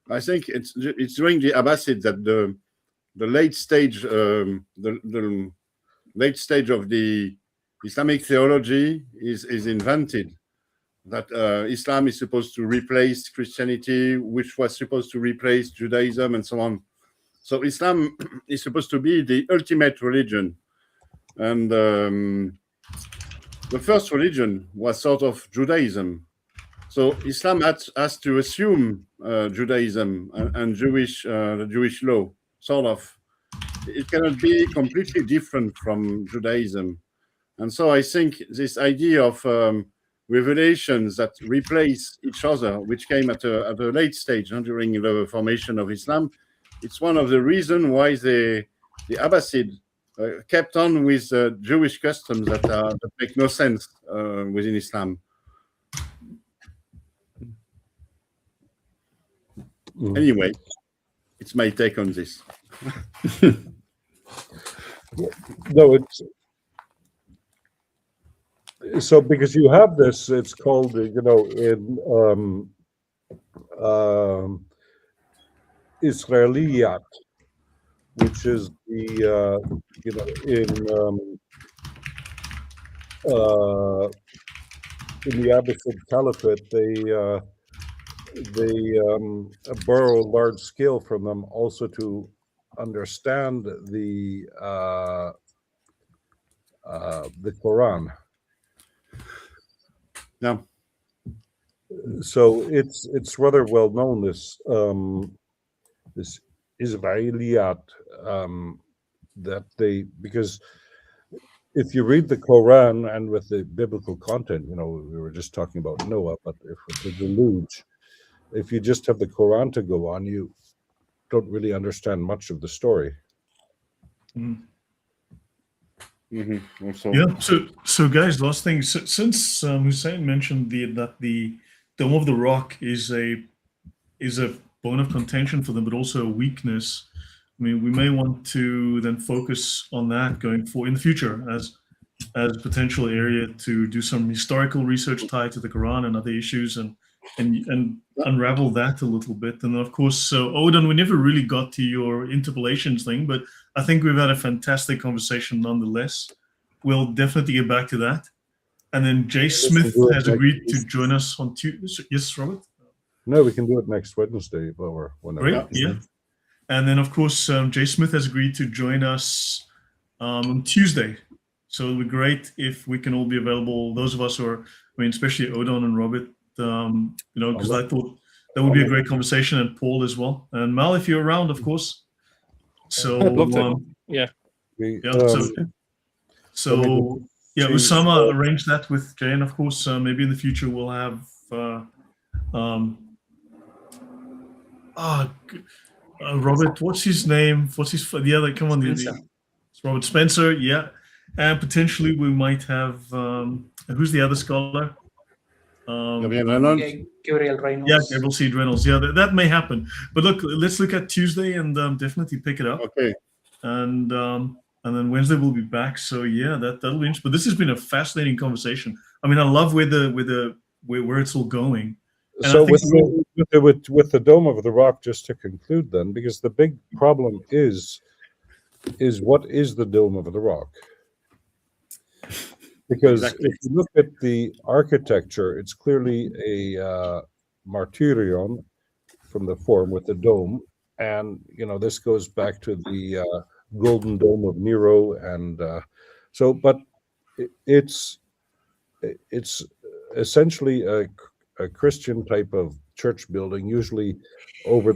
I think it's during the Abbasids that the late stage, the late stage of the Islamic theology is invented. That Islam is supposed to replace Christianity, which was supposed to replace Judaism, and so on. So Islam is supposed to be the ultimate religion, and the first religion was sort of Judaism. So Islam has to assume Judaism and the Jewish law, sort of. It cannot be completely different from Judaism. And so I think this idea of revelations that replace each other, which came at a late stage during the formation of Islam, it's one of the reasons why the Abbasid kept on with Jewish customs that make no sense within Islam. Anyway, it's my take on this. No, it's so because you have this. It's called, in Israeliyat, which is the in the Abbasid Caliphate, they borrow large scale from them also to understand the Quran. Yeah. So it's rather well known, this Israeliyat, that because if you read the Quran and with the biblical content, we were just talking about Noah, but if with the deluge, if you just have the Quran to go on, you don't really understand much of the story. Yeah. So guys, last thing. Since Husein mentioned that the Dome of the Rock is a bone of contention for them, but also a weakness. I mean, we may want to then focus on that going forward in the future as a potential area to do some historical research tied to the Quran and other issues and unravel that a little bit. And of course, so Odon, we never really got to your interpolations thing, but I think we've had a fantastic conversation nonetheless. We'll definitely get back to that. And then Jay Smith has agreed to join us on Tuesday. Yes, Robert? No, we can do it next Wednesday or whenever. Great, yeah. And then, of course, Jay Smith has agreed to join us on Tuesday. So it would be great if we can all be available, those of us who are, especially Odon and Robert, because I thought that would be a great conversation, and Paul as well. And Mal, if you're around, of course. So, I'd love to. Yeah. Usama arranged that with Jay, and of course, maybe in the future we'll have Robert. What's his name? The other? Come on, it's Robert Spencer. Yeah, and potentially we might have who's the other scholar? Gabriel Reynolds. Yeah, Gabriel C. Reynolds. Yeah, that may happen. But look, let's look at Tuesday and definitely pick it up. Okay. And then Wednesday we'll be back. So yeah, that'll be interesting. But this has been a fascinating conversation. I mean, I love where it's all going. And so with the Dome of the Rock, just to conclude then, because the big problem is what is the Dome of the Rock? Because if you look at the architecture, it's clearly a martyrion from the form with the dome. And, this goes back to the Golden Dome of Nero. And but it's essentially a Christian type of church building, usually over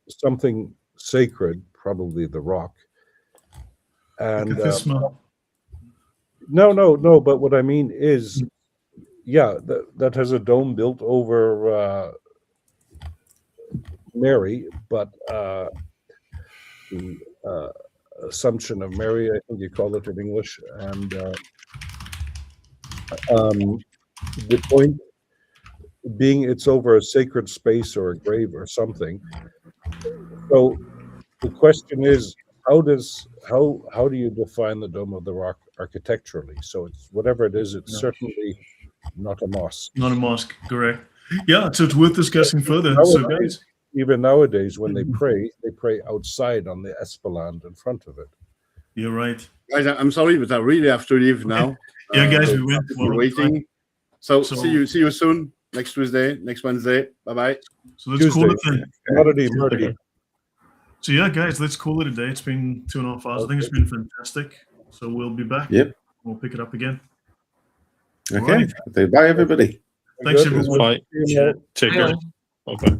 something sacred, probably the rock. And No. But what I mean is, that has a dome built over Mary, but the Assumption of Mary, I think you call it in English. And the point being it's over a sacred space or a grave or something. So the question is, how do you define the Dome of the Rock architecturally? So it's whatever it is, it's certainly not a mosque. Not a mosque, correct. Yeah, so it's worth discussing further. So guys, even nowadays, when they pray outside on the esplanade in front of it. You're right. Guys, I'm sorry, but I really have to leave now. Yeah, guys, we went. We're waiting. So see you soon. Next Tuesday, next Wednesday. Bye-bye. So let's call it then. Murder. So yeah, guys, let's call it a day. It's been 2.5 hours. I think it's been fantastic. So we'll be back. Yep. We'll pick it up again. Okay. Right. Bye, everybody. Thanks, everyone. Bye. Take care. Okay.